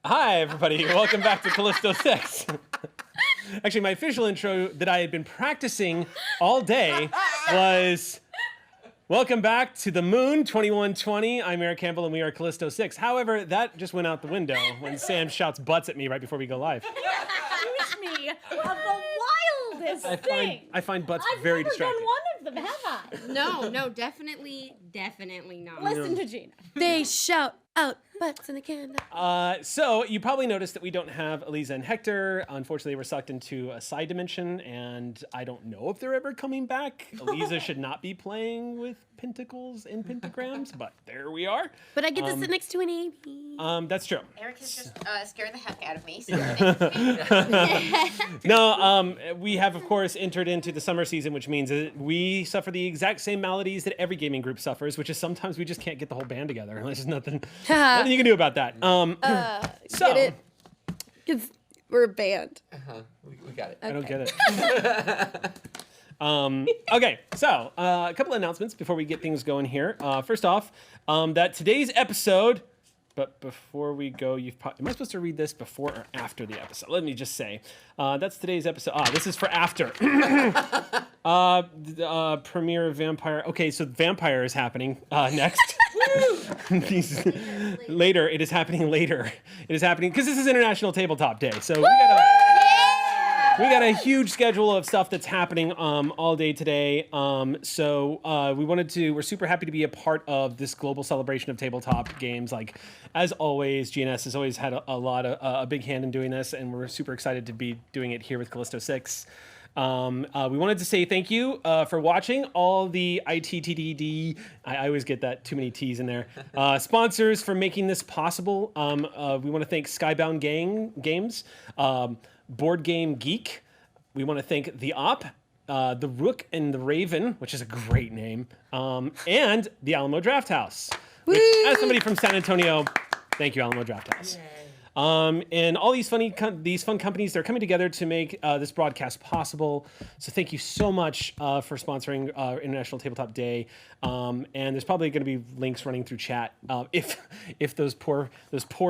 Hi, everybody. Welcome back to Callisto 6. Actually, my official intro that I had been practicing all day was welcome back to the Moon 2120. I'm Eric Campbell, and we are Callisto 6. However, that just went out the window when Sam shouts butts at me right before we go live. Accuse me of the wildest thing. I find butts very distracting. I've never done one of them, have I? No, definitely not. Listen to Gina. They shout out butts in the can. So you probably noticed that we don't have Eliza and Hector. Unfortunately, they were sucked into a side dimension, and I don't know if they're ever coming back. Eliza should not be playing with pentacles and pentagrams, but there we are. But I get to sit next to an Amy. That's true. Eric has just scared the heck out of me. So No, we have, of course, entered into the summer season, which means that we suffer the exact same maladies that every gaming group suffers, which is sometimes we just can't get the whole band together. There's just nothing you can do about that. So, Get it? Because we're a band. We got it. I don't get it. Okay, so a couple of announcements before we get things going here. First off, that today's episode, but before we go, am I supposed to read this before or after the episode? Let me just say, that's today's episode. This is for after. Premiere of Vampire. Okay, so Vampire is happening next. Later, it is happening later. It is happening because this is International Tabletop Day. So we got a huge schedule of stuff that's happening all day today. We're super happy to be a part of this global celebration of tabletop games. Like, as always, GNS has always had a big hand in doing this, and we're super excited to be doing it here with Callisto 6. We wanted to say thank you for watching all the ITTDD. I always get that too many T's in there. Sponsors for making this possible. We want to thank Skybound Games, Board Game Geek. We want to thank The Op, The Rook and the Raven, which is a great name, and the Alamo Draft House. Which, as somebody from San Antonio, thank you, Alamo Draft House. And all these fun companies, they're coming together to make this broadcast possible. So thank you so much for sponsoring International Tabletop Day. And there's probably going to be links running through chat if those poor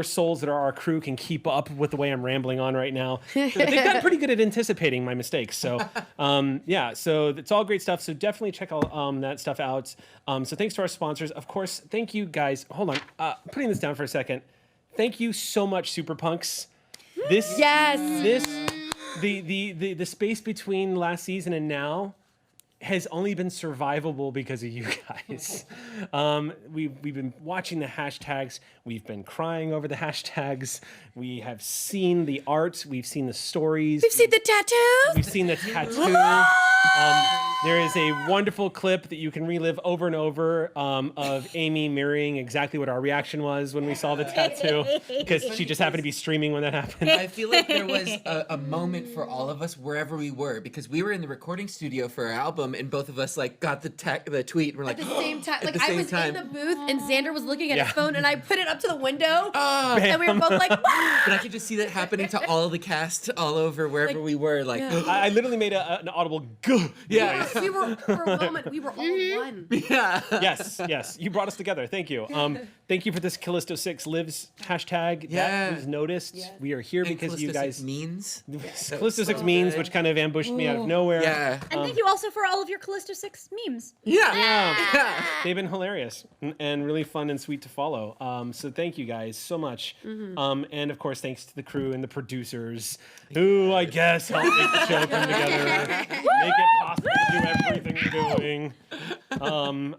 souls that are our crew can keep up with the way I'm rambling on right now. They've gotten pretty good at anticipating my mistakes. So so it's all great stuff. So definitely check all that stuff out. So thanks to our sponsors. Of course, thank you guys. Hold on, putting this down for a second. Thank you so much, Superpunks. The space between last season and now has only been survivable because of you guys. We've been watching the hashtags. We've been crying over the hashtags. We have seen the art. We've seen the stories. We've seen the tattoos. We've seen the tattoo. There is a wonderful clip that you can relive over and over of Amy mirroring exactly what our reaction was when we saw the tattoo, because she just happened to be streaming when that happened. I feel like there was a moment for all of us wherever we were, because we were in the recording studio for our album, and both of us got the tweet. And we're like, At the same time, at the same time. in the booth, and Xander was looking at his phone, and I put it up to the window, Oh, and we were both like, "Wah!" and I could just see that happening to all the cast all over wherever we were. I literally made an audible "Gah!" Yeah. We were for a moment, we were all one. Yeah. Yes. You brought us together. Thank you. Thank you for this Callisto 6 lives hashtag. Yeah. That was noticed. Yeah. We are here And because you Callisto guys 6 means. Callisto 6 memes, which kind of ambushed me out of nowhere. Yeah. And thank you also for all of your Callisto 6 memes. Yeah. They've been hilarious and really fun and sweet to follow. So thank you guys so much. And of course, thanks to the crew and the producers who I guess helped make the show come together, make it possible to do everything we're doing.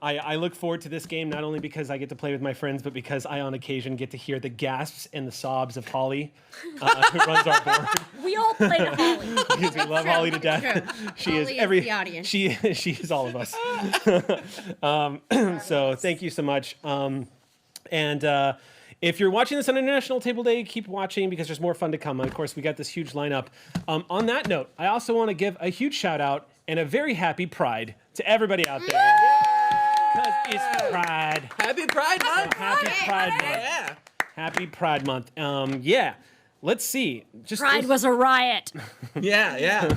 I look forward to this game not only because I get to play with my friends, but because I on occasion get to hear the gasps and the sobs of Holly, who runs our board. We all played Holly. Because we love Holly to death. She Holly is the audience. She is all of us. So thank you so much. If you're watching this on International Table Day, keep watching because there's more fun to come. Of course, we got this huge lineup. On that note, I also want to give a huge shout out and a very happy Pride to everybody out there. Because it's Pride. Happy Pride Month. Happy Pride Month. Yeah. Happy Pride Month. Let's see. Pride was a riot. Yeah.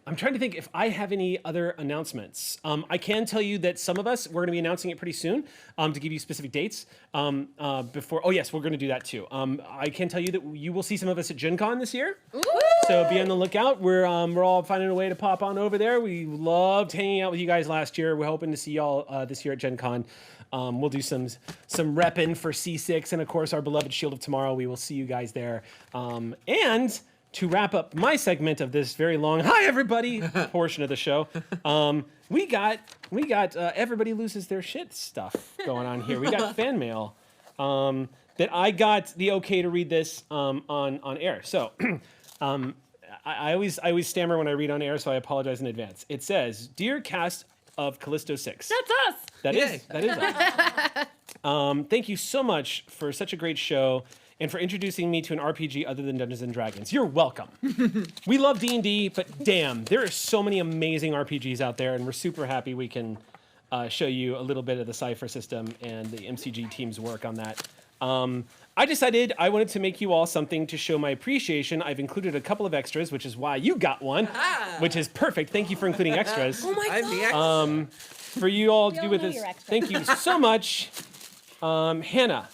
I'm trying to think if I have any other announcements. I can tell you that some of us, we're going to be announcing it pretty soon to give you specific dates before. Oh, yes, we're going to do that too. I can tell you that you will see some of us at Gen Con this year. Ooh. So be on the lookout. We're all finding a way to pop on over there. We loved hanging out with you guys last year. We're hoping to see y'all this year at Gen Con. We'll do some repping for C6 and, of course, our beloved Shield of Tomorrow. We will see you guys there. And to wrap up my segment of this very long "Hi everybody" portion of the show, we got everybody loses their shit stuff going on here. We got fan mail that I got the okay to read this on air. So I always stammer when I read on air, so I apologize in advance. It says, "Dear cast of Callisto 6." That's us. That is us. Thank you so much for such a great show and for introducing me to an RPG other than Dungeons and Dragons. You're welcome. We love D&D, but damn, there are so many amazing RPGs out there, and we're super happy we can show you a little bit of the Cypher system and the MCG team's work on that. I decided I wanted to make you all something to show my appreciation. I've included a couple of extras, which is why you got one, which is perfect. Thank you for including extras. Oh my I'm the god. extra. For you all to We do all with know this. you're extra. Thank you so much, Hannah,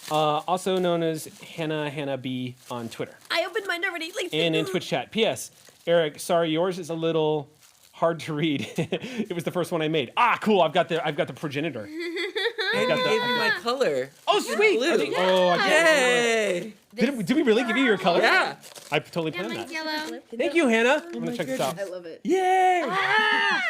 also known as Hannah B on Twitter I opened mine already. Like, and in Twitch chat. P.S. Eric, sorry, yours is a little hard to read. It was the first one I made. Ah, cool. I've got the progenitor. And you gave me my color. Oh, sweet. Blue. I think- oh, I can't. Yay! Did we really give you your color? Yeah. I totally Yeah, planned mine's that. yellow. Thank you, Hannah. I'm gonna check this out. I love it. Yay! Ah!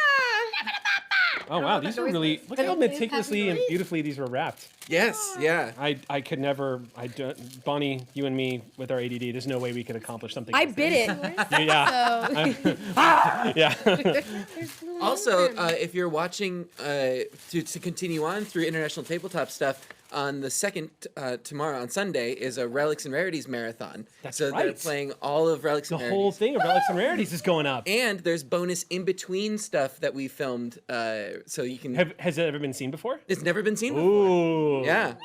Oh wow, these are really look how meticulously and beautifully these were wrapped. Yes, yeah. I could never. I don't. Bonnie, you and me with our ADD. There's no way we could accomplish something. I like bit it. this. Yeah. Yeah. Also, if you're watching to continue on through International Tabletop stuff, on the 2nd, tomorrow on Sunday, is a Relics and Rarities marathon. That's so they're right. playing all of Relics The and whole Rarities. thing of Relics and Rarities is going up. And there's bonus in-between stuff that we filmed, so you can... Has it ever been seen before? It's never been seen before. Ooh. Yeah.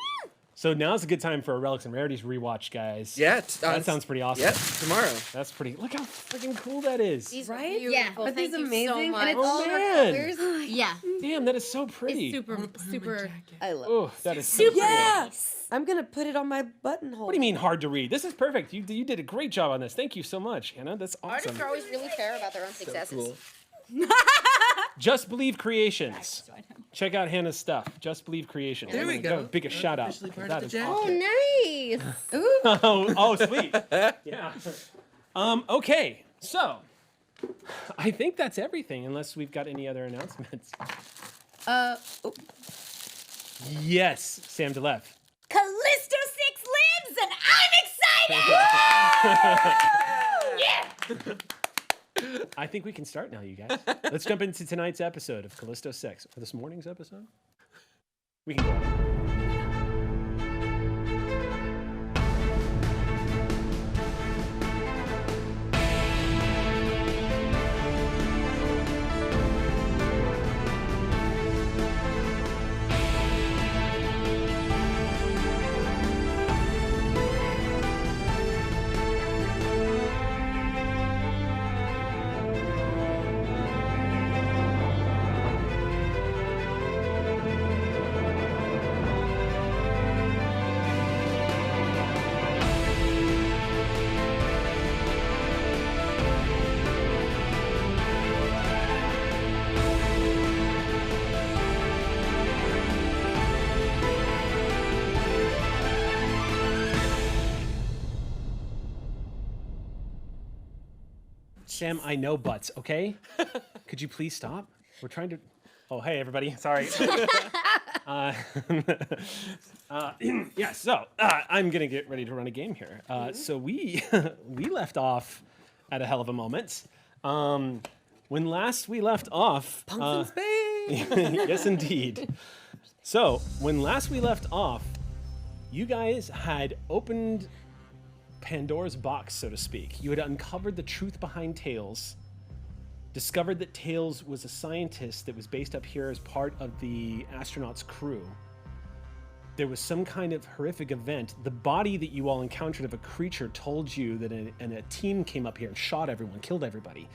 So now's a good time for a Relics and Rarities rewatch, guys. Yeah. That sounds pretty awesome. Yep, tomorrow. That's pretty. Look how freaking cool that is. These Right? are beautiful. Aren't these Thank you amazing? so much. And it's Oh, all man. our colors. Yeah. Damn, that is so pretty. It's super. I love it. Oh, that is so cool. Yeah. I'm gonna put it on my buttonhole. What do you mean hard to read? This is perfect. You did a great job on this. Thank you so much, Hannah. That's awesome. Artists are always really fair about their own successes. Cool. Just Believe Creations. Check out Hannah's stuff. Just Believe Creations. There we I'm go. gonna Big a shout out. Officially part That of the is jacket. awesome. Oh, nice. Oh, sweet. Yeah. Okay. So, I think that's everything, unless we've got any other announcements. Oh, Yes, Sam DeLeff. Callisto 6 lives, and I'm excited! Yeah! I think we can start now, you guys. Let's jump into tonight's episode of Callisto 6. Or this morning's episode? We can go. Sam, I know butts, okay? Could you please stop? We're trying to... Oh, hey, everybody. Sorry. Yeah, so I'm going to get ready to run a game here. So we left off at a hell of a moment. When last we left off... punks in space. Yes, indeed. So, when last we left off, you guys had opened Pandora's box, so to speak. You had uncovered the truth behind Tails, discovered that Tails was a scientist that was based up here as part of the astronauts' crew. There was some kind of horrific event. The body that you all encountered of a creature told you that a team came up here and shot everyone, killed everybody.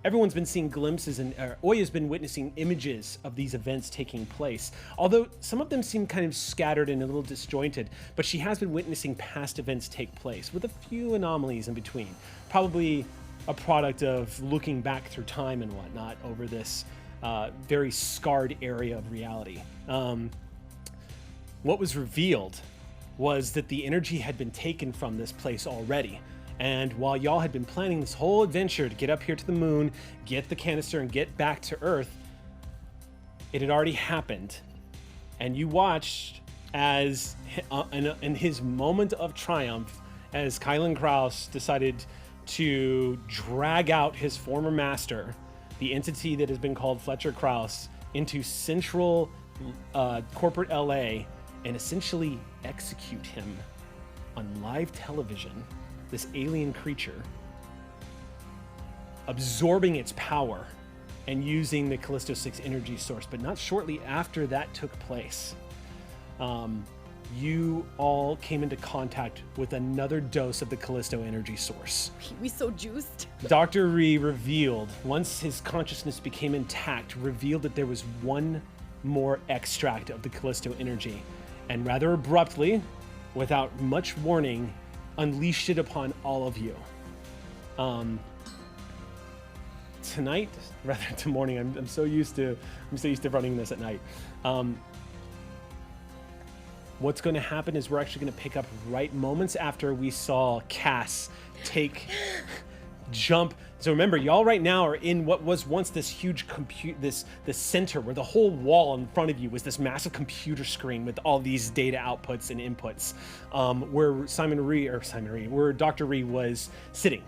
everyone's been seeing glimpses, and Oya's been witnessing images of these events taking place. Although some of them seem kind of scattered and a little disjointed, but she has been witnessing past events take place with a few anomalies in between. Probably a product of looking back through time and whatnot over this very scarred area of reality. What was revealed was that the energy had been taken from this place already. And while y'all had been planning this whole adventure to get up here to the moon, get the canister, and get back to Earth, it had already happened. And you watched as, in his moment of triumph, as Kylan Kraus decided to drag out his former master, the entity that has been called Fletcher Kraus, into central corporate LA and essentially execute him on live television. This alien creature, absorbing its power and using the Callisto 6 energy source. But not shortly after that took place, you all came into contact with another dose of the Callisto energy source. We so juiced. Dr. Ree revealed, once his consciousness became intact, revealed that there was one more extract of the Callisto energy. And rather abruptly, without much warning, unleashed it upon all of you. Tonight, rather to morning, I'm so used to running this at night. What's going to happen is we're actually going to pick up right moments after we saw Cass jump. So remember, y'all right now are in what was once this huge this center where the whole wall in front of you was this massive computer screen with all these data outputs and inputs, where Dr. Ree was sitting.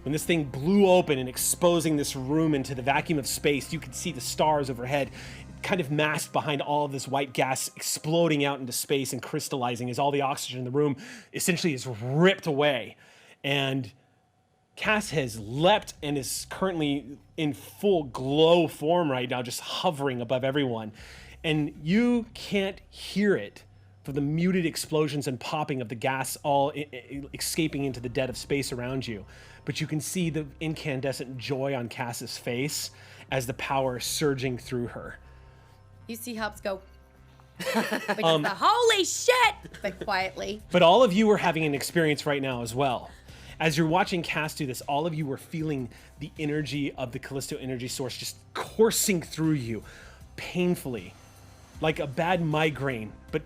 When this thing blew open and exposing this room into the vacuum of space, you could see the stars overhead, kind of masked behind all of this white gas exploding out into space and crystallizing as all the oxygen in the room essentially is ripped away. And Cass has leapt and is currently in full glow form right now, just hovering above everyone. And you can't hear it for the muted explosions and popping of the gas all escaping into the dead of space around you. But you can see the incandescent joy on Cass's face as the power is surging through her. You see Hobbs go, because the holy shit, but quietly. But all of you are having an experience right now as well. As you're watching Cass do this, all of you were feeling the energy of the Callisto energy source just coursing through you painfully, like a bad migraine, but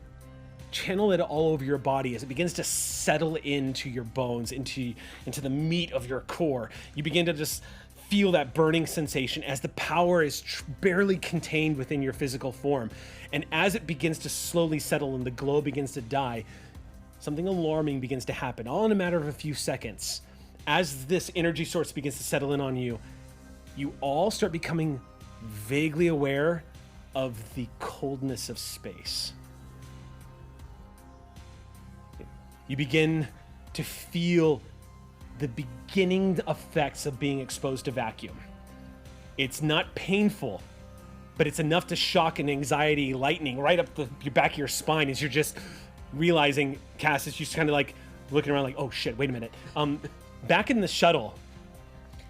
channel it all over your body as it begins to settle into your bones, into the meat of your core. You begin to just feel that burning sensation as the power is barely contained within your physical form. And as it begins to slowly settle and the glow begins to die, something alarming begins to happen, all in a matter of a few seconds. As this energy source begins to settle in on you, you all start becoming vaguely aware of the coldness of space. You begin to feel the beginning effects of being exposed to vacuum. It's not painful, but it's enough to shock and anxiety lightning right up the back of your spine as you're just realizing, Cass is just kind of like looking around like, oh shit, wait a minute. Back in the shuttle,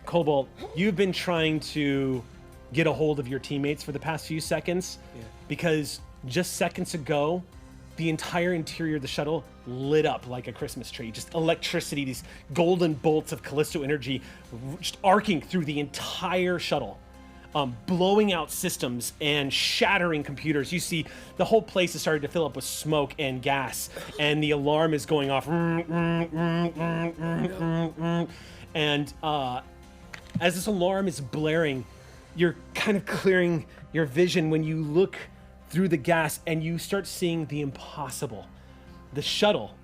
Cobalt, you've been trying to get a hold of your teammates for the past few seconds because just seconds ago, the entire interior of the shuttle lit up like a Christmas tree. Just electricity, these golden bolts of Callisto energy just arcing through the entire shuttle. Blowing out systems and shattering computers. You see the whole place is starting to fill up with smoke and gas, and the alarm is going off. And as this alarm is blaring, you're kind of clearing your vision when you look through the gas and you start seeing the impossible. The shuttle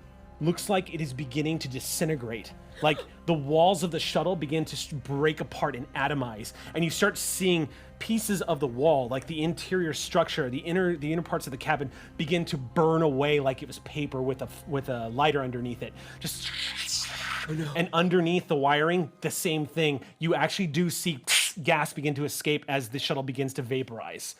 looks like it is beginning to disintegrate. Like the walls of the shuttle begin to break apart and atomize, and you start seeing pieces of the wall, like the interior structure, the inner parts of the cabin begin to burn away like it was paper with a lighter underneath it. Just and underneath the wiring, the same thing. You actually do see gas begin to escape as the shuttle begins to vaporize.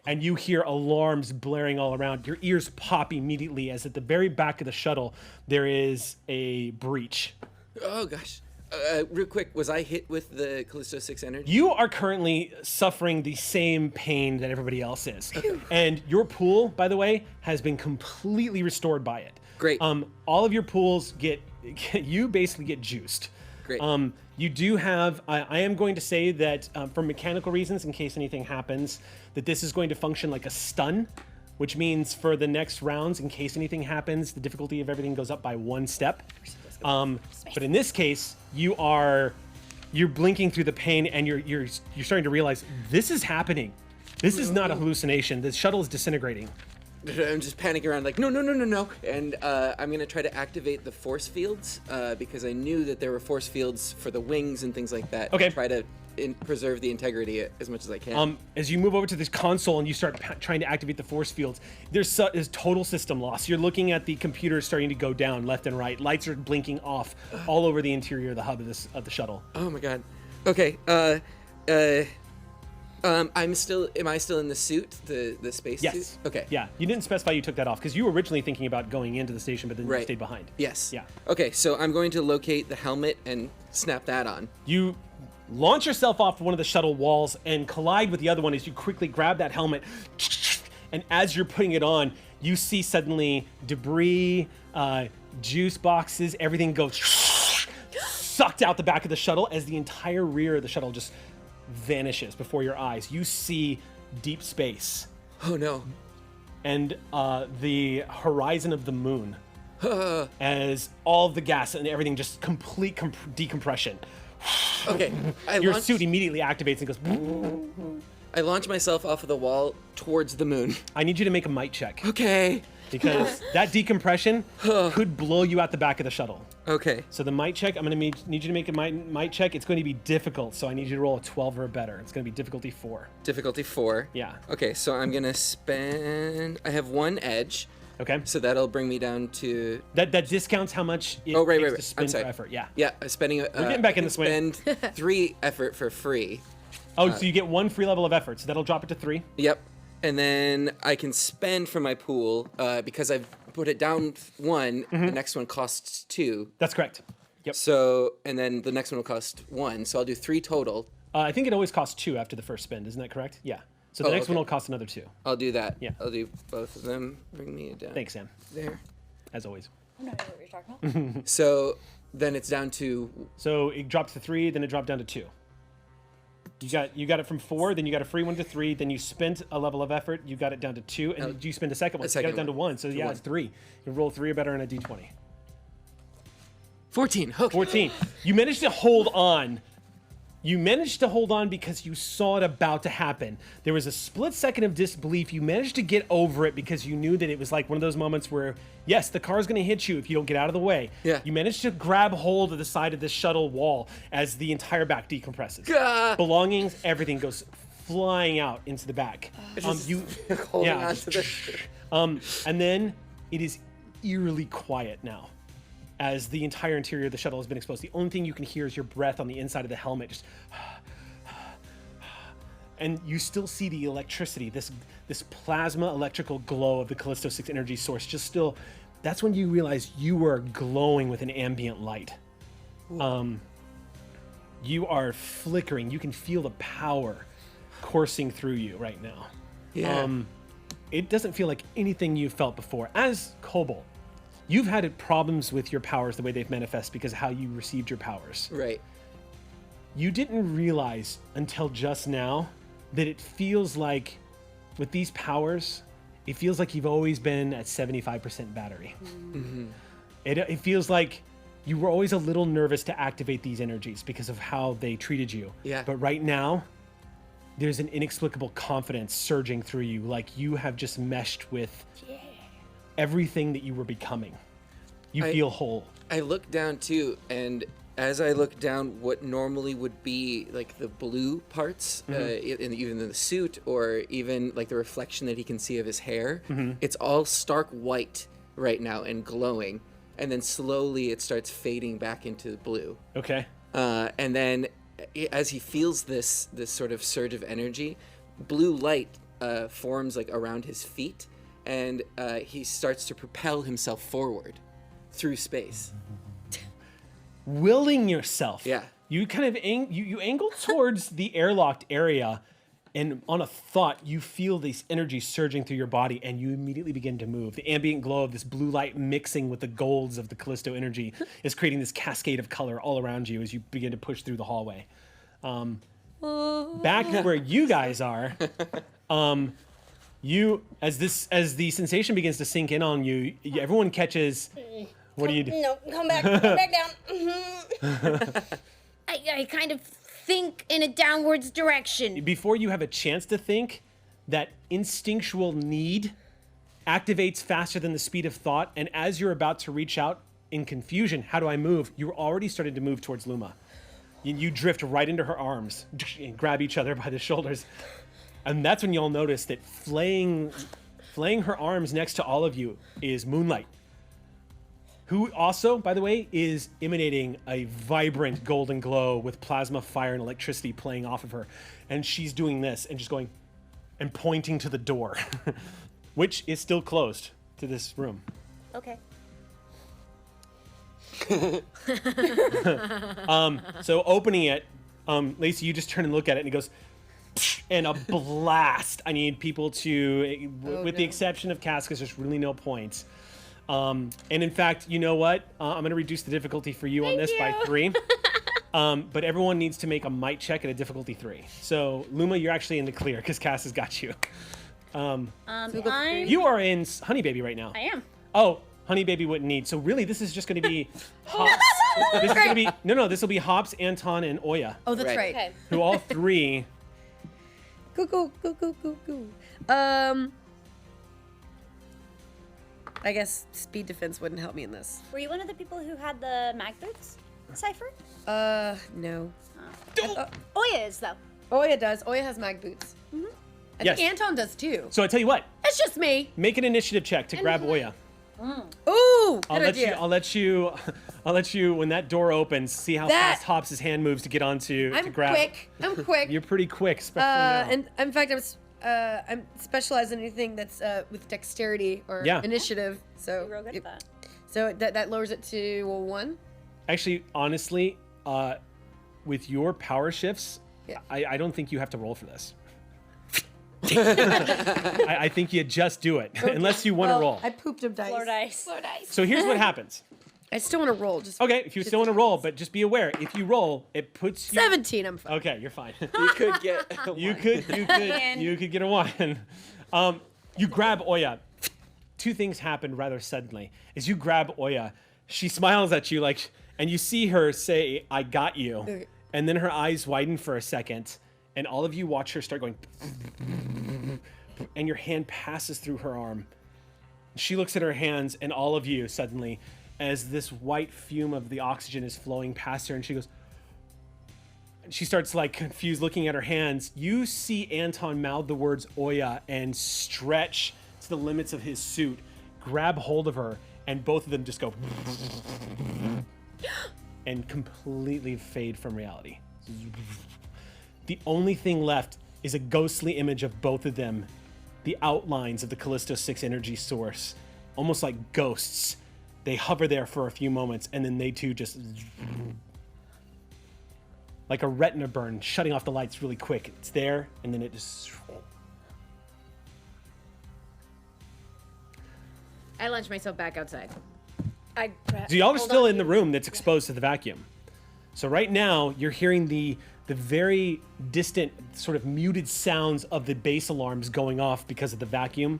And you hear alarms blaring all around. Your ears pop immediately as at the very back of the shuttle, there is a breach. Oh, gosh. Real quick, was I hit with the Callisto 6 energy? You are currently suffering the same pain that everybody else is. And your pool, by the way, has been completely restored by it. Great. All of your pools you basically get juiced. Great. You do have, I am going to say that for mechanical reasons, in case anything happens, that this is going to function like a stun, which means for the next rounds, in case anything happens, the difficulty of everything goes up by 1 step. But in this case, you're blinking through the pain, and you're starting to realize this is happening. This is not a hallucination. The shuttle is disintegrating. I'm just panicking around like, no. And I'm going to try to activate the force fields because I knew that there were force fields for the wings and things like that. Okay. To try to preserve the integrity as much as I can. As you move over to this console and you start trying to activate the force fields, there's total system loss. You're looking at the computer starting to go down left and right. Lights are blinking off all over the interior of the hub of the shuttle. Oh my god. Okay. Am I still in the suit, the space Yes. suit? Okay. Yeah. You didn't specify you took that off because you were originally thinking about going into the station, but then you Right. stayed behind. Yes. Yeah. Okay, so I'm going to locate the helmet and snap that on. You launch yourself off one of the shuttle walls and collide with the other one as you quickly grab that helmet. And as you're putting it on, you see suddenly debris, juice boxes, everything goes sucked out the back of the shuttle as the entire rear of the shuttle just vanishes before your eyes. You see deep space Oh no. and the horizon of the moon as all of the gas and everything just complete decompression. Okay. Your suit immediately activates and goes. I launch myself off of the wall towards the moon. I need you to make a might check Okay. because that decompression could blow you out the back of the shuttle. Okay. So the might check, I'm going to need you to make a might check. It's going to be difficult, so I need you to roll a 12 or better. It's going to be difficulty 4. Difficulty 4. Yeah. Okay, so I'm gonna spend. I have 1 edge, Okay. so that'll bring me down to. That discounts how much it Oh right, takes right, to spend I'm sorry. for effort. Yeah. Yeah, spending. We're getting back in the swing. Spend 3 effort for free. Oh, so you get 1 free level of effort, so that'll drop it to 3. Yep. And then I can spend from my pool because I've put it down 1. The next one costs 2. That's correct. Yep. So and then the next one will cost 1. So I'll do 3 total. I think it always costs 2 after the first spend. Isn't that correct? Yeah. So the Oh, next okay. one will cost another 2. I'll do that. Yeah. I'll do both of them. Bring me down. Thanks, Sam. There. As always. I don't know what you're talking about. So then it's down to. So it dropped to 3, then it dropped down to 2. You got it from 4, then you got a free one to 3, then you spent a level of effort, you got it down to 2, and you spend a second one. So you got it down to 1. So yeah, 1. it's 3. You roll 3 or better on a d20. 14. Okay. 14. You managed to hold on. You managed to hold on because you saw it about to happen. There was a split second of disbelief. You managed to get over it because you knew that it was like one of those moments where, yes, the car's going to hit you if you don't get out of the way. Yeah. You managed to grab hold of the side of the shuttle wall as the entire back decompresses. Gah! Belongings, everything goes flying out into the back. You Holding yeah. on to this. And then it is eerily quiet now as the entire interior of the shuttle has been exposed. The only thing you can hear is your breath on the inside of the helmet. Just and you still see the electricity, this plasma electrical glow of the Callisto 6 energy source. Just still, that's when you realize you were glowing with an ambient light. You are flickering. You can feel the power coursing through you right now. Yeah. It doesn't feel like anything you've felt before. As Kobold, you've had problems with your powers the way they've manifest because of how you received your powers. Right. You didn't realize until just now that it feels like with these powers, it feels like you've always been at 75% battery. It feels like you were always a little nervous to activate these energies because of how they treated you. Yeah. But right now, there's an inexplicable confidence surging through you, like you have just meshed with everything that you were becoming. You feel whole. I look down too, and as I look down, what normally would be like the blue parts, even in the suit, or even like the reflection that he can see of his hair, it's all stark white right now and glowing, and then slowly it starts fading back into blue. Okay. And then, as he feels this sort of surge of energy, blue light forms like around his feet, and he starts to propel himself forward through space. willing yourself. Yeah. You kind of you angle towards the airlocked area, and on a thought, you feel this energy surging through your body, and you immediately begin to move. The ambient glow of this blue light mixing with the golds of the Callisto energy is creating this cascade of color all around you as you begin to push through the hallway. Back where you guys are, you as the sensation begins to sink in on you, everyone catches. What do you do? No, come back down. I kind of think in a downwards direction. Before you have a chance to think, that instinctual need activates faster than the speed of thought, and as you're about to reach out in confusion, how do I move? You're already starting to move towards Luma. You drift right into her arms and grab each other by the shoulders. And that's when you'll notice that flaying her arms next to all of you is Moonlight, who also, by the way, is emanating a vibrant golden glow with plasma, fire, and electricity playing off of her. And she's doing this and just going and pointing to the door, which is still closed to this room. Okay. So opening it, Lacey, you just turn and look at it, and it goes, and a blast. I need people to, with the exception of Cass, because there's really no points. And in fact, you know what? I'm going to reduce the difficulty for you on this by 3. But everyone needs to make a might check at a difficulty 3. So Luma, you're actually in the clear because Cass has got you. You are in Honey Baby right now. I am. Oh, Honey Baby wouldn't need. So really, this is just going to be Hops. This is going to be This will be Hops, Anton, and Oya, Oh, that's Right. right. Okay. who all 3. Go. I guess speed defense wouldn't help me in this. Were you one of the people who had the mag boots, Cypher? No. Oya is, though. Oya does. Oya has mag boots. I Yes. think Anton does too. So I tell you what, It's just me. make an initiative check to grab Oya. Ooh, I'll good let idea. I'll let you when that door opens, see how That- fast Hops' hand moves to get onto to I'm grab. quick. I'm quick. You're pretty quick, especially now. And in fact, I'm specialized in anything that's with dexterity or Yeah. initiative. So You're real good at that. So that lowers it to 1. Actually, honestly, with your power shifts, Yeah. I don't think you have to roll for this. I think you just do it, unless you want to roll. I pooped him dice. Floor dice. Floor dice. So here's what happens. I still want to roll. Just Okay, if you still want to roll, but just be aware, if you roll, it puts you... 17. I'm fine. Okay, you're fine. You could get. You could get a 1. You grab Oya. 2 things happen rather suddenly. As you grab Oya, she smiles at you and you see her say, "I got you," Okay. and then her eyes widen for a second, and all of you watch her start going, and your hand passes through her arm. She looks at her hands, and all of you suddenly, as this white fume of the oxygen is flowing past her, and she goes. She starts confused looking at her hands. You see Anton mouth the words Oya and stretch to the limits of his suit, grab hold of her, and both of them just go and completely fade from reality. The only thing left is a ghostly image of both of them, the outlines of the Callisto 6 energy source, almost like ghosts. They hover there for a few moments, and then they too just... like a retina burn, shutting off the lights really quick. It's there, and then it just... I launched myself back outside. So y'all are still in the room that's exposed to the vacuum. So right now, you're hearing the very distant, sort of muted sounds of the base alarms going off because of the vacuum.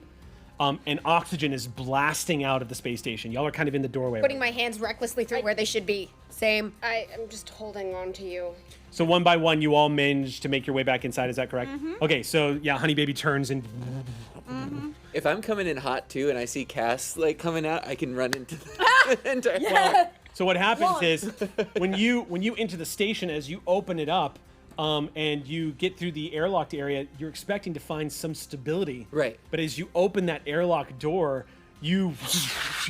And oxygen is blasting out of the space station. Y'all are kind of in the doorway. Putting my hands recklessly through where they should be. Same. I am just holding on to you. So one by one, you all manage to make your way back inside. Is that correct? Okay, so yeah, Honey Baby turns and... If I'm coming in hot too, and I see Cass coming out, I can run into the Well, so what happens is when you enter the station, as you open it up and you get through the airlocked area, you're expecting to find some stability. Right. But as you open that airlock door, you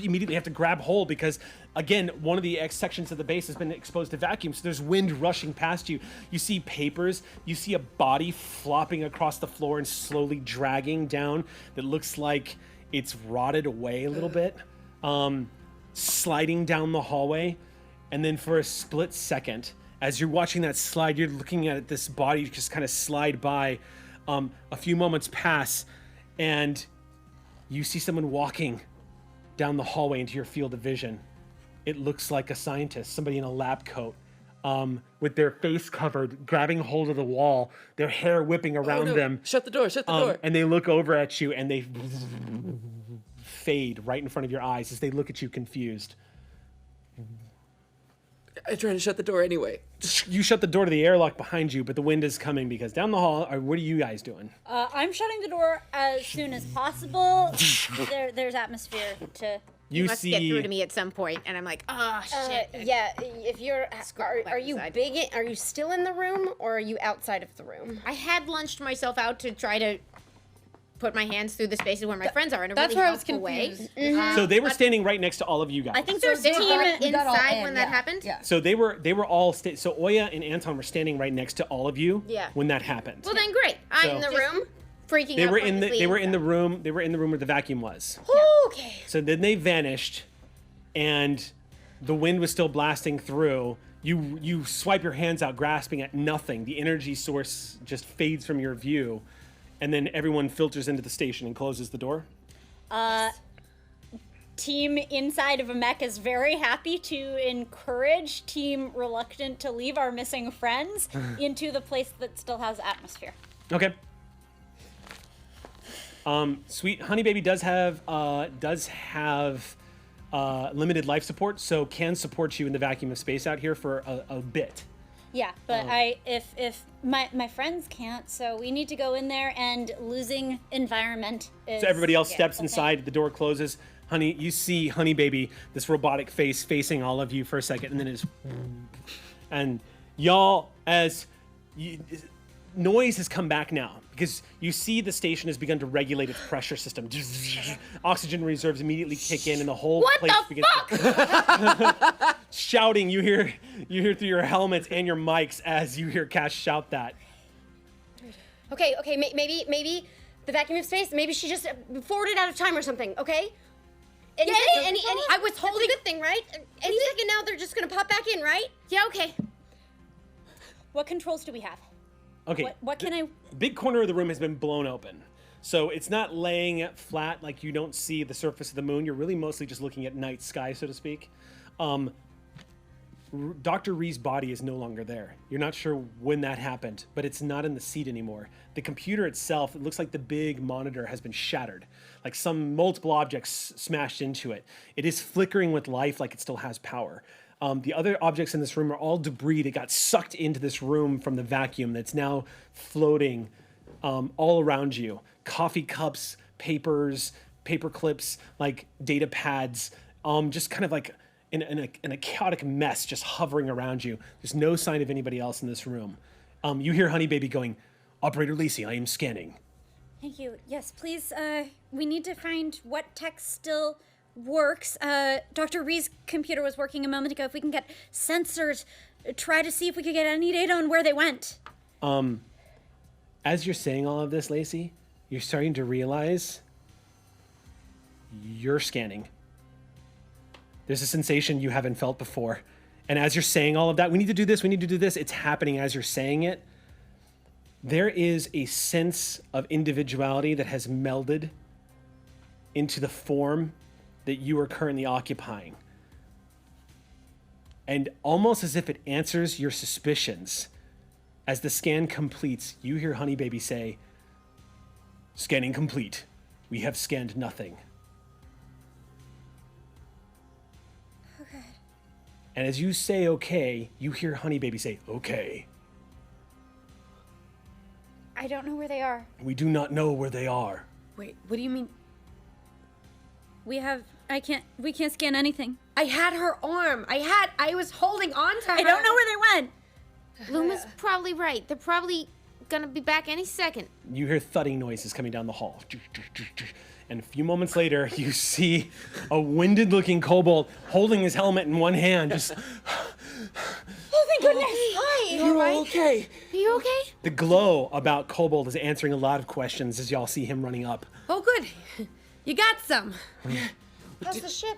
immediately have to grab hold because, again, one of the X sections of the base has been exposed to vacuum, so there's wind rushing past you. You see papers, you see a body flopping across the floor and slowly dragging down that looks like it's rotted away a little bit, sliding down the hallway. And then for a split second, as you're watching that slide, you're looking at this body just kind of slide by. A few moments pass, and you see someone walking down the hallway into your field of vision. It looks like a scientist, somebody in a lab coat, with their face covered, grabbing hold of the wall, their hair whipping around them. Shut the door, shut the door. And they look over at you, and they fade right in front of your eyes as they look at you confused. I try to shut the door anyway. You shut the door to the airlock behind you, but the wind is coming because down the hall, what are you guys doing? I'm shutting the door as soon as possible. There's atmosphere to. You must see, get through to me at some point, and I'm like, oh shit. Yeah, if you're, are you inside. are you still in the room, or are you outside of the room? I had lunched myself out to try to put my hands through the spaces where my friends are in a That's really where I was helpful way. confused. so they were standing right next to all of you guys. I think there's They were team. got all inside in, when that yeah. happened? Yeah. So they were all so Oya and Anton were standing right next to all of you Yeah. when that happened. Well then great. I'm So- in the room freaking They out. were in the pointlessly. room. They were in the room where the vacuum was. Okay. So then they vanished, and the wind was still blasting through. You swipe your hands out, grasping at nothing. The energy source just fades from your view, and then everyone filters into the station and closes the door. Team inside of a mech is very happy to encourage team reluctant to leave our missing friends into the place that still has atmosphere. Okay. Sweet Honey Baby does have limited life support, so can support you in the vacuum of space out here for a bit. Yeah, but if my friends can't, so we need to go in there, and losing environment is. So everybody else steps okay. inside, the door closes. Honey, you see Honey Baby, this robotic face facing all of you for a second, and then it's, and y'all, noise has come back now because you see the station has begun to regulate its pressure system. Oxygen reserves immediately kick in, and the whole What place the begins fuck? shouting. You hear through your helmets and your mics as you hear Cash shout that. Okay, maybe the vacuum of space. Maybe she just forwarded out of time or something. Okay. Any I was that's holding- a good thing, right? Any second now, they're just gonna pop back in, right? Yeah, okay. What controls do we have? Okay. What can I? Big corner of the room has been blown open. So it's not laying it flat like you don't see the surface of the moon. You're really mostly just looking at night sky, so to speak. Dr. Ree's body is no longer there. You're not sure when that happened, but it's not in the seat anymore. The computer itself, it looks like the big monitor has been shattered, like some multiple objects smashed into it. It is flickering with life like it still has power. The other objects in this room are all debris that got sucked into this room from the vacuum that's now floating all around you. Coffee cups, papers, paper clips, like data pads, just kind of like in a chaotic mess just hovering around you. There's no sign of anybody else in this room. You hear Honey Baby going, "Operator Lacey, I am scanning." Thank you. Yes, please. We need to find what tech still works. Dr. Ree's computer was working a moment ago. If we can get sensors, try to see if we could get any data on where they went. As you're saying all of this, Lacey, you're starting to realize you're scanning. There's a sensation you haven't felt before. And as you're saying all of that, we need to do this, we need to do this, it's happening as you're saying it. There is a sense of individuality that has melded into the form that you are currently occupying. And almost as if it answers your suspicions, as the scan completes, you hear Honey Baby say, "Scanning complete. We have scanned nothing." Okay. And as you say okay, you hear Honey Baby say, "Okay. I don't know where they are. We do not know where they are." Wait, what do you mean? We can't scan anything. I had her arm. I was holding on to her. I don't know where they went. Luma's probably right. They're probably gonna be back any second. You hear thudding noises coming down the hall. And a few moments later, you see a winded-looking kobold holding his helmet in one hand. Just Oh, thank goodness. Hi. You're all okay. Are you okay? the glow about Kobold is answering a lot of questions as y'all see him running up. Oh, good. You got some. How's the ship?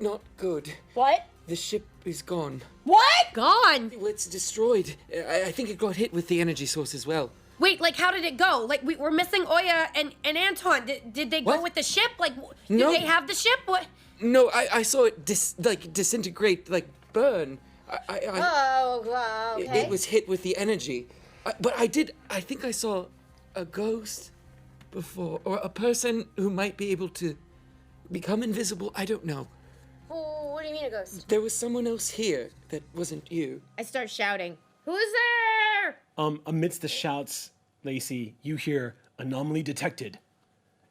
Not good. What? The ship is gone. What? Gone. Well, it's destroyed. I think it got hit with the energy source as well. Wait, like how did it go? Like we're missing Oya and Anton. Did they go What? with the ship? Like did No. they have the ship? What? No, I saw it disintegrate, like burn. Oh, wow, okay. It was hit with the energy. But I think I saw a ghost before, or a person who might be able to become invisible. I don't know. Oh, what do you mean a ghost? There was someone else here that wasn't you. I start shouting. Who's there? Amidst the shouts, Lacey, you hear anomaly detected.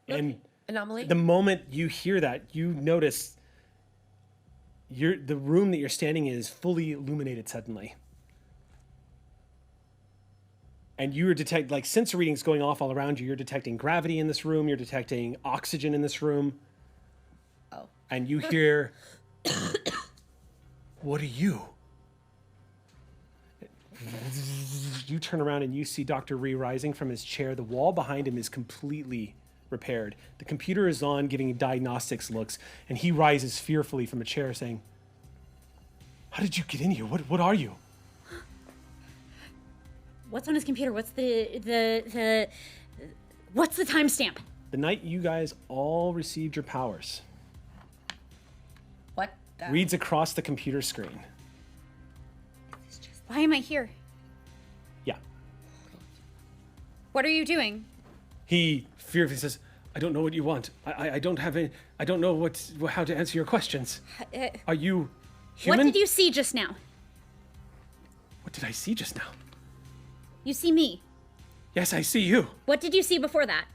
And Anomaly? the moment you hear that, you notice the room that you're standing in is fully illuminated suddenly. And you are detecting, like, sensor readings going off all around you. You're detecting gravity in this room. You're detecting oxygen in this room. Oh. And you hear, what are you? You turn around and you see Dr. Ree rising from his chair. The wall behind him is completely repaired. The computer is on, giving diagnostics looks, and he rises fearfully from a chair saying, how did you get in here? What are you? What's on his computer? What's what's the timestamp? The night you guys all received your powers. What? The... Reads across the computer screen. Why am I here? Yeah. What are you doing? He fearfully says, I don't know what you want. I don't have any, I don't know how to answer your questions. Are you human? What did you see just now? What did I see just now? You see me. Yes, I see you. What did you see before that?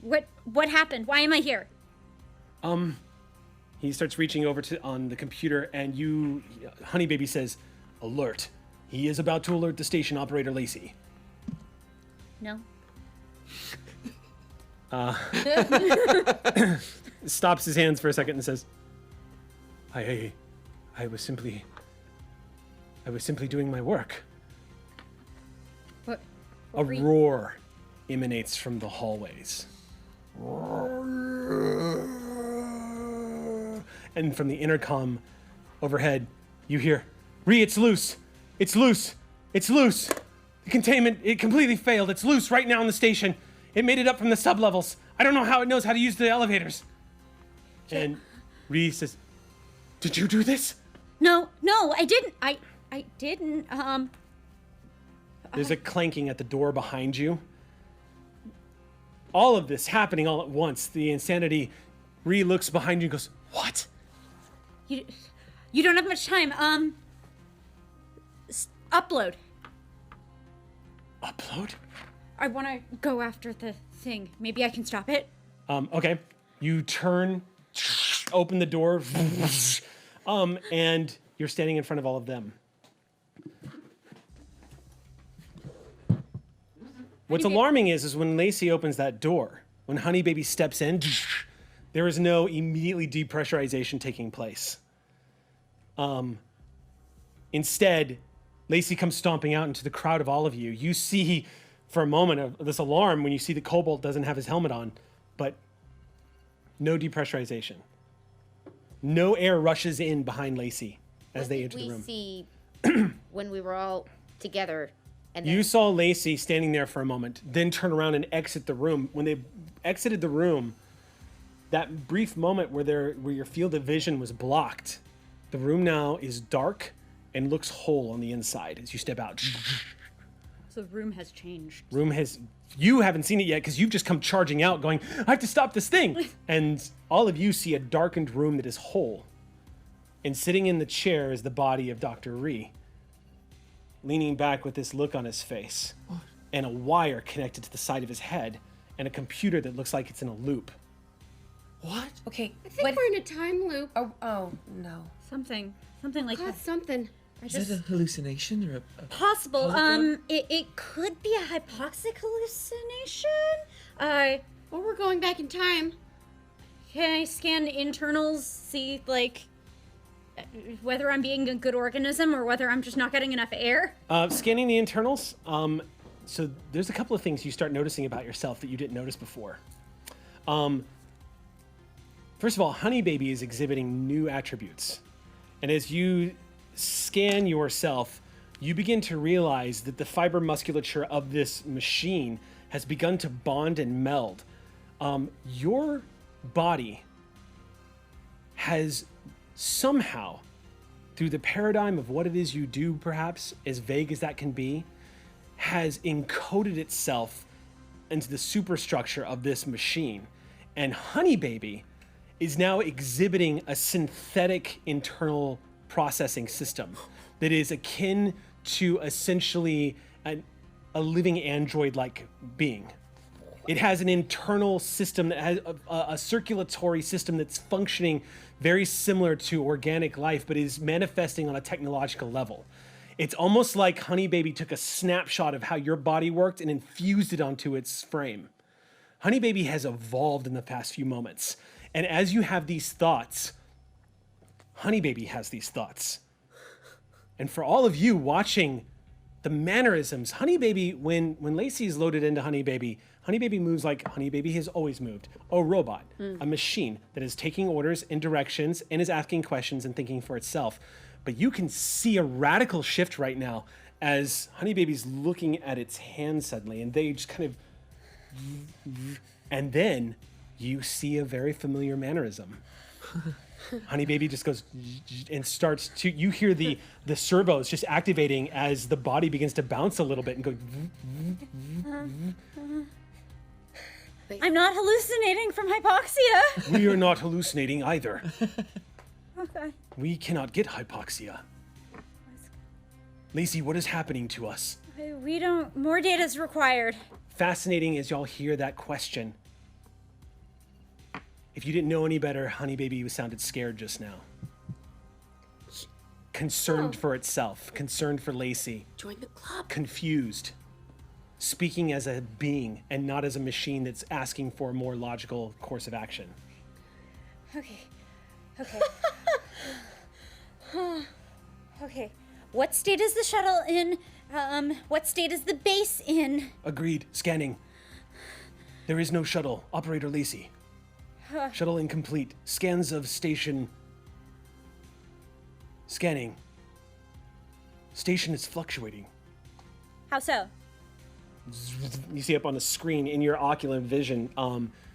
What happened? Why am I here? He starts reaching over on the computer, and Honey Baby says, alert. He is about to alert the station operator, Lacey. No. Stops his hands for a second and says, I was simply doing my work. What? A roar emanates from the hallways. And from the intercom overhead, you hear, Ree, it's loose. It's loose. It's loose. The containment, it completely failed. It's loose right now in the station. It made it up from the sublevels. I don't know how it knows how to use the elevators. And Ree says, did you do this? No, I didn't. I didn't. There's a clanking at the door behind you. All of this happening all at once. The insanity. Ree looks behind you and goes, what? You don't have much time. Upload. Upload? I want to go after the thing. Maybe I can stop it. Okay. You turn, open the door, and you're standing in front of all of them. What's alarming is when Lacey opens that door, when Honey Baby steps in, there is no immediately depressurization taking place. Instead, Lacey comes stomping out into the crowd of all of you. You see, for a moment, of this alarm when you see that Cobalt doesn't have his helmet on, but no depressurization. No air rushes in behind Lacey as they enter the room. We see when we were all together. And You saw Lacey standing there for a moment, then turn around and exit the room. When they exited the room, that brief moment where your field of vision was blocked, the room now is dark and looks whole on the inside as you step out. So the room has changed. You haven't seen it yet because you've just come charging out going, I have to stop this thing. And all of you see a darkened room that is whole. And sitting in the chair is the body of Dr. Ree, leaning back with this look on his face, and a wire connected to the side of his head, and a computer that looks like it's in a loop. What? Okay. I think we're in a time loop. Oh no. Something like that. That's something. Is that a hallucination or a Possible. hologram? It could be a hypoxic hallucination. Or we're going back in time. Can I scan the internals, see whether I'm being a good organism or whether I'm just not getting enough air? Scanning the internals. So there's a couple of things you start noticing about yourself that you didn't notice before. First of all, Honey Baby is exhibiting new attributes. And as you scan yourself, you begin to realize that the fiber musculature of this machine has begun to bond and meld. Your body has somehow, through the paradigm of what it is you do, perhaps, as vague as that can be, has encoded itself into the superstructure of this machine. And Honey Baby is now exhibiting a synthetic internal processing system that is akin to essentially a living android-like being. It has an internal system that has a circulatory system that's functioning very similar to organic life, but is manifesting on a technological level. It's almost like Honey Baby took a snapshot of how your body worked and infused it onto its frame. Honey Baby has evolved in the past few moments. And as you have these thoughts, Honey Baby has these thoughts. And for all of you watching the mannerisms, Honey Baby, when Lacey is loaded into Honey Baby moves like Honey Baby has always moved. A robot, a machine that is taking orders and directions and is asking questions and thinking for itself. But you can see a radical shift right now as Honey Baby's looking at its hands suddenly, and they just kind of... And then you see a very familiar mannerism. Honey Baby just goes and starts to... You hear the servos just activating as the body begins to bounce a little bit and go... I'm not hallucinating from hypoxia. We are not hallucinating either. Okay. We cannot get hypoxia. Lacey, what is happening to us? We don't... More data is required. Fascinating as y'all hear that question. If you didn't know any better, Honey Baby sounded scared just now. Concerned for itself, concerned for Lacey, Join the club. confused, speaking as a being and not as a machine that's asking for a more logical course of action. Okay. Okay. What state is the shuttle in? What state is the base in? Agreed. Scanning. There is no shuttle. Operator Lacey. Shuttle incomplete. Scans of station. Scanning. Station is fluctuating. How so? You see up on the screen in your ocular vision,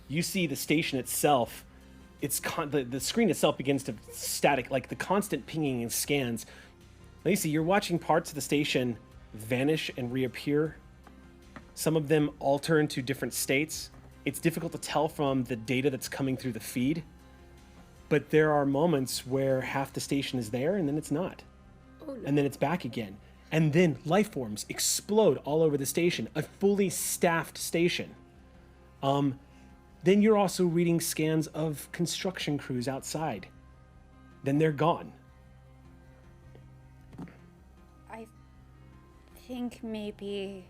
you see the station itself. The screen itself begins to static, like the constant pinging and scans. Lacey, you're watching parts of the station vanish and reappear. Some of them alter into different states. It's difficult to tell from the data that's coming through the feed, but there are moments where half the station is there and then it's not. Oh, no. And then it's back again. And then life forms explode all over the station, a fully staffed station. Then you're also reading scans of construction crews outside. Then they're gone. I think maybe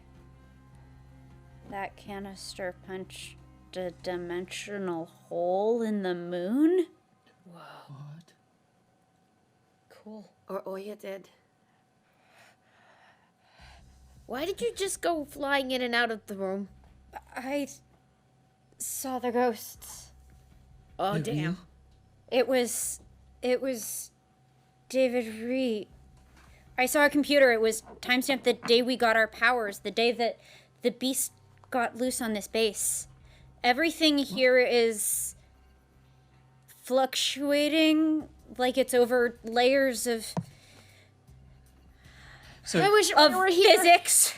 that canister punched a dimensional hole in the moon? What? Cool. Or Oya did. Why did you just go flying in and out of the room? I saw the ghosts. Oh, damn. It was David Reed. I saw a computer. It was timestamped the day we got our powers, the day that the beast got loose on this base. Everything here is fluctuating like it's over layers of I wish we were here. physics.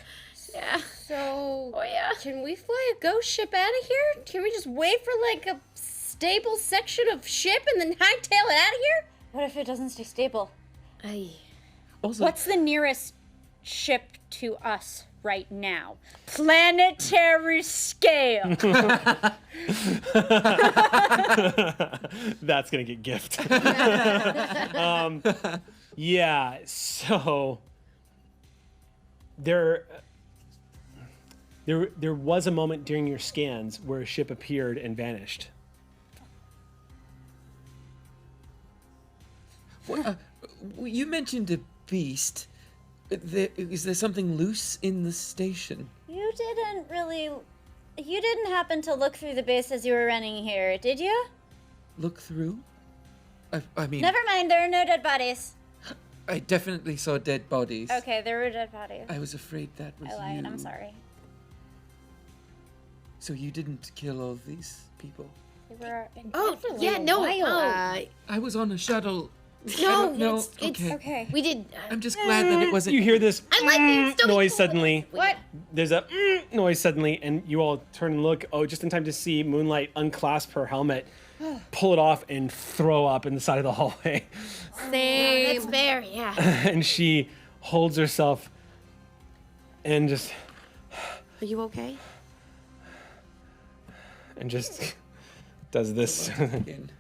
Yeah. So, Oh, yeah. can we fly a ghost ship out of here? Can we just wait for like a stable section of ship and then hightail it out of here? What if it doesn't stay stable? Aye. Also, What's the nearest ship to us right now? Planetary scale. That's gonna get gift. Yeah, so there was a moment during your scans where a ship appeared and vanished. you mentioned a beast. Is there something loose in the station? You didn't happen to look through the base as you were running here, did you? Look through? I mean, Never mind, there are no dead bodies. I definitely saw dead bodies. Okay, there were dead bodies. I was afraid that was I lied, you. I'm sorry. So you didn't kill all these people? They were Oh, yeah, no. I was on a shuttle. No, no, it's okay. okay. we did. I'm just glad that it wasn't. You hear this I like that it's still noise cool. suddenly. What? There's a noise suddenly, and you all turn and look. Oh, just in time to see Moonlight unclasp her helmet, pull it off, and throw up in the side of the hallway. Same. That's fair, yeah. And she holds herself and just Are you okay? does this Again.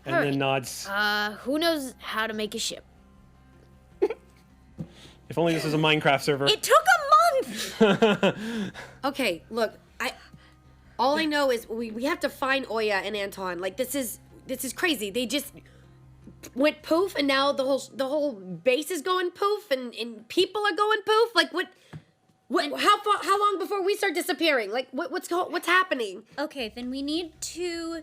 and then nods. Who knows how to make a ship? If only this was a Minecraft server. It took a month! Okay, look, all I know is we have to find Oya and Anton. Like this is crazy. They just went poof, and now the whole base is going poof, and people are going poof. Like what? How long before we start disappearing? Like what's happening? Okay, then we need to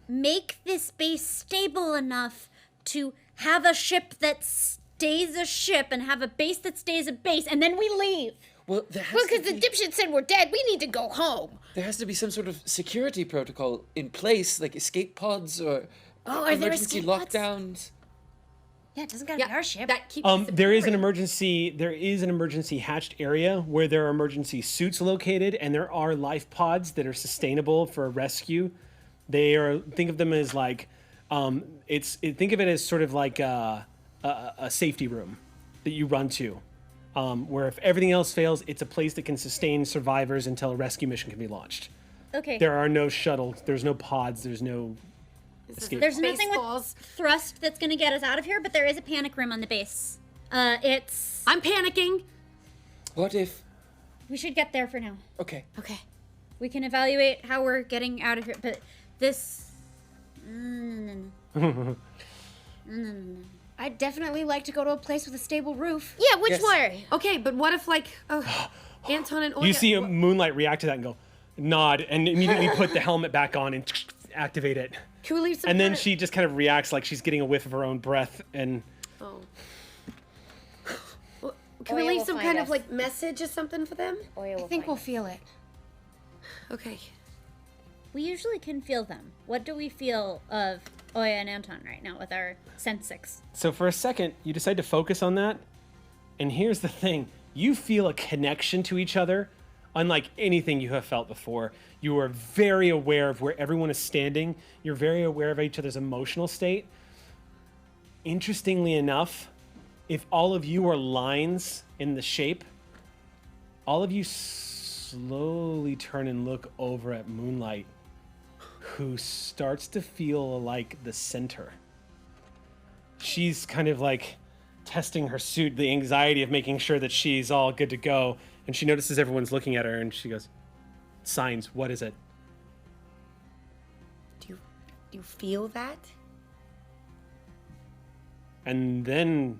make this base stable enough to have a ship that stays a ship and have a base that stays a base, and then we leave. Well, Well, because the dipshit said we're dead. We need to go home. there has to be some sort of security protocol in place, like escape pods or Oh, are there emergency escape pods? lockdowns. Yeah, it doesn't gotta be our ship. That keeps us There is an separate. there is an emergency hatched area where there are emergency suits located, and there are life pods that are sustainable for rescue. They are, think of them as like, think of it as sort of like a safety room that you run to, where if everything else fails, it's a place that can sustain survivors until a rescue mission can be launched. Okay. There are no shuttles, there's no pods, there's no escape. There's nothing with Baseballs. thrust that's gonna get us out of here, but there is a panic room on the base. It's... I'm panicking. What if? We should get there for now. Okay. Okay. We can evaluate how we're getting out of here, but this... I'd definitely like to go to a place with a stable roof. Yeah, which Yes. way? Okay, but what if like Anton and Oya? You see Moonlight react to that and go, nod, and immediately put the helmet back on and activate it. Can we leave some? And then kind of- she just kind of reacts like she's getting a whiff of her own breath, and Oh. Well, can we Oya leave will some find kind us. of like message or something for them? I think we'll feel it. Okay. We usually can feel them. What do we feel of Oya and Anton right now with our sense 6? so for a second you decide to focus on that. And here's the thing: you feel a connection to each other, unlike anything you have felt before. You are very aware of where everyone is standing. You're very aware of each other's emotional state. Interestingly enough, if all of you are lines in the shape, all of you slowly turn and look over at Moonlight, who starts to feel like the center. She's kind of like testing her suit, the anxiety of making sure that she's all good to go, and she notices everyone's looking at her, and she goes, "Signs, what is it?" Do you feel that? And then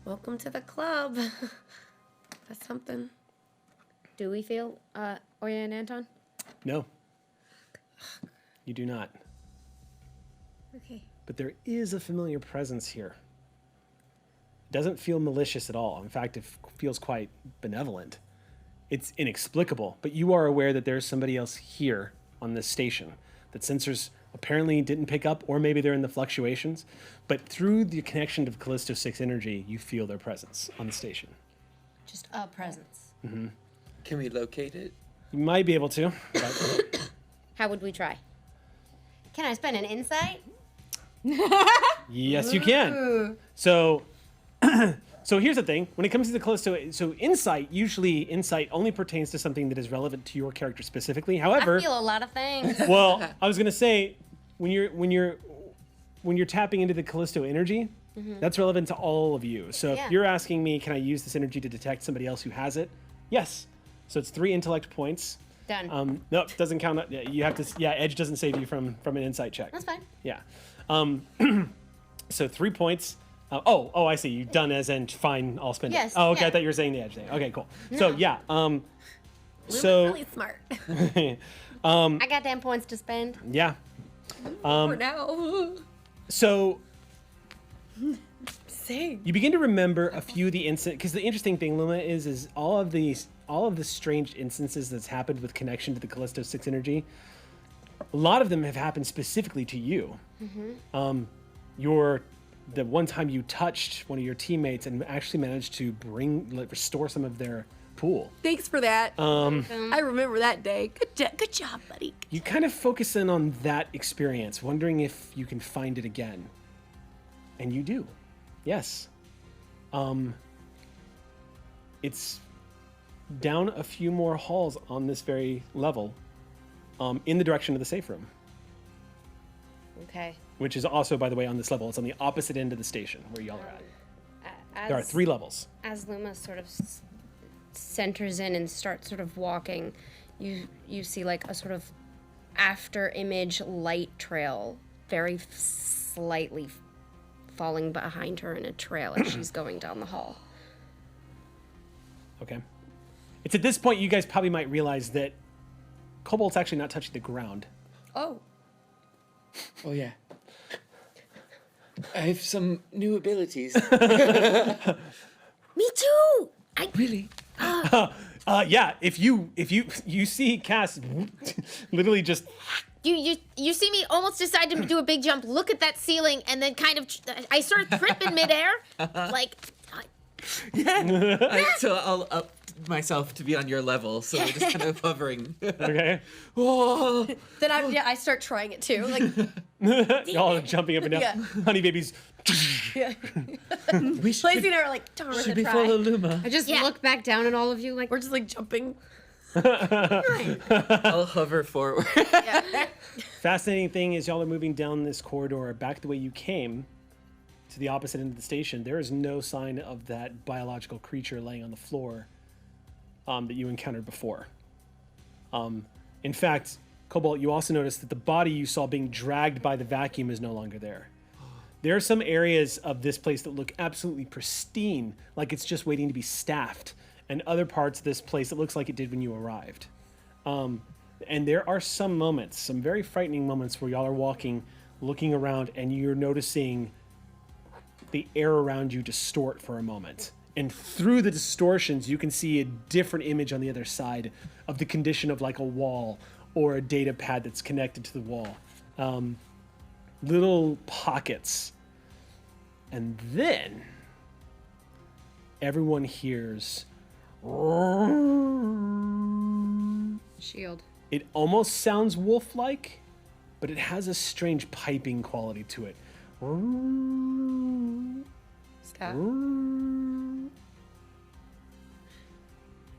Welcome to the club. That's something. Do we feel Oya and Anton? no, you do not. Okay. But there is a familiar presence here. It doesn't feel malicious at all. In fact, it feels quite benevolent. It's inexplicable, but you are aware that there's somebody else here on this station that sensors apparently didn't pick up, or maybe they're in the fluctuations. But through the connection to Callisto 6 energy, you feel their presence on the station. Just a presence. Can we locate it? You might be able to, but How would we try? Can I spend an insight? yes, you can. So, so here's the thing: when it comes to the Callisto, so insight only pertains to something that is relevant to your character specifically. However, I feel a lot of things. well, I was gonna say when you're tapping into the Callisto energy, that's relevant to all of you. So Yeah. if you're asking me, can I use this energy to detect somebody else who has it? Yes. So it's 3 intellect points. Done. No, doesn't count. You have to. Yeah, Edge doesn't save you from an insight check. That's fine. Yeah. So 3 points. Oh, I see. You've done as in fine, I'll spend Yes, it. Oh, okay. yeah. I thought you were saying the edge thing. Okay, cool. So yeah. So Really smart. I got 10 points to spend. yeah. For now. So Sing. you begin to remember a few of the incidents, because the interesting thing, Luma, is all of the strange instances that's happened with connection to the Callisto 6 energy. A lot of them have happened specifically to you. The one time you touched one of your teammates and actually managed to restore some of their pool. Thanks for that. I remember that day. Good job, buddy. You kind of focus in on that experience, wondering if you can find it again. And you do. Yes. It's down a few more halls on this very level, in the direction of the safe room, Okay. which is also, by the way, on this level. It's on the opposite end of the station where y'all are at. There are 3 levels. As Luma sort of centers in and starts sort of walking, you see like a sort of after image light trail, very slightly falling behind her in a trail as she's going down the hall. Okay. It's at this point you guys probably might realize that Cobalt's actually not touching the ground. Oh. Oh yeah. I have some new abilities. Me too. Really? Yeah, if you see Cass literally just You see me almost decide to do a big jump, look at that ceiling, and then kind of I sort of trip in midair, like So I'll up myself to be on your level. So we're just kind of hovering. okay. Whoa! Then I start trying it too. Like, Y'all are jumping up and down. Yeah. Honey babies. We should, Lacey and I are like, darn should it, we try. follow Luma? I just look back down at all of you like, We're just like jumping. I'll hover forward. Fascinating thing is y'all are moving down this corridor back the way you came to the opposite end of the station. There is no sign of that biological creature laying on the floor that you encountered before. In fact, Cobalt, you also noticed that the body you saw being dragged by the vacuum is no longer there. There are some areas of this place that look absolutely pristine, like it's just waiting to be staffed, and other parts of this place it looks like it did when you arrived. And there are some moments, some very frightening moments, where y'all are walking, looking around, and you're noticing the air around you distort for a moment. And through the distortions, you can see a different image on the other side of the condition of like a wall or a data pad that's connected to the wall. Little pockets. And then everyone hears shield. it almost sounds wolf-like, but it has a strange piping quality to it. Stop.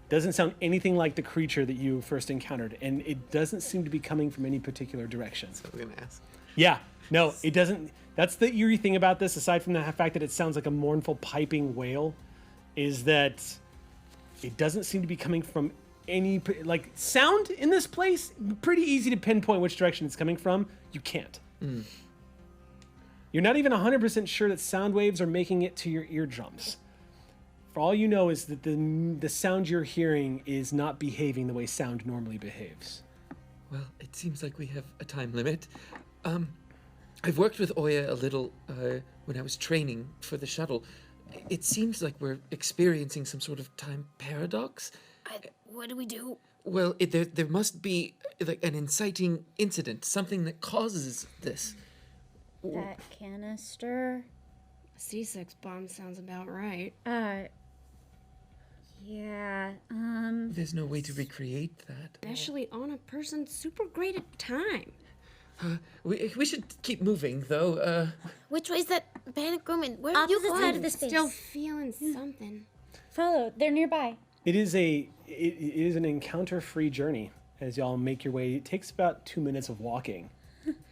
Doesn't sound anything like the creature that you first encountered, and it doesn't seem to be coming from any particular direction. I'm gonna ask. Yeah, no, it doesn't. That's the eerie thing about this, aside from the fact that it sounds like a mournful piping wail, is that it doesn't seem to be coming from any, like, sound in this place. Pretty easy to pinpoint which direction it's coming from. You can't. You're not even 100% sure that sound waves are making it to your eardrums. For all you know is that the sound you're hearing is not behaving the way sound normally behaves. Well, it seems like we have a time limit. I've worked with Oya a little when I was training for the shuttle. It seems like we're experiencing some sort of time paradox. What do we do? Well, there must be like an inciting incident, something that causes this. That canister. C6 bomb sounds about right. Yeah. There's no way to recreate that. Especially on a person super great at time. We should keep moving, though. which way's that panic room and where are you Opposite going? side of the space. Still feeling something. Follow. They're nearby. It is an encounter-free journey as y'all make your way. It takes about 2 minutes of walking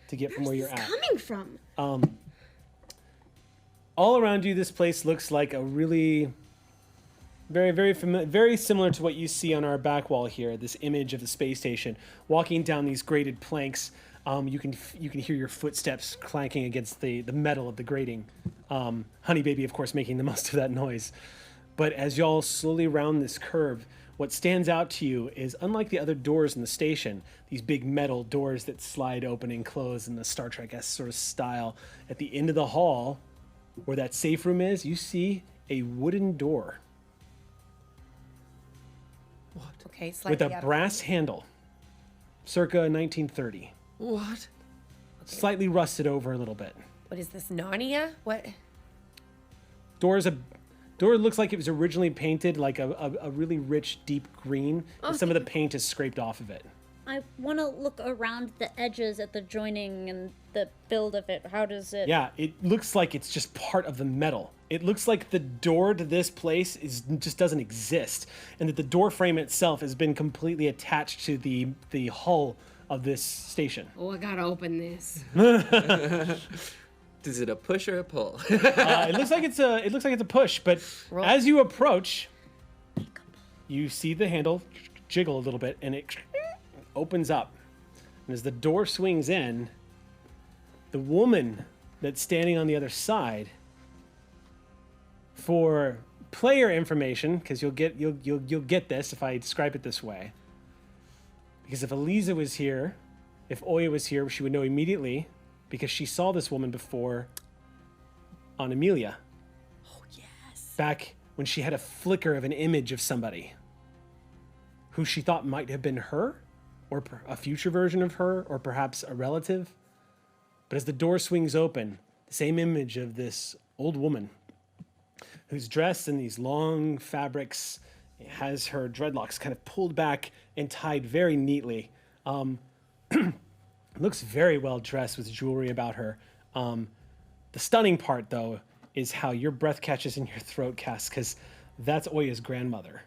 to get from where you're at. Coming from? All around you, this place looks like a really very similar to what you see on our back wall here, this image of the space station, walking down these graded planks. You can hear your footsteps clanking against the metal of the grating. Honey Baby, of course, making the most of that noise. But as y'all slowly round this curve, what stands out to you is, unlike the other doors in the station, these big metal doors that slide open and close in the Star Trek-esque sort of style, at the end of the hall, where that safe room is, you see a wooden door Okay, with slightly a out of- brass handle, circa 1930. What? Slightly rusted over a little bit. What is this, Narnia? What? Door looks like it was originally painted like a really rich, deep green, and some of the paint is scraped off of it. I want to look around the edges at the joining and the build of it. How does it? Yeah, it looks like it's just part of the metal. It looks like the door to this place just doesn't exist, and that the door frame itself has been completely attached to the hull of this station. Oh, I gotta open this. Is it a push or a pull? It looks like it's a push, but as you approach, you see the handle jiggle a little bit, and it opens up. And as the door swings in, the woman that's standing on the other side, for player information, because you'll get this if I describe it this way. Because if Eliza was here, if Oya was here, she would know immediately, because she saw this woman before on Amelia. Oh, yes. Back when she had a flicker of an image of somebody who she thought might have been her, or a future version of her, or perhaps a relative. But as the door swings open, the same image of this old woman who's dressed in these long fabrics, has her dreadlocks kind of pulled back and tied very neatly. Looks very well dressed with jewelry about her. The stunning part, though, is how your breath catches in your throat, Cass, because that's Oya's grandmother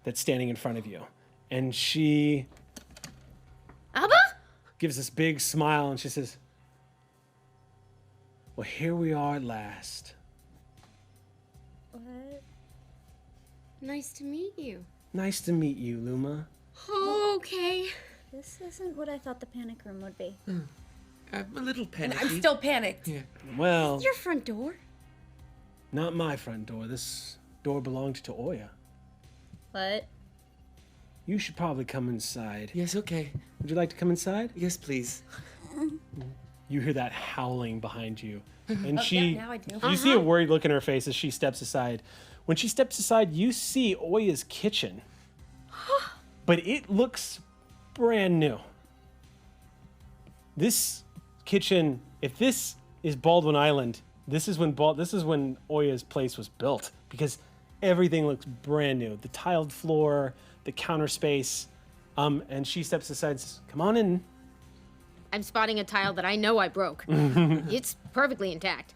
that's standing in front of you. And she Abba? gives this big smile and she says, well, here we are at last. What? Nice to meet you. Nice to meet you, Luma. Okay. This isn't what I thought the panic room would be. I'm a little panicky. I'm still panicked. Yeah. Well, Your front door? not my front door. This door belonged to Oya. What? You should probably come inside. Yes, okay. Would you like to come inside? Yes, please. You hear that howling behind you. And she, yeah, now I do. you see a worried look in her face as she steps aside. When she steps aside, you see Oya's kitchen. But it looks brand new. This kitchen, if this is Baldwin Island, this is when Oya's place was built, because everything looks brand new. The tiled floor, the counter space, and she steps aside and says, "Come on in." I'm spotting a tile that I know I broke. It's perfectly intact.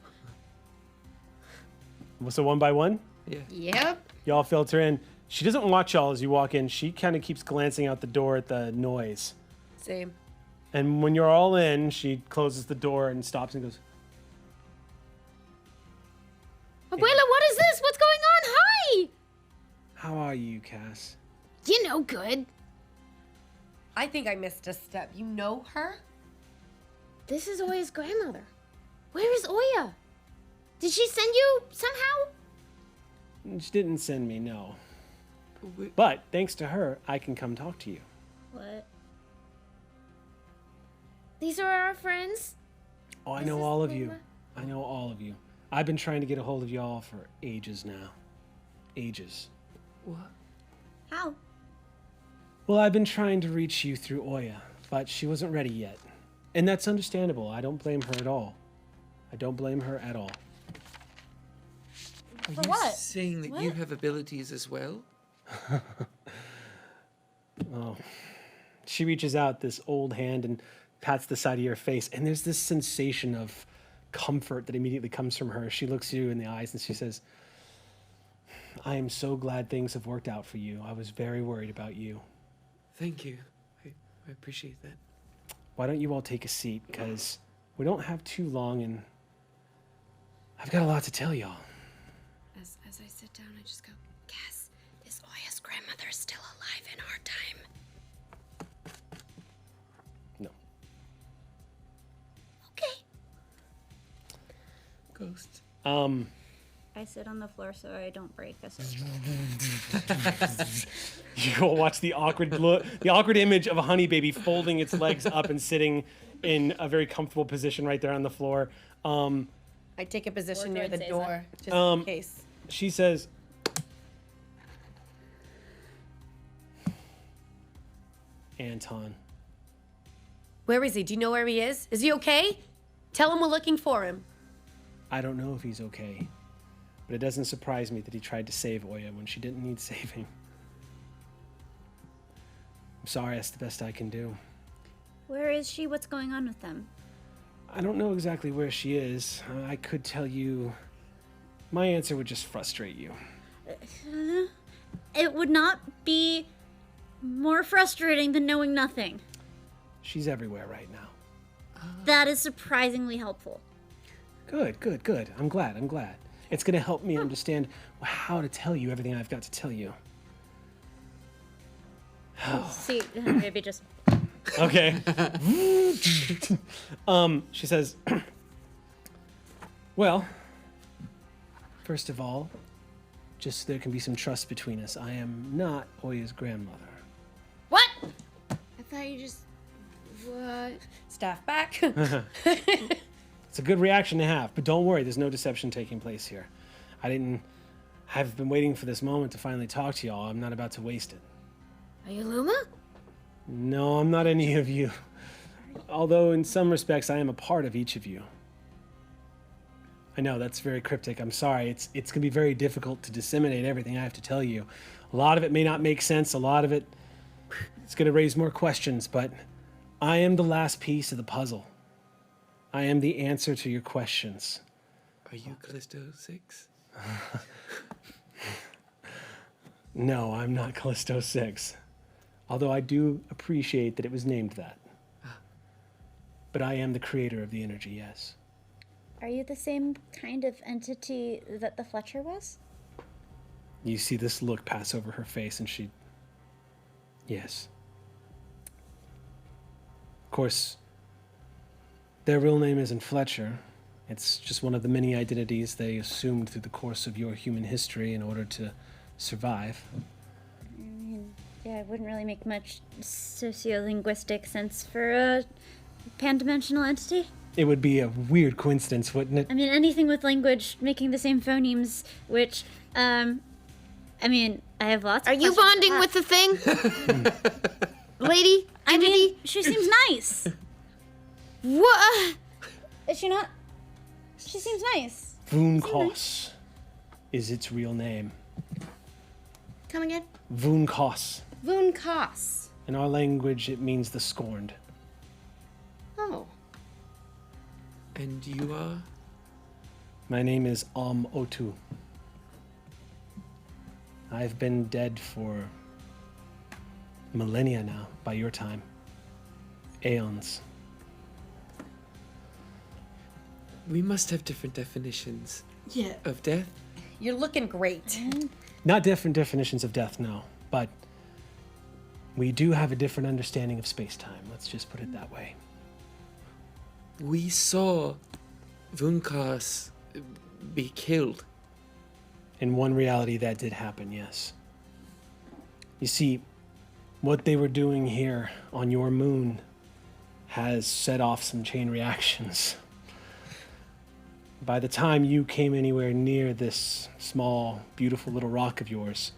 So one by one, Yeah. Yep. y'all filter in. She doesn't watch y'all as you walk in. She kind of keeps glancing out the door at the noise. Same. And when you're all in, she closes the door and stops and goes, Abuela, what is this? What's going on? Hi! "How are you, Cass?" You know good. I think I missed a step. You know her? This is Oya's grandmother. Where is Oya? Did she send you somehow? She didn't send me, no. We- But thanks to her, I can come talk to you. What? These are our friends. Oh, I This know is all of you. Luma. I know all of you. I've been trying to get a hold of y'all for ages now. Ages. What? How? Well, I've been trying to reach you through Oya, but she wasn't ready yet. And that's understandable. I don't blame her at all. I don't blame her at all. Are For you what? saying that you have abilities as well? She reaches out this old hand and pats the side of your face, and there's this sensation of comfort that immediately comes from her. She looks you in the eyes and she says, "I am so glad things have worked out for you. I was very worried about you. Thank you. I appreciate that. Why don't you all take a seat, because we don't have too long, and I've got a lot to tell y'all." As I sit down, I just go, Cass, is Oya's grandmother still alive in our time? No. ghosts. I sit on the floor so I don't break a You go watch the awkward image of a honey baby folding its legs up and sitting in a very comfortable position right there on the floor. I take a position near Wardroid the says door, just in case. She says, Anton, Where is he? Do you know where he is? Is he okay? Tell him we're looking for him. I don't know if he's okay, but it doesn't surprise me that he tried to save Oya when she didn't need saving. I'm sorry, that's the best I can do. Where is she? What's going on with them? I don't know exactly where she is. I could tell you. My answer would just frustrate you. It would not be more frustrating than knowing nothing. She's everywhere right now. That is surprisingly helpful. Good. I'm glad. It's going to help me understand how to tell you everything I've got to tell you. See, maybe just. Okay. She says, well, first of all, just so there can be some trust between us, I am not Oya's grandmother. What? I thought you just. What? Staff back. It's a good reaction to have, but don't worry, there's no deception taking place here. I've been waiting for this moment to finally talk to y'all. I'm not about to waste it. Are you Luma? No, I'm not any of you. Although in some respects I am a part of each of you. I know, that's very cryptic. I'm sorry. It's going to be very difficult to disseminate everything I have to tell you. A lot of it may not make sense. A lot of it's going to raise more questions, but I am the last piece of the puzzle. I am the answer to your questions. Are you Callisto 6? No, I'm not Callisto 6. Although I do appreciate that it was named that. But I am the creator of the energy, yes. Are you the same kind of entity that the Fletcher was? You see this look pass over her face and she... Yes. Of course, their real name isn't Fletcher. It's just one of the many identities they assumed through the course of your human history in order to survive. Yeah, it wouldn't really make much sociolinguistic sense for a pan-dimensional entity. It would be a weird coincidence, wouldn't it? I mean, anything with language making the same phonemes, which, I have lots of Are you questions bonding about with the thing? Lady? I mean, Entity? she seems nice. What? Is she not? She seems nice. Vunkos is its real name. Come again? Vunkos. Vunkos. In our language, it means the scorned. Oh. And you are? My name is Otu. I've been dead for millennia now, by your time. Aeons. We must have different definitions Yeah. of death. You're looking great. Not different definitions of death, no, but we do have a different understanding of space-time. Let's just put it that way. We saw Vunkas be killed. In one reality, that did happen, yes. You see, what they were doing here on your moon has set off some chain reactions. By the time you came anywhere near this small, beautiful little rock of yours,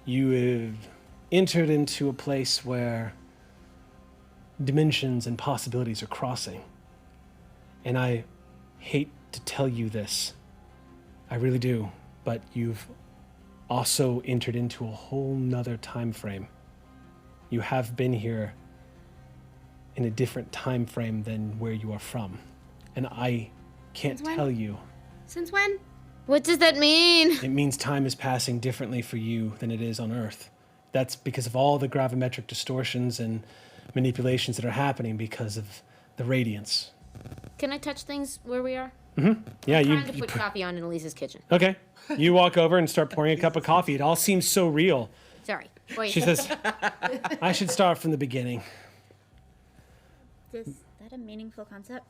you have entered into a place where dimensions and possibilities are crossing. And I hate to tell you this, I really do, but you've also entered into a whole nother time frame. You have been here in a different time frame than where you are from. And I can't Since when? tell you. Since when? What does that mean? It means time is passing differently for you than it is on Earth. That's because of all the gravimetric distortions and manipulations that are happening because of the radiance. Can I touch things where we are? Yeah, you. Trying to put coffee on in Elise's kitchen. Okay. You walk over and start pouring a cup of coffee. It all seems so real. Sorry. Wait. She says, I should start from the beginning. Is that a meaningful concept?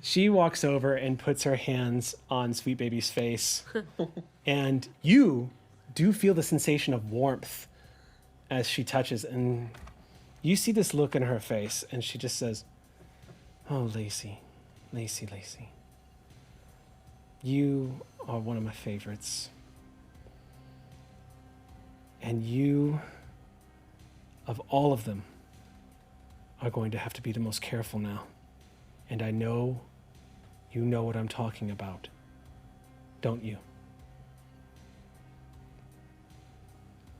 She walks over and puts her hands on Sweet Baby's face. And you do feel the sensation of warmth as she touches. And you see this look in her face. And she just says, "Oh, Lacey, Lacey, Lacey. You are one of my favorites. And you, of all of them, are going to have to be the most careful now. And I know you know what I'm talking about. Don't you?"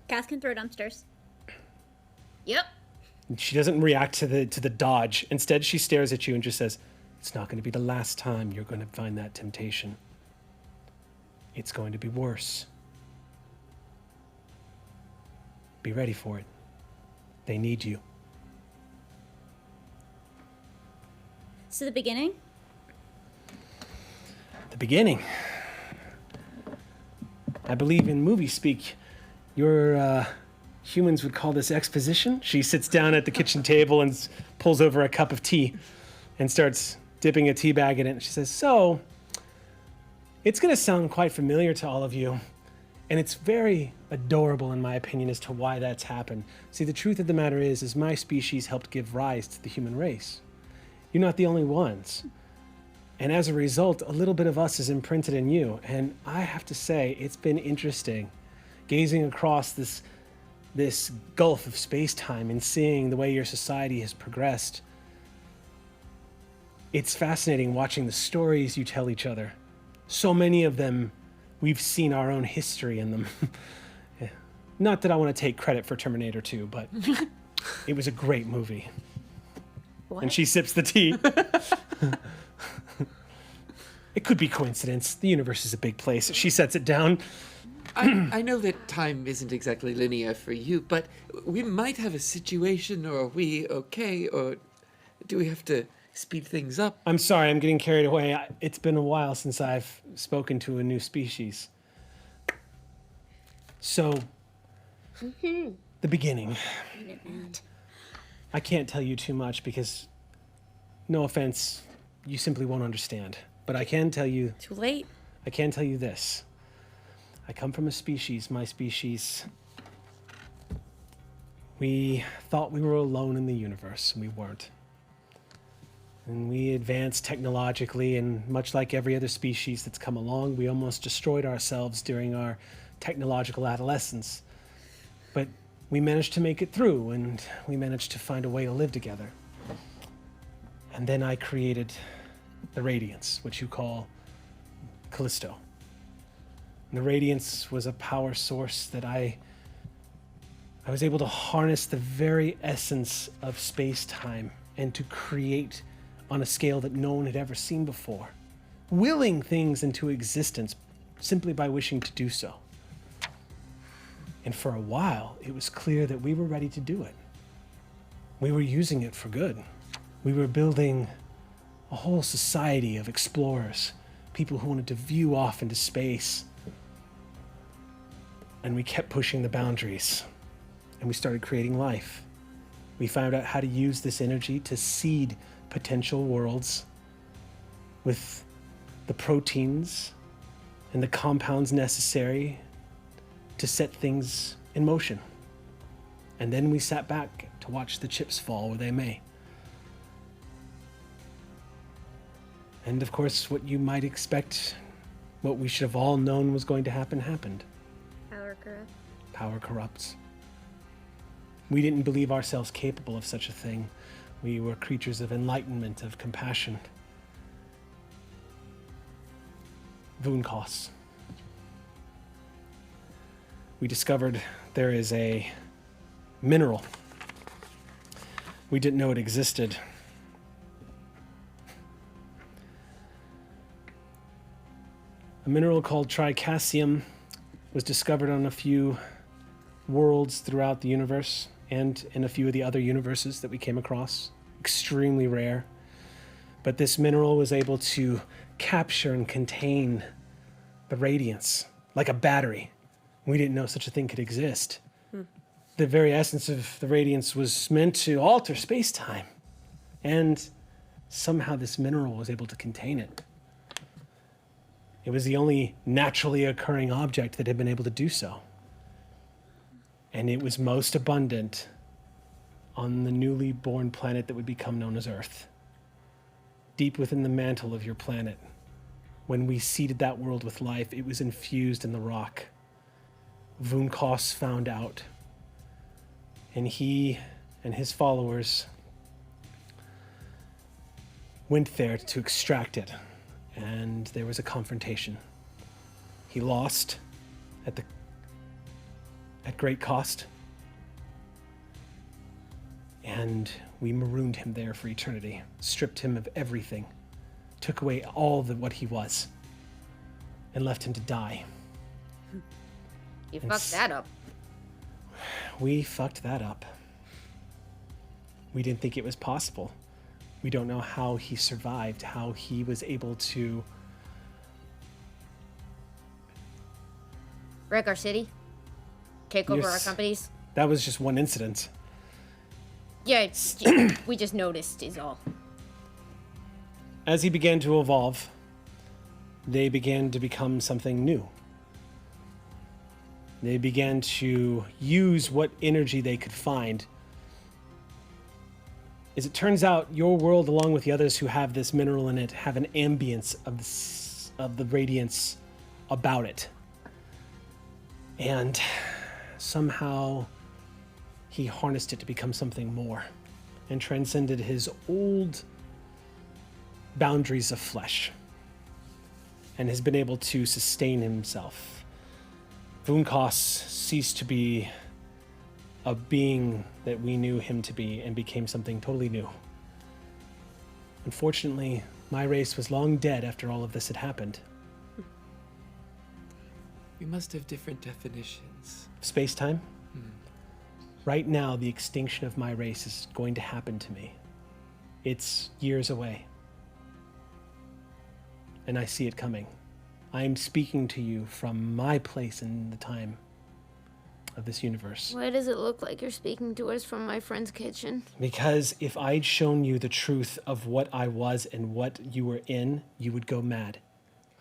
Cass can throw dumpsters. Yep. And she doesn't react to the dodge. Instead, she stares at you and just says, "It's not going to be the last time you're going to find that temptation. It's going to be worse. Be ready for it. They need you." So the beginning? The beginning. I believe in movie speak, your humans would call this exposition. She sits down at the kitchen table and pulls over a cup of tea and starts dipping a tea bag in it. And she says, "So, it's going to sound quite familiar to all of you. And it's very adorable, in my opinion, as to why that's happened. See, the truth of the matter is my species helped give rise to the human race. You're not the only ones. And as a result, a little bit of us is imprinted in you. And I have to say, it's been interesting gazing across this gulf of space-time and seeing the way your society has progressed. It's fascinating watching the stories you tell each other. So many of them, we've seen our own history in them. Not that I want to take credit for Terminator 2, but it was a great movie." What? And she sips the tea. It could be coincidence. The universe is a big place. She sets it down. I know that time isn't exactly linear for you, but we might have a situation, or are we okay, or do we have to speed things up? I'm sorry, I'm getting carried away. It's been a while since I've spoken to a new species. So, the beginning. I can't tell you too much because, no offense, you simply won't understand. But I can tell you, Too late. I can tell you this. I come from a species, my species. We thought we were alone in the universe, and we weren't. And we advanced technologically, and much like every other species that's come along, we almost destroyed ourselves during our technological adolescence. But we managed to make it through, and we managed to find a way to live together. And then I created the Radiance, which you call Callisto. And the Radiance was a power source that I was able to harness the very essence of space-time and to create on a scale that no one had ever seen before, willing things into existence simply by wishing to do so. And for a while, it was clear that we were ready to do it. We were using it for good. We were building a whole society of explorers, people who wanted to view off into space. And we kept pushing the boundaries, and we started creating life. We found out how to use this energy to seed potential worlds with the proteins and the compounds necessary to set things in motion. And then we sat back to watch the chips fall where they may. And of course, what you might expect, what we should have all known was going to happen, happened. Power corrupt. Power corrupts. We didn't believe ourselves capable of such a thing. We were creatures of enlightenment, of compassion. Vunkos. We discovered there is a mineral. We didn't know it existed. A mineral called tricassium was discovered on a few worlds throughout the universe and in a few of the other universes that we came across. Extremely rare. But this mineral was able to capture and contain the radiance like a battery. We didn't know such a thing could exist. The very essence of the radiance was meant to alter space-time. And somehow this mineral was able to contain it. It was the only naturally occurring object that had been able to do so. And it was most abundant on the newly born planet that would become known as Earth. Deep within the mantle of your planet, when we seeded that world with life, it was infused in the rock. Vunkos found out. And he and his followers went there to extract it. And there was a confrontation. He lost at great cost. And we marooned him there for eternity, stripped him of everything, took away all what he was, and left him to die. You fucked that up. We fucked that up. We didn't think it was possible. We don't know how he survived, how he was able to... Wreck our city? Take over our Yes. companies? That was just one incident. Yeah, we just noticed is all. As he began to evolve, they began to become something new. They began to use what energy they could find. As it turns out, your world, along with the others who have this mineral in it, have an ambience of the radiance about it. And somehow he harnessed it to become something more and transcended his old boundaries of flesh and has been able to sustain himself. Vunkos ceased to be a being that we knew him to be and became something totally new. Unfortunately, my race was long dead after all of this had happened. We must have different definitions. Space-time? Right now, the extinction of my race is going to happen to me. It's years away. And I see it coming. I am speaking to you from my place in the time of this universe. Why does it look like you're speaking to us from my friend's kitchen? Because if I'd shown you the truth of what I was and what you were in, you would go mad.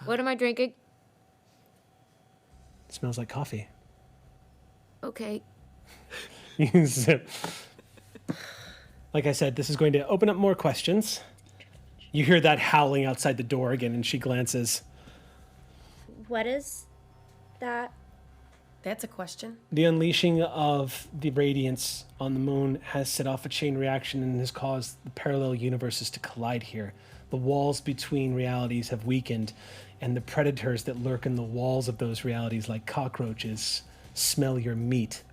What am I drinking? It smells like coffee. Okay. You sip. Like I said, this is going to open up more questions. You hear that howling outside the door again, and she glances. What is that? That's a question. The unleashing of the radiance on the moon has set off a chain reaction and has caused the parallel universes to collide here. The walls between realities have weakened, and the predators that lurk in the walls of those realities, like cockroaches, smell your meat.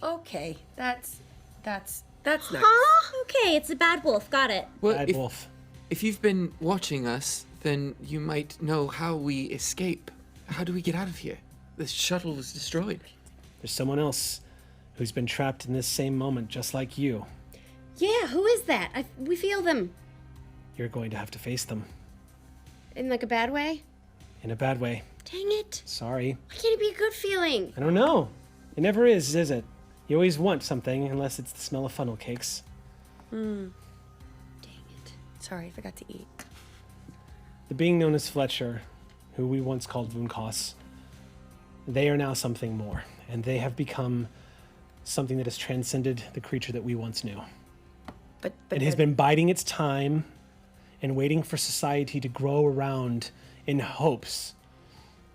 Okay, that's nice. Okay, it's a bad wolf. Got it. Well, Bad wolf. if you've been watching us, then you might know how we escape. How do we get out of here? The shuttle was destroyed. There's someone else who's been trapped in this same moment, just like you. Yeah, who is that? We feel them. You're going to have to face them. In like a bad way? In a bad way. Dang it. Sorry. Why can't it be a good feeling? I don't know. It never is it? You always want something, unless it's the smell of funnel cakes. Dang it. Sorry, I forgot to eat. The being known as Fletcher, who we once called Vunkos, they are now something more, and they have become something that has transcended the creature that we once knew. But It has been biding its time and waiting for society to grow around in hopes,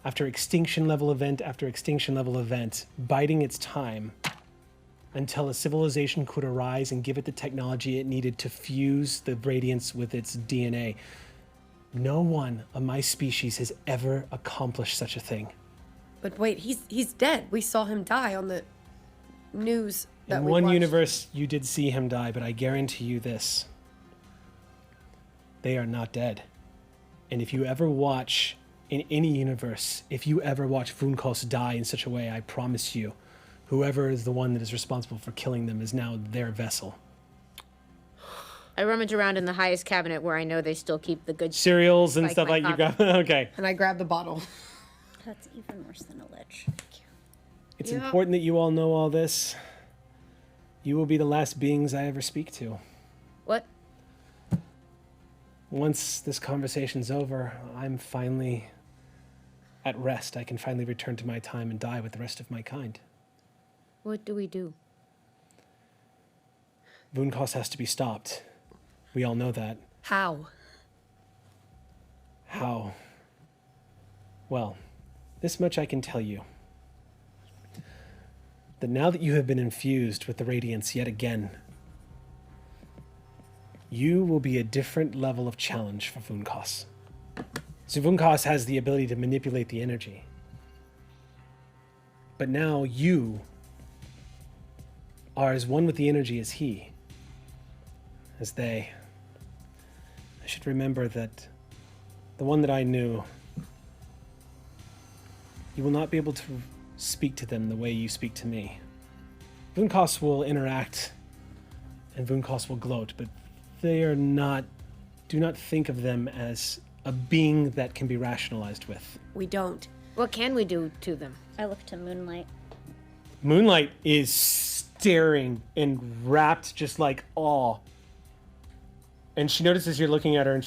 after extinction level event after extinction level event, biding its time until a civilization could arise and give it the technology it needed to fuse the radiance with its DNA. No one of my species has ever accomplished such a thing. But wait, he's dead. We saw him die on the news that In we one watched. universe, you did see him die, but I guarantee you this. They are not dead. And if you ever watch, in any universe, if you ever watch Vunkos die in such a way, I promise you, whoever is the one that is responsible for killing them is now their vessel. I rummage around in the highest cabinet where I know they still keep the good Cereals and Like stuff my like you got. Okay. And I grabbed the bottle. That's even worse than a lich. It's Yeah. important that you all know all this. You will be the last beings I ever speak to. What? once this conversation's over, I'm finally at rest. I can finally return to my time and die with the rest of my kind. What do we do? Voonkos has to be stopped. We all know that. How? How? Well, this much I can tell you. That now that you have been infused with the Radiance yet again, you will be a different level of challenge for Voonkos. So Voonkos has the ability to manipulate the energy. But now you are as one with the energy as he, as they. I should remember that the one that I knew, you will not be able to speak to them the way you speak to me. Voonkos will interact and Voonkos will gloat, but they are not, do not think of them as a being that can be rationalized with. We don't. What can we do to them? I look to Moonlight. Moonlight is staring and wrapped just like awe. And she notices you're looking at her and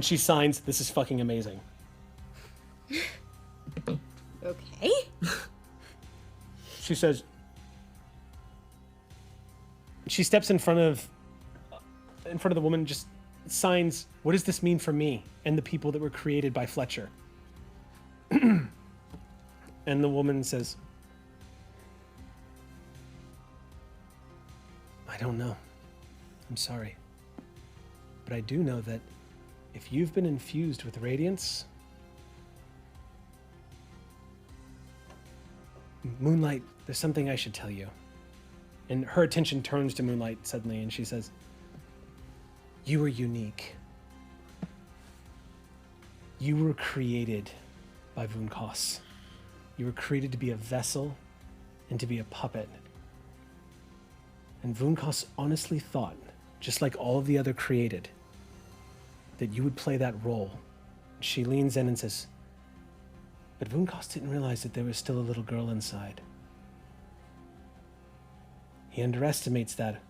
she signs, "This is fucking amazing." Okay. She says, she steps in front of the woman, just signs, "What does this mean for me and the people that were created by Fletcher?" And the woman says, "I don't know. I'm sorry. But I do know that if you've been infused with radiance, Moonlight, there's something I should tell you." And her attention turns to Moonlight suddenly, and she says, "You are unique. You were created by Voonkos. You were created to be a vessel and to be a puppet. And Voonkos honestly thought, just like all of the other created, that you would play that role." She leans in and says, "But Voonkos didn't realize that there was still a little girl inside. He underestimates that.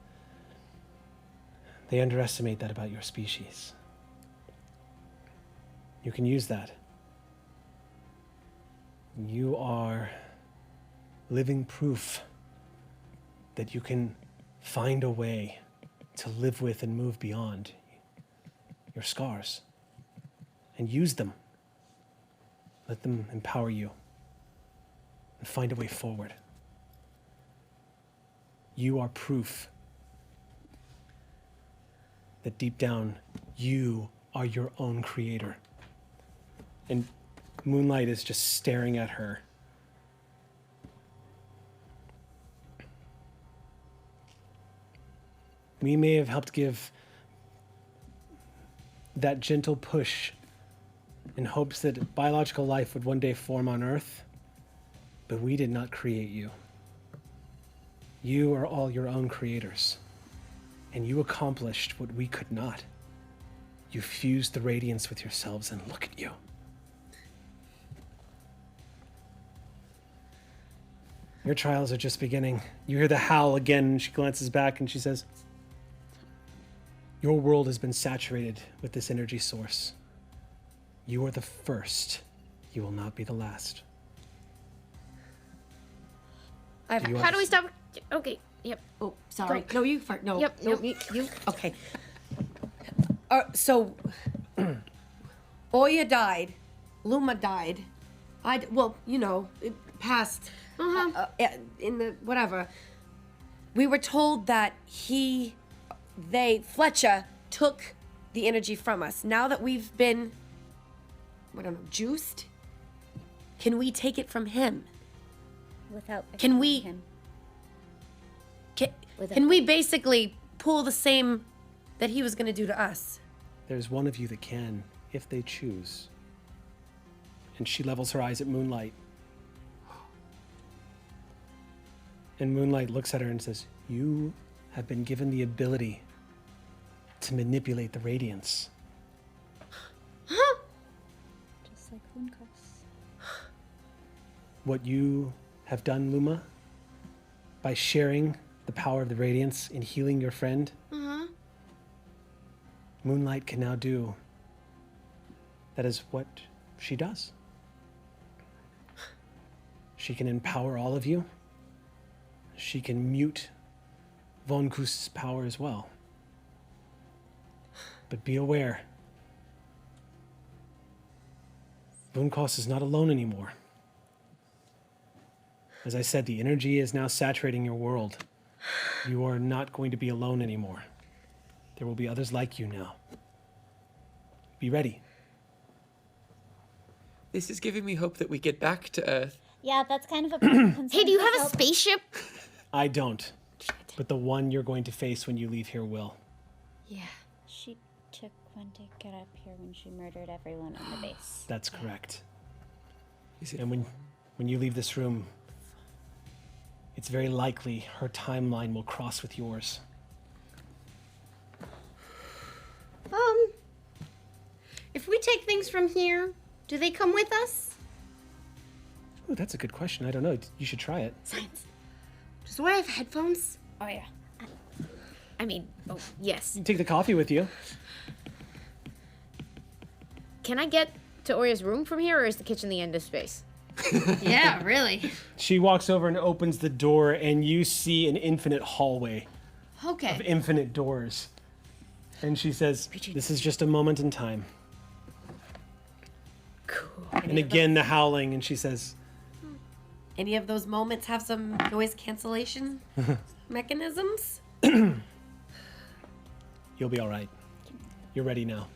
They underestimate that about your species. You can use that. You are living proof that you can find a way to live with and move beyond your scars and use them. Let them empower you and find a way forward. You are proof that deep down, you are your own creator." And Moonlight is just staring at her. We may have helped give that gentle push in hopes that biological life would one day form on Earth, but we did not create you. You are all your own creators, and you accomplished what we could not. You fused the radiance with yourselves, and look at you. Your trials are just beginning. You hear the howl again, and she glances back and she says, "Your world has been saturated with this energy source. You are the first. You will not be the last." I've, Do you How do we stop? Okay. Yep. oh, sorry. Go. No, you first. No, Yep, no, yep. you. Okay. So, Oya died. Luma died. Well, you know, it passed. In the whatever. We were told that Fletcher took the energy from us. Now that we've been, I don't know, juiced, can we take it from him? Without Can we- him. Can we basically pull the same that he was going to do to us? There's one of you that can, if they choose. And she levels her eyes at Moonlight. And Moonlight looks at her and says, "You have been given the ability to manipulate the radiance." Just like Voonkos. What you have done, Luma, by sharing the power of the radiance in healing your friend, Moonlight can now do. That is what she does. She can empower all of you. She can mute Von Kust's power as well. But be aware, Von Kust is not alone anymore. As I said, the energy is now saturating your world. You are not going to be alone anymore. There will be others like you now. Be ready. This is giving me hope that we get back to Earth. Yeah, that's kind of a concern. Hey, do you for have a help. spaceship? I don't. But the one you're going to face when you leave here will. Yeah. She took one to get up here when she murdered everyone on the base. That's correct. Is it? And when you leave this room, it's very likely her timeline will cross with yours. If we take things from here, do they come with us? Ooh, that's a good question. I don't know. You should try it. Science. Does Oya have headphones? Oh, yeah. I mean, oh, yes. You take the coffee with you. Can I get to Oya's room from here, or is the kitchen the end of space? Yeah, really. She walks over and opens the door, and you see an infinite hallway of Okay. infinite doors. And she says, "This is just a moment in time." Cool. And again, the howling, and she says, Any of those moments have some noise cancellation mechanisms? "You'll be all right. You're ready now.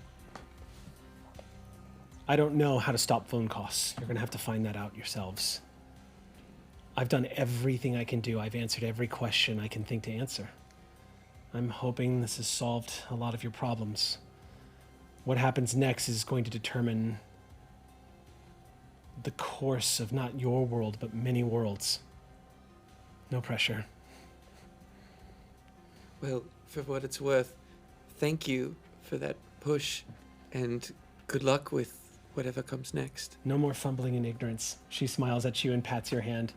I don't know how to stop phone costs. You're going to have to find that out yourselves. I've done everything I can do. I've answered every question I can think to answer. I'm hoping this has solved a lot of your problems. What happens next is going to determine the course of not your world, but many worlds. No pressure." Well, for what it's worth, thank you for that push, and good luck with whatever comes next. No more fumbling in ignorance. She smiles at you and pats your hand.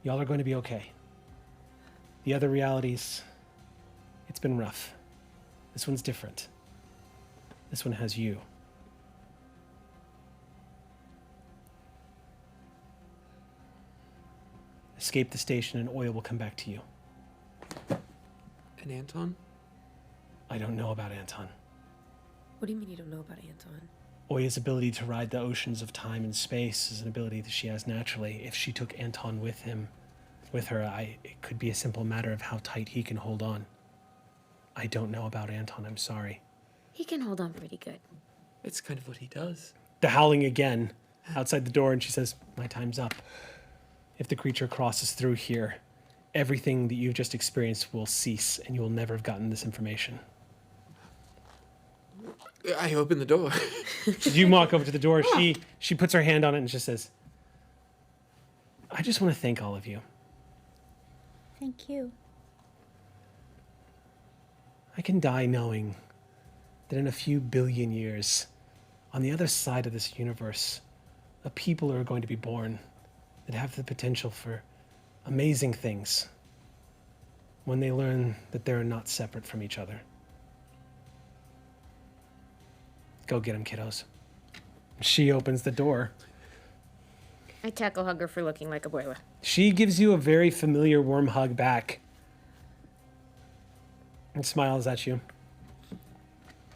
Y'all are going to be okay. The other realities, it's been rough. This one's different. This one has you. Escape the station and Oya will come back to you. And Anton? I don't know about Anton. What do you mean you don't know about Anton? Oya's ability to ride the oceans of time and space is an ability that she has naturally. If she took Anton with her, it could be a simple matter of how tight he can hold on. I don't know about Anton, I'm sorry. He can hold on pretty good. It's kind of what he does. The howling again outside the door, and she says, "My time's up. If the creature crosses through here, everything that you've just experienced will cease, and you will never have gotten this information." I open the door. You walk over to the door. She puts her hand on it and just says, "I just want to thank all of you. Thank you. I can die knowing that in a few billion years, on the other side of this universe, a people are going to be born that have the potential for amazing things when they learn that they're not separate from each other. Go get them, kiddos." She opens the door. I tackle hug her for looking like a boiler. She gives you a very familiar warm hug back and smiles at you.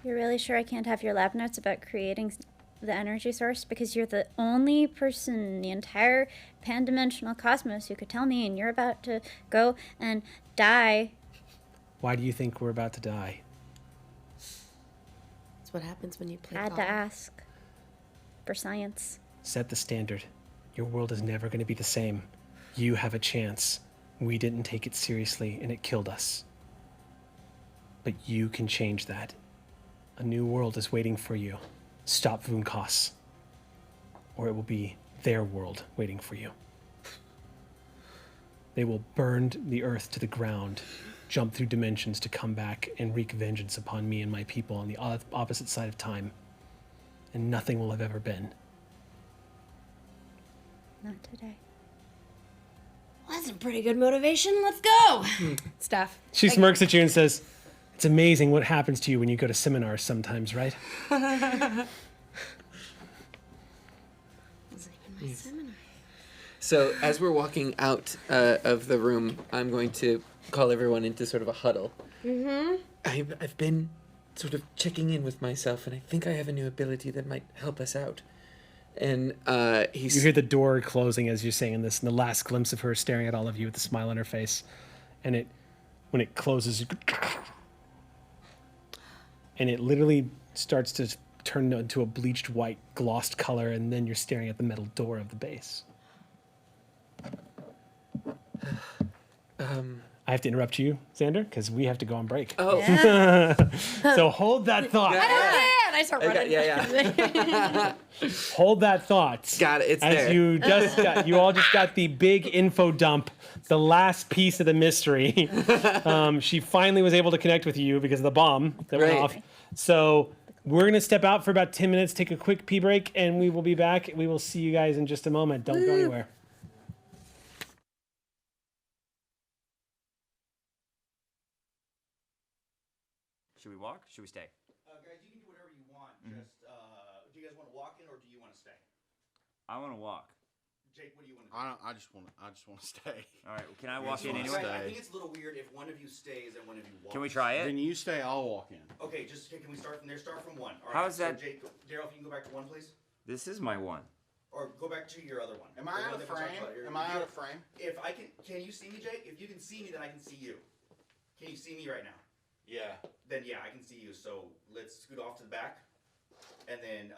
You're really sure I can't have your lab notes about creating the energy source? Because you're the only person in the entire pan-dimensional cosmos who could tell me, and you're about to go and die. Why do you think we're about to die? That's what happens when you play Had to God. ask. For science. Set the standard. Your world is never going to be the same. You have a chance. We didn't take it seriously, and it killed us. But you can change that. A new world is waiting for you. Stop Vunkas, or it will be their world waiting for you. They will burn the earth to the ground, jump through dimensions to come back and wreak vengeance upon me and my people on the opposite side of time. And nothing will have ever been. Not today. Well, that's a pretty good motivation. Let's go. Steph. She smirks at you and says, It's amazing what happens to you when you go to seminars sometimes, right? So as we're walking out of the room, I'm going to call everyone into sort of a huddle. Mm-hmm. I've been sort of checking in with myself, and I think I have a new ability that might help us out. And You hear the door closing as you're saying this, and the last glimpse of her staring at all of you with a smile on her face. And when it closes, and it literally starts to turn into a bleached white glossed color, and then you're staring at the metal door of the base. I have to interrupt you, Xander, because we have to go on break. Oh. So hold that thought. And I start running. Yeah. Hold that thought. Got it. It's As there. you all just got the big info dump, the last piece of the mystery. She finally was able to connect with you because of the bomb that went Right. off. So we're gonna step out for about 10 minutes, take a quick pee break, and we will be back. We will see you guys in just a moment. Don't go anywhere. Should we walk? Should we stay? Guys, you can do whatever you want. Just, do you guys want to walk in or do you want to stay? I want to walk. Jake, what do you want to do? I just want to stay. All right. Can I walk in wanna anyway? stay. I think it's a little weird if one of you stays and one of you walks. Can we try it? Then you stay. I'll walk in. Okay, can we start from there? Start from one. All right. How is that- So Jake, Daryl, if you can go back to one, please, This is my one. or go back to your other one. Am I The out one of that we talked frame? about earlier. Am I out of frame? If I can you see me, Jake? If you can see me, then I can see you. Can you see me right now? Yeah. Then yeah, I can see you. So let's scoot off to the back, and then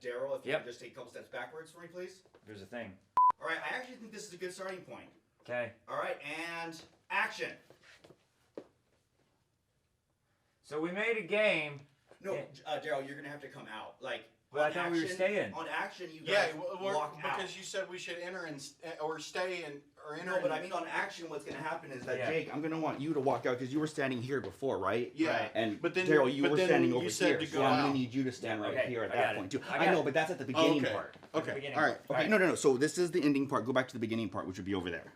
Daryl, if you Yep. can just take a couple steps backwards for me, please. There's a thing. All right. I actually think this is a good starting point. Okay. All right, and action. So we made a game. No, Yeah. Daryl, you're gonna have to come out. Like, But I on thought we were action- staying. On action, you Yeah, guys walk out. because you said we should enter and or stay and or enter. No, but I mean on action, what's gonna happen is that Yeah. Jake, I'm gonna want you to walk out because you were standing here before, right? Yeah. Right. And But then- Daryl, you but were then standing you over said here, to so go I'm out. gonna need you to stand right Okay, here at I that got it. point too. I I got know, it. but that's at the beginning Okay. part. Okay. beginning. All right. Okay. Alright. No. So this is the ending part. Go back to the beginning part, which would be over there.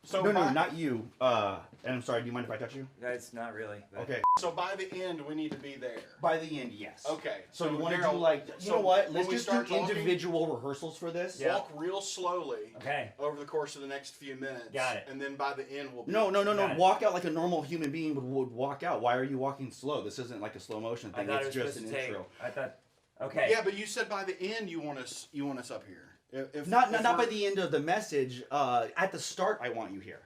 So No, by, not you. And I'm sorry. Do you mind if I touch you? That's not really. But Okay. So by the end, we need to be there. By the end, yes. Okay. So you want to do Daryl, like, you know what? when Let's we just start do talking, individual rehearsals for this. Yeah. Walk real slowly. Okay. Over the course of the next few minutes. Got it. And then by the end, we'll be. No. Got it. Walk out like a normal human being would walk out. Why are you walking slow? This isn't like a slow motion I thing. thought it It's was just supposed an to take. intro. I thought. Okay. Yeah, but you said by the end you want us up here. If Not if by we're- the end of the message. At the start, I want you here.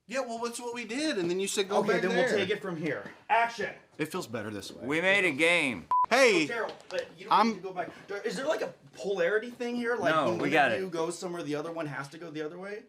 Yeah, well, that's what we did, and then you said go Okay, back then there. we'll take it from here. Action. It feels better this way. We made a game. Hey, Daryl, but you don't need to go back. Is there like a polarity thing here? Like No, when we one got of it. you goes somewhere, the other one has to go the other way?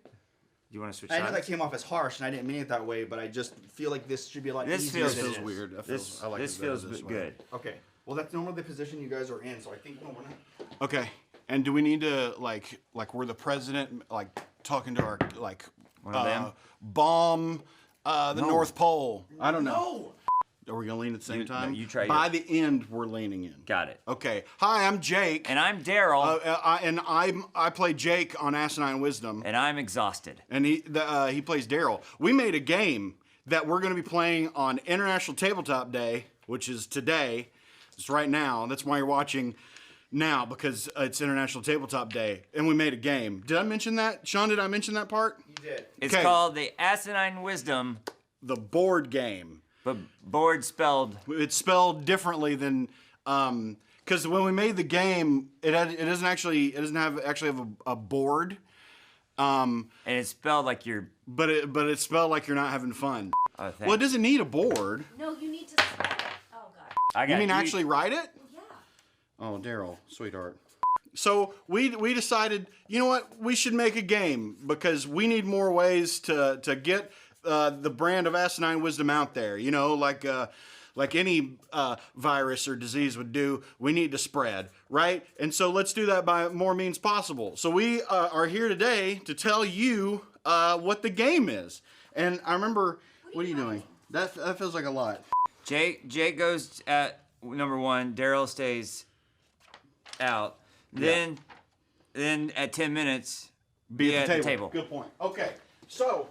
You want to switch I know sides? that came off as harsh, and I didn't mean it that way, but I just feel like this should be a lot This easier. feels, This feels it is. weird. That This, feels- I like this it better feels this way. good. Okay. Well, that's normally the position you guys are in, so I think no, we're not. okay. And do we need to like we're the president, like talking to our like One of them? bomb the No. North Pole? I don't know. No. Are we gonna lean at the same You- no, time? you try By your- the end, we're leaning in. Got it. Okay. Hi, I'm Jake. And I'm Daryl. I play Jake on Asinine Wisdom, and I'm exhausted. and he plays Daryl. We made a game that we're going to be playing on International Tabletop Day, which is today. It's right now. That's why you're watching now, because it's International Tabletop Day, and we made a game. Did I mention that, Sean? Did I mention that part? You did. It's Okay. called the Asinine Wisdom, The board game. but board spelled. It's spelled differently than because when we made the game, it doesn't have a board, And it's spelled like you're. but it's spelled like you're not having fun. Oh, thanks. Well, it doesn't need a board. No, you need to spell it. Oh god. I got You mean you- actually write it? Yeah. Oh, Daryl, sweetheart. So we decided, you know what, we should make a game because we need more ways to get the brand of Asinine Wisdom out there. You know, like any virus or disease would do, we need to spread, right? And so let's do that by more means possible. So we are here today to tell you what the game is. And I remember, what are you doing? That feels like a lot. Jake goes at number one. Daryl stays out. Then at 10 minutes, be at the table. Good point. Okay, so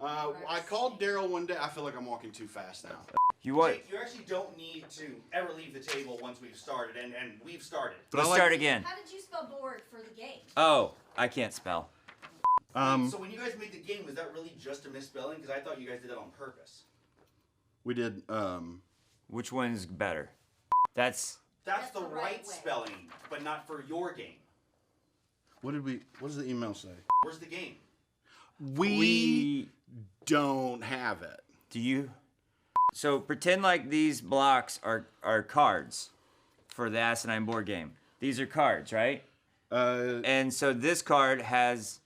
I called Daryl one day. I feel like I'm walking too fast now. You what? Jake, you actually don't need to ever leave the table once we've started, and we've started. Let's start again. How did you spell board for the game? Oh, I can't spell. So when you guys made the game, was that really just a misspelling? Because I thought you guys did that on purpose. We did. Which one's better? That's That's the right spelling, but not for your game. What does the email say? Where's the game? We don't have it. Do you? So pretend like these blocks are cards for the Asinine board game. These are cards, right? And so this card has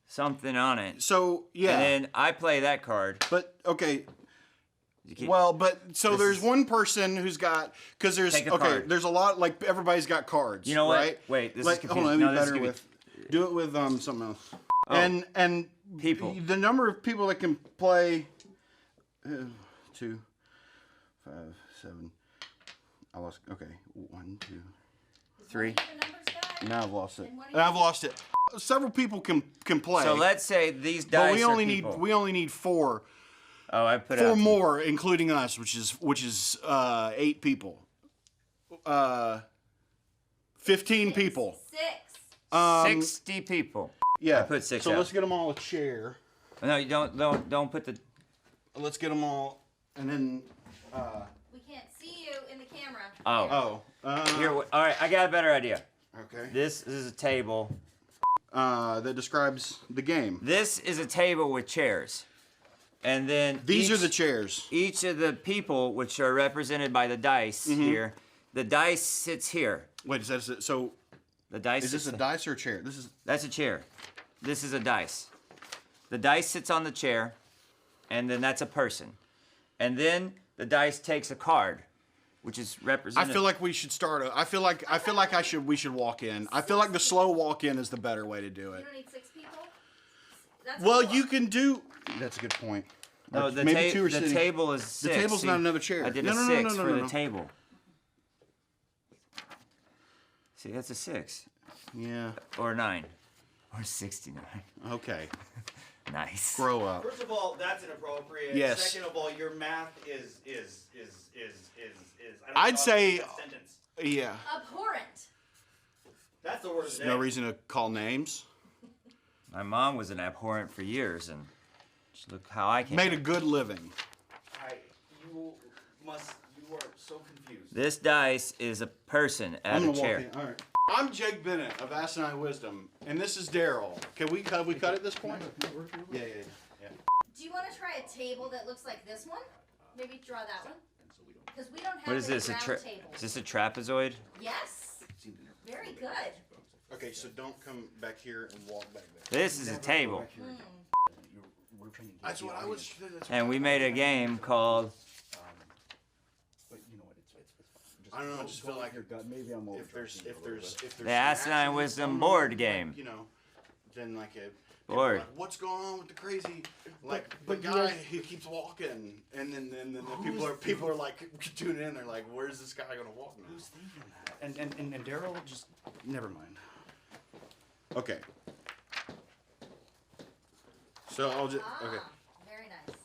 something on it. So yeah. And then I play that card. But okay. Keep, Well, but so there's one person who's got because there's Take a okay. card. There's a lot like everybody's got cards. You know what? Right? Wait, this like, is hold confusing. on, No, let me this is better with do it with something else. Oh. And People. The number of people that can play 2, 5, 7. I lost. Okay, 1, 2, 3. Now I've lost it. I've lost it. Several people can play. So let's say these dice but we only are need people. we only need 4. Oh, I put 4 out more, including us, which is 8 people. 15 people. 60 people. Yeah. I put 6 So out. let's get them all a chair. No, you don't put the. Let's get them all, and then. We can't see you in the camera. Oh. Oh. Here. All right. I got a better idea. Okay. This is a table. That describes the game. This is a table with chairs, and then These are the chairs. Each of the people, which are represented by the dice here, the dice sits here. Wait, is that so? The dice. Is this a dice or a chair? This is. That's a chair. This is a dice. The dice sits on the chair, and then that's a person, and then the dice takes a card, which is represented. I feel like we should start. I feel like we should walk in. I feel like the slow walk in is the better way to do it. You don't need 6 people? That's Well, 4. you can do. That's a good point. No, Or the, maybe 2 are the sitting. table is 6. The table's See, not another chair. I did No, a no, no, 6 no, for no, the no. table. See, that's a 6. Yeah. Or 9. Or 69. Okay. Nice. Grow up. First of all, that's inappropriate. Yes. Second of all, your math is I don't I'd know say- that sentence. Yeah. Abhorrent. That's the word of There's the no day. reason to call names. My mom was an abhorrent for years, and just look how I came. Made a good living. You are so confused. This dice is a person at I'm a gonna chair. walk in. All right. I'm Jake Bennett of Asinine Wisdom, and this is Daryl. Can we cut at this point? Yeah. Do you want to try a table that looks like this one? Maybe draw that one. Because we don't have What is any this? round Is tables. this a trapezoid? Yes. Very good. Okay, so don't come back here and walk back there. This is a table. That's what I was. And we made a game called. I don't know. I just feel like maybe I'm if there's The Asinine Wisdom board game. You know, then like a. Board. Like, what's going on with the crazy? Like the guy who keeps walking, and then the people are like tuning in. They're like, "Where's this guy gonna walk now?" Who's thinking that? And Daryl just never mind. Okay. So I'll just okay. Very nice.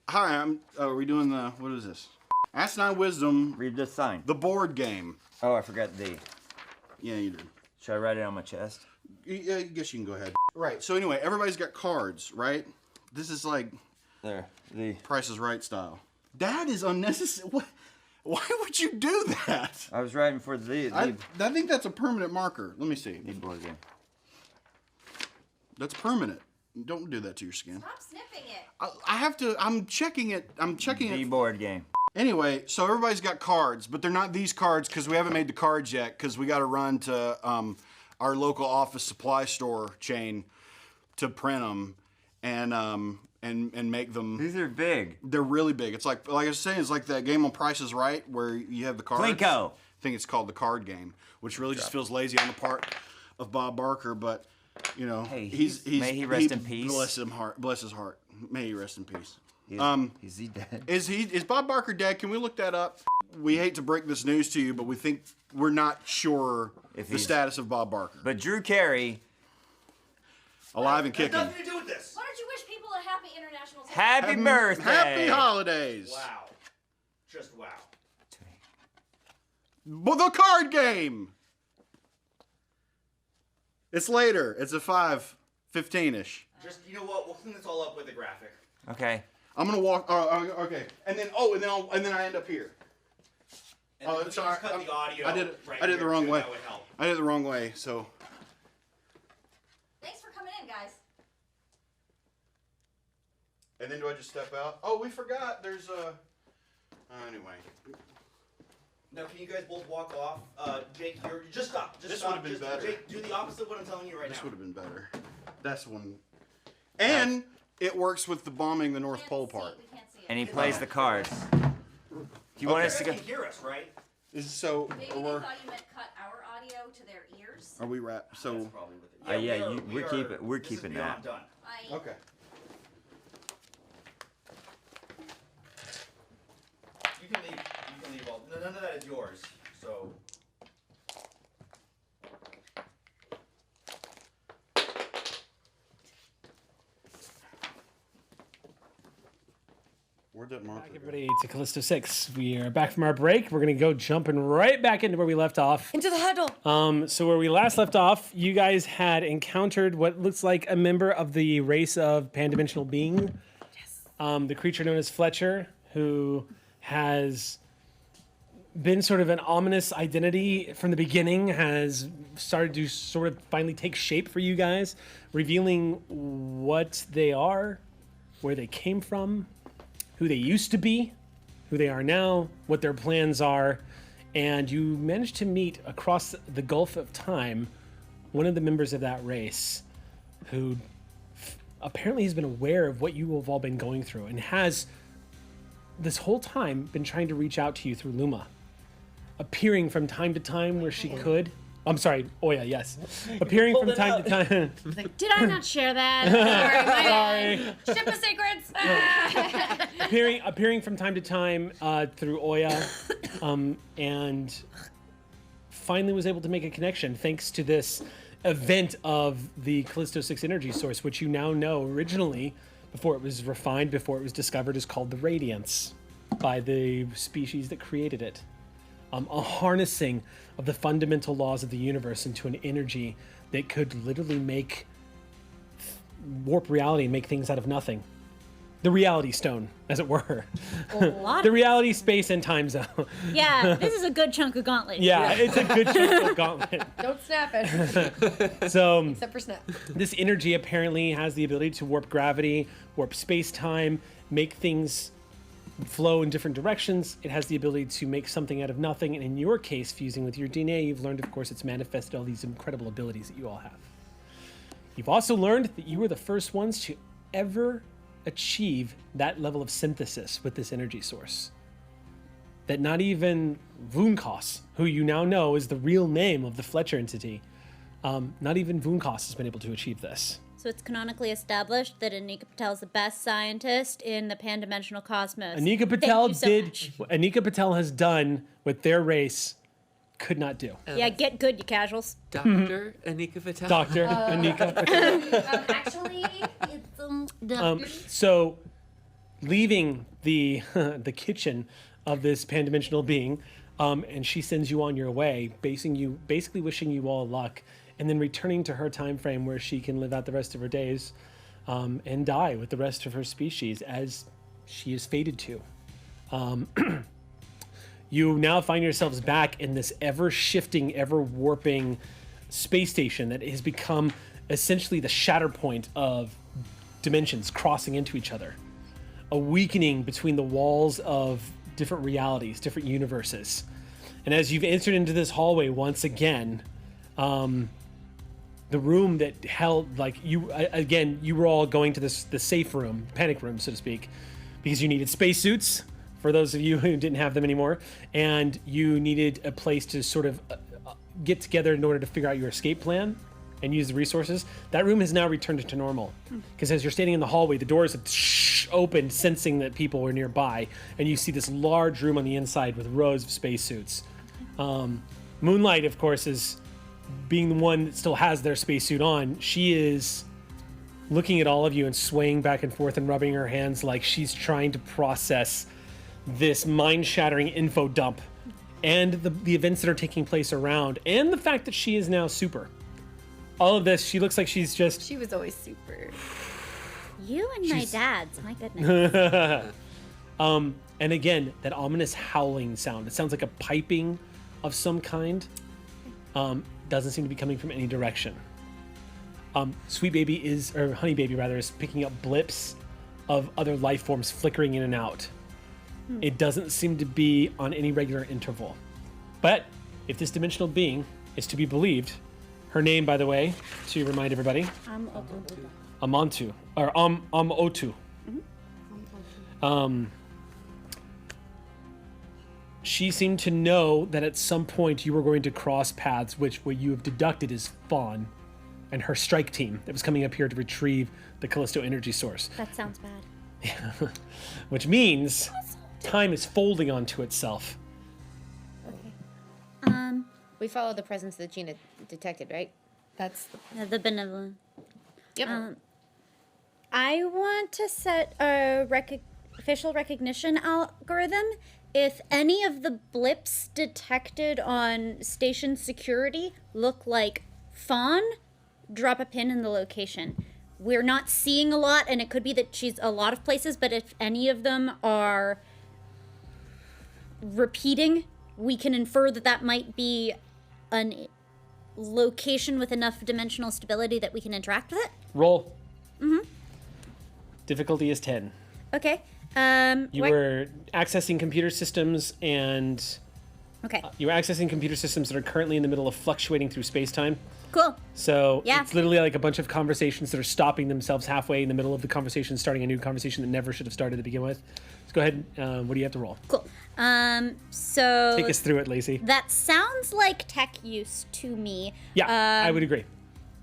Hi, are we doing the what is this? Asinine Wisdom, Read this sign. the board game. Oh, I forgot the. Yeah, you did. Should I write it on my chest? Yeah, I guess you can go ahead. Right. So anyway, everybody's got cards, right? This is like There. The. Price is Right style. That is unnecessary. What? Why would you do that? I was writing for the I think that's a permanent marker. Let me see. the board game. That's permanent. Don't do that to your skin. Stop sniffing it. I have to. I'm checking it. The board game. Anyway, so everybody's got cards, but they're not these cards because we haven't made the cards yet because we got to run to our local office supply store chain to print them and make them. These are big. They're really big. It's like I was saying, it's like that game on Price is Right where you have the cards. Plinko. I think it's called the card game, which really just feels lazy on the part of Bob Barker, but you know, Hey, he's may he rest in peace. Bless his heart. May he rest in peace. Is he dead? Is Bob Barker dead? Can we look that up? We hate to break this news to you, but we're not sure If the he's- status of Bob Barker. But Drew Carey. Alive and That has kicking. nothing to do with this. International Day. Happy birthday. Happy holidays. Wow. Just wow. Well, the card game. It's later. It's at 5:15ish. Just, you know what? We'll clean this all up with a graphic. Okay. I'm gonna walk. Okay. And then I end up here. And then sorry. just cut the audio. I did it. Right I did it the here, wrong too. way. That would help. I did it the wrong way. So. Thanks for coming in, guys. And then do I just step out? Oh, we forgot. There's a. Anyway. Now, can you guys both walk off? Jake, just stop. Just This stop. would've been better. Jake, do the opposite of what I'm telling you right This now. would have been better. That's one. And it works with the bombing the North Pole part. We can't see it. And he plays the cards. Do you want us to You go? guys can hear us, right? So Maybe they we're thought you meant cut our audio to their ears. are we wrapped? So Probably with it. Yeah, we are- we're this keeping is beyond that. Done. okay. You can leave all. No, none of that is yours. So. Where'd that marker Back, go? everybody, to Callisto 6. We are back from our break. We're going to go jumping right back into where we left off. Into the huddle. So where we last left off, you guys had encountered what looks like a member of the race of pan-dimensional being. Yes. The creature known as Fletcher, who has been sort of an ominous identity from the beginning, has started to sort of finally take shape for you guys, revealing what they are, where they came from, who they used to be, who they are now, what their plans are, and you managed to meet across the gulf of time one of the members of that race who apparently has been aware of what you have all been going through and has this whole time been trying to reach out to you through Luma, appearing from time to time where she could. I'm sorry, Oya, yes. Appearing from time to time. Did I not share that? Sorry. Ship of secrets. appearing from time to time through Oya, and finally was able to make a connection thanks to this event of the Callisto 6 energy source, which you now know originally, before it was refined, before it was discovered, is called the Radiance by the species that created it. A harnessing of the fundamental laws of the universe into an energy that could literally warp reality and make things out of nothing. The reality stone, as it were. The reality, space, and time zone. Yeah, this is a good chunk of gauntlet. Yeah, it's a good chunk of gauntlet. Don't snap it. So, Except for snap. this energy apparently has the ability to warp gravity, warp space-time, make things flow in different directions. It has the ability to make something out of nothing, and in your case, fusing with your DNA, you've learned, of course, it's manifested all these incredible abilities that you all have. You've also learned that you were the first ones to ever achieve that level of synthesis with this energy source. That not even Vunkos, who you now know is the real name of the Fletcher entity, not even Vunkos has been able to achieve this. So it's canonically established that Anika Patel is the best scientist in the pan-dimensional cosmos. Anika Patel Thank you so much. what Anika Patel has done what their race could not do. Yeah, get good, you casuals. Dr. Anika Patel. Dr. Anika Patel. Actually, it's So, leaving the the kitchen of this pan-dimensional being, and she sends you on your way, basically wishing you all luck, and then returning to her time frame where she can live out the rest of her days, and die with the rest of her species as she is fated to. You now find yourselves back in this ever-shifting, ever-warping space station that has become essentially the shatter point of dimensions crossing into each other. A weakening between the walls of different realities, different universes. And as you've entered into this hallway once again, the room that held, like, you were all going to the safe room, panic room, so to speak, because you needed spacesuits, for those of you who didn't have them anymore, and you needed a place to sort of get together in order to figure out your escape plan and use the resources. That room has now returned to normal, because as you're standing in the hallway, the doors have opened, sensing that people are nearby, and you see this large room on the inside with rows of spacesuits. Moonlight, of course, is being the one that still has their spacesuit on. She is looking at all of you and swaying back and forth and rubbing her hands like she's trying to process this mind-shattering info dump and the events that are taking place around, and the fact that she is now super. All of this, she looks like she's just... She was always super. You and my dad's, my goodness. And again, that ominous howling sound. It sounds like a piping of some kind. Doesn't seem to be coming from any direction. Sweet Baby is, or Honey Baby rather, is picking up blips of other life forms flickering in and out. It doesn't seem to be on any regular interval. But if this dimensional being is to be believed, her name, by the way, to remind everybody, Amantu, or Otu. She seemed to know that at some point you were going to cross paths, which what you have deducted is Fawn and her strike team that was coming up here to retrieve the Callisto energy source. That sounds bad. Which means time is folding onto itself. We follow the presence that Gina detected, right? That's The benevolent. Yep. I want to set a facial recognition algorithm. If any of the blips detected on station security look like Fawn, drop a pin in the location. We're not seeing a lot, and it could be that she's a lot of places, but if any of them are repeating, we can infer that that might be a location with enough dimensional stability that we can interact with it. Roll. Difficulty is 10. Okay. You were accessing computer systems and... Okay. You were accessing computer systems that are currently in the middle of fluctuating through space-time. Cool. So Yeah. it's literally like a bunch of conversations that are stopping themselves halfway in the middle of the conversation, starting a new conversation that never should have started to begin with. Let's go ahead. What do you have to roll? Cool. So Take us through it, Lacey. that sounds like tech use to me. Yeah, I would agree.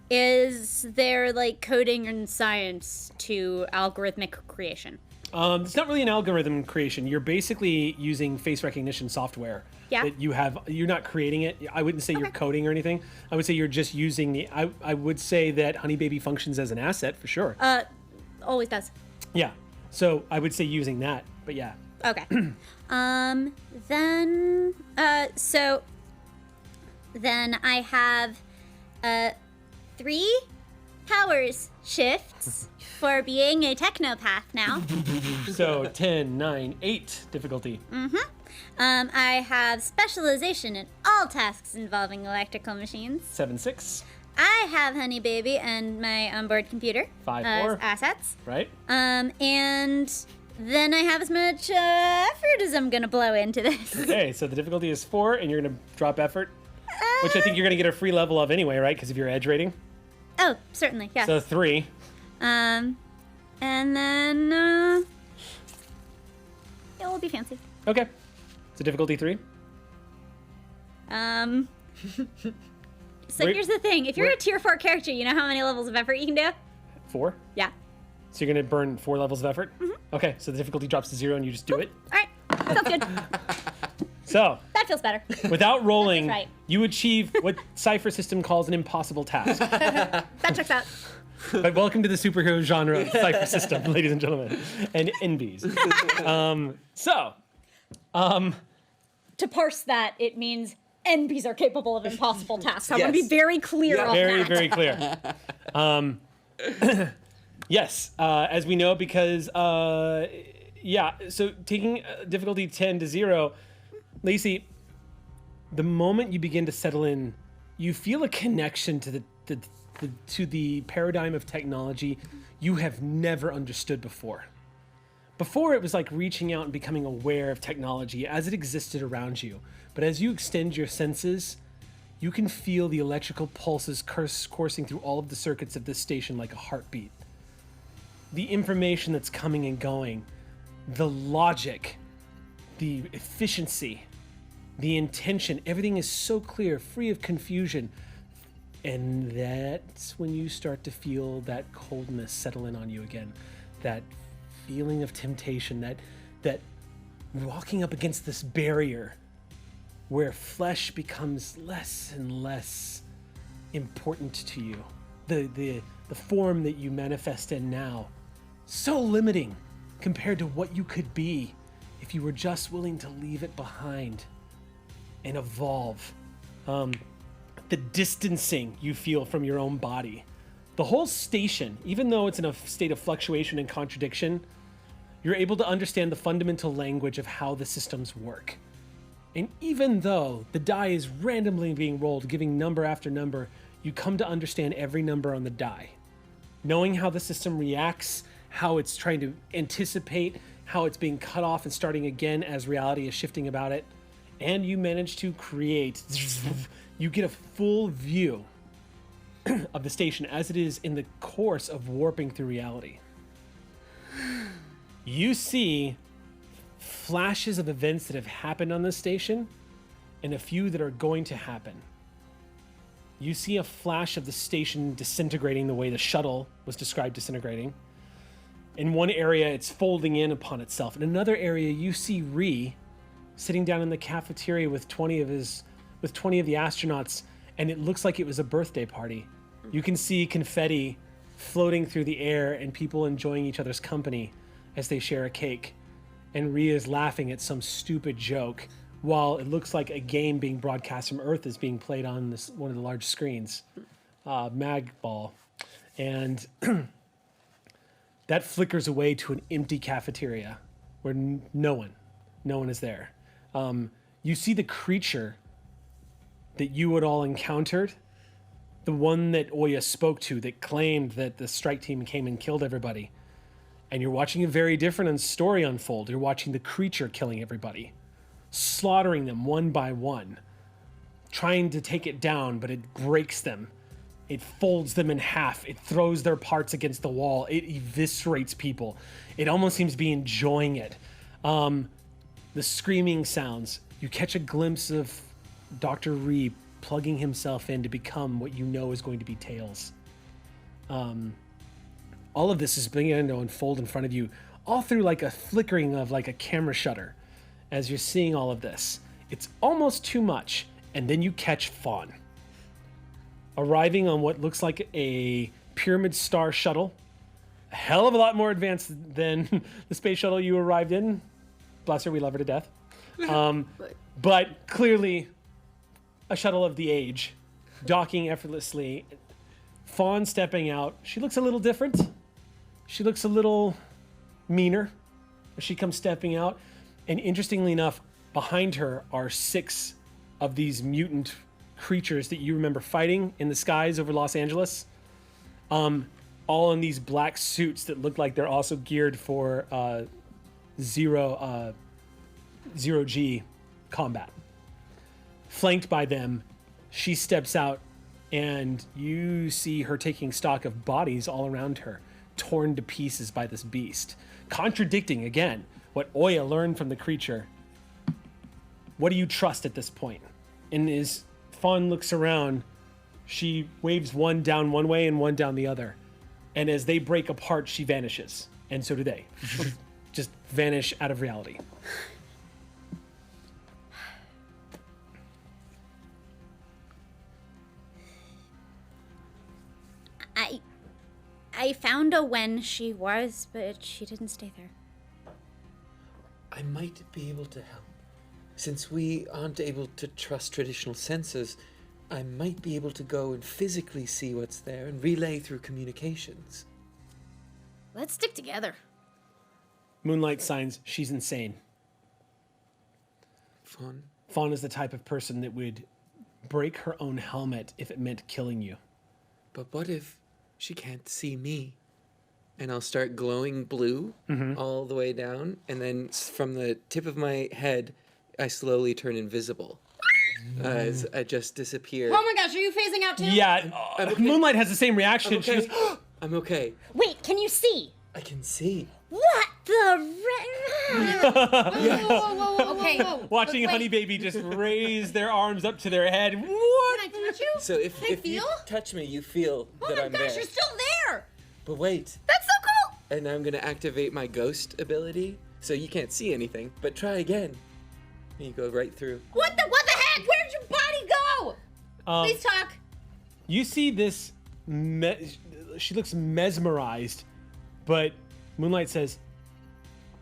Is there like coding and science to algorithmic creation? It's not really an algorithm creation. You're basically using face recognition software. Yeah. That you have. You're not creating it. I wouldn't say you're coding or anything. I would say you're just using the. I would say that Honey Baby functions as an asset for sure. Always does. Yeah. So I would say using that. But yeah. Okay. Then I have 3 powers shifts for being a technopath now. So 10, 9, 8 difficulty. I have specialization in all tasks involving electrical machines. 7, 6. I have Honey Baby and my onboard computer 5, as 4. assets. Right. And then I have as much effort as I'm gonna blow into this. Okay. So the difficulty is 4, and you're gonna drop effort, which I think you're gonna get a free level of anyway, right? Because of your edge rating. Oh, certainly, yeah. So 3. And then it will be fancy. Okay. So difficulty 3. So here's the thing: if you're a tier 4 character, you know how many levels of effort you can do? 4. Yeah. So you're gonna burn 4 levels of effort. Okay. So the difficulty drops to 0, and you just do it. All right. Sounds good. So That feels better. without rolling, right. you achieve what Cypher System calls an impossible task. That checks out. But welcome to the superhero genre of Cypher System, ladies and gentlemen, and envies. To parse that, it means NPCs are capable of impossible tasks. I want to Yes. be very clear on Very, that. very clear. Yes, as we know, because so taking difficulty 10 to 0, Lacey, the moment you begin to settle in, you feel a connection to the paradigm of technology you have never understood before. Before, it was like reaching out and becoming aware of technology as it existed around you. But as you extend your senses, you can feel the electrical pulses coursing through all of the circuits of this station like a heartbeat. The information that's coming and going, the logic, the efficiency, the intention, everything is so clear, free of confusion. And that's when you start to feel that coldness settle in on you again. That feeling of temptation, that walking up against this barrier where flesh becomes less and less important to you. the form that you manifest in now, so limiting compared to what you could be if you were just willing to leave it behind and evolve. The distancing you feel from your own body. The whole station, even though it's in a state of fluctuation and contradiction, you're able to understand the fundamental language of how the systems work. And even though the die is randomly being rolled, giving number after number, you come to understand every number on the die. Knowing how the system reacts, how it's trying to anticipate, how it's being cut off and starting again as reality is shifting about it. And you manage to create, you get a full view of the station as it is in the course of warping through reality. You see flashes of events that have happened on this station and a few that are going to happen. You see a flash of the station disintegrating the way the shuttle was described disintegrating. In one area, it's folding in upon itself. In another area, you see Ree sitting down in the cafeteria with 20 of the astronauts, and it looks like it was a birthday party. You can see confetti floating through the air and people enjoying each other's company as they share a cake. And Rhea is laughing at some stupid joke while it looks like a game being broadcast from Earth is being played on this one of the large screens, Mag Ball. And that flickers away to an empty cafeteria where no one is there. You see the creature that you had all encountered, the one that Oya spoke to that claimed that the strike team came and killed everybody. And you're watching a very different story unfold. You're watching the creature killing everybody, slaughtering them one by one, trying to take it down, but it breaks them. It folds them in half. It throws their parts against the wall. It eviscerates people. It almost seems to be enjoying it. The screaming sounds. You catch a glimpse of Dr. Ree plugging himself in to become what you know is going to be Tails. All of this is beginning to unfold in front of you, all through like a flickering of like a camera shutter as you're seeing all of this. It's almost too much, and then you catch Fawn arriving on what looks like a Pyramid Star shuttle, a hell of a lot more advanced than the space shuttle you arrived in. Bless her, we love her to death. But clearly a shuttle of the age, docking effortlessly. Fawn stepping out. She looks a little different. She looks a little meaner as she comes stepping out. And interestingly enough, behind her are 6 of these mutant creatures that you remember fighting in the skies over Los Angeles. All in these black suits that look like they're also geared for zero G combat. Flanked by them, she steps out and you see her taking stock of bodies all around her, torn to pieces by this beast. Contradicting, again, what Oya learned from the creature. What do you trust at this point? And as Fawn looks around, she waves one down one way and one down the other. And as they break apart, she vanishes. And so do they. Just vanish out of reality. I found a when she was, but she didn't stay there. I might be able to help. Since we aren't able to trust traditional senses, I might be able to go and physically see what's there and relay through communications. Let's stick together. Moonlight signs she's insane. Fawn? Fawn is the type of person that would break her own helmet if it meant killing you. But what if she can't see me? And I'll start glowing blue all the way down, and then from the tip of my head, I slowly turn invisible as I just disappear. Oh my gosh, are you phasing out too? Yeah, okay. Moonlight has the same reaction. I'm okay. She goes, I'm okay. Wait, can you see? I can see. What the? Okay. watching Wait. Honey Baby just raise their arms up to their head. What? Can I touch you? So if you feel? touch me, you feel Oh that my I'm gosh, there. you're still there! But wait, That's so cool. and I'm gonna activate my ghost ability, so you can't see anything. But try again. And you go right through. What the heck? Where'd your body go? Please talk. You see this she looks mesmerized, but Moonlight says,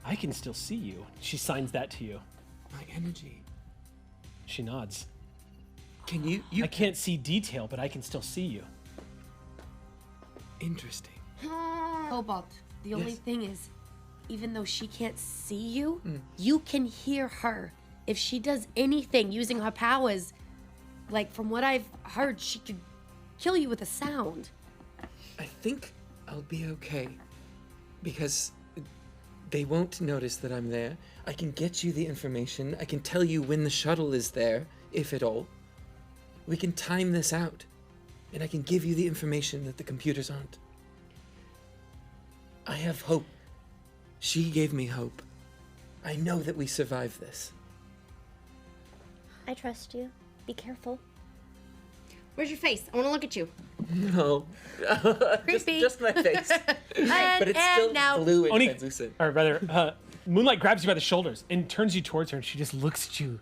"I can still see you." She signs that to you. My energy. She nods. Can you I can't see detail, but I can still see you. Interesting. Cobalt, the only Yes. thing is, even though she can't see you, you can hear her. If she does anything using her powers, like from what I've heard, she could kill you with a sound. I think I'll be okay. Because they won't notice that I'm there. I can get you the information. I can tell you when the shuttle is there, if at all. We can time this out. And I can give you the information that the computers aren't. I have hope. She gave me hope. I know that we survive this. I trust you. Be careful. Where's your face? I want to look at you. No. Creepy. Just my face. But it's and still now- blue and Oni- translucent. Or rather, Moonlight grabs you by the shoulders and turns you towards her, and she just looks at you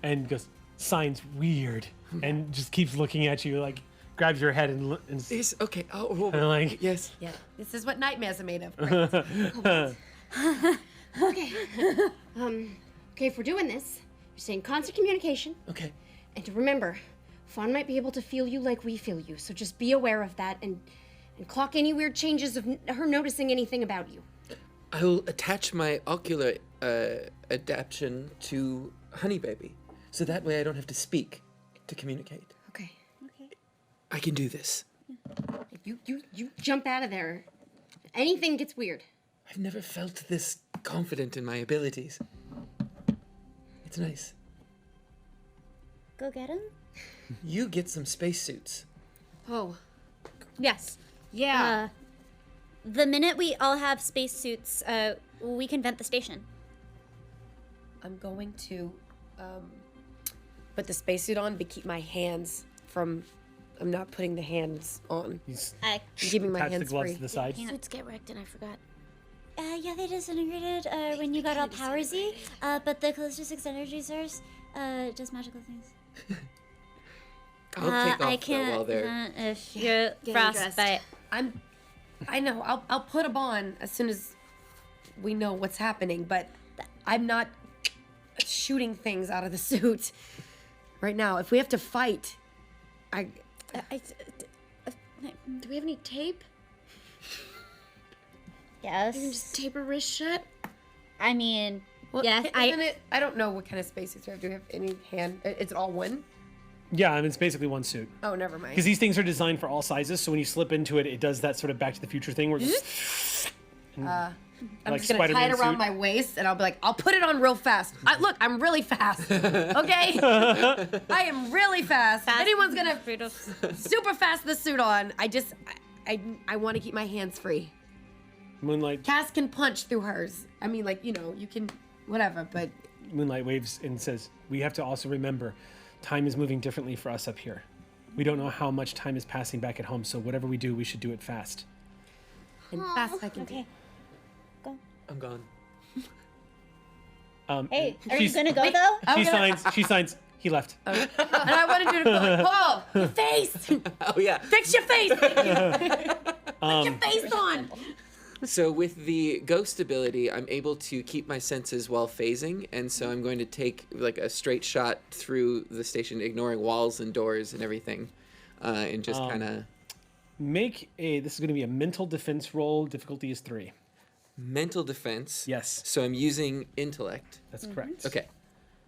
and goes, "Signs weird," and just keeps looking at you, like grabs your head and Yes, okay. Oh, and like, yes. Yeah, this is what nightmares are made of. Right? Okay. Okay, if we're doing this, you're saying constant communication. Okay. And to remember, Fawn might be able to feel you like we feel you, so just be aware of that and clock any weird changes of her noticing anything about you. I will attach my ocular adaptation to Honey Baby, so that way I don't have to speak to communicate. Okay. I can do this. You jump out of there. Anything gets weird. I've never felt this confident in my abilities. It's nice. Go get him. You get some spacesuits. Oh. Yes. Yeah. The minute we all have spacesuits, we can vent the station. I'm going to put the spacesuit on, but keep my hands from. I'm not putting the hands on. he's I. I'm keeping my pats the hands gloves free. to the side. Suits get wrecked and I forgot. Yeah, they disintegrated when you got all powersy. But the Callisto's energy source does magical things. I'll take I off though can't while they're. if you're frostbite. I know. I'll put them on as soon as we know what's happening. But I'm not shooting things out of the suit right now. If we have to fight, Do we have any tape? Yes. You can just tape her wrist shut? I mean, well, yes. isn't it? I don't know what kind of spacesuits we have. Do we have any hand? Is it all one? Yeah, I mean, it's basically one suit. Oh, never mind. Because these things are designed for all sizes, so when you slip into it, it does that sort of Back to the Future thing where it just, I'm like just gonna tie it Spider-Man around suit. my waist, and I'll be like, I'll put it on real fast. Look, I'm really fast. Okay, I am really fast. If anyone's gonna super fast the suit on, I want to keep my hands free. Moonlight Cass can punch through hers. I mean, like, you know, you can whatever, but Moonlight waves and says, "We have to also remember, time is moving differently for us up here. We don't know how much time is passing back at home, so whatever we do, we should do it fast." and fast I can do. I'm gone. Hey, are you she's- gonna go though? She signs. He left. And I wanted you to go like, Paul, your face. Oh yeah. Fix your face. Thank you. Put your face on. So with the ghost ability, I'm able to keep my senses while phasing, and so I'm going to take like a straight shot through the station, ignoring walls and doors and everything, and just kind of Make a. This is going to be a mental defense roll. Difficulty is 3. mental defense. Yes. So I'm using intellect. That's correct. Okay.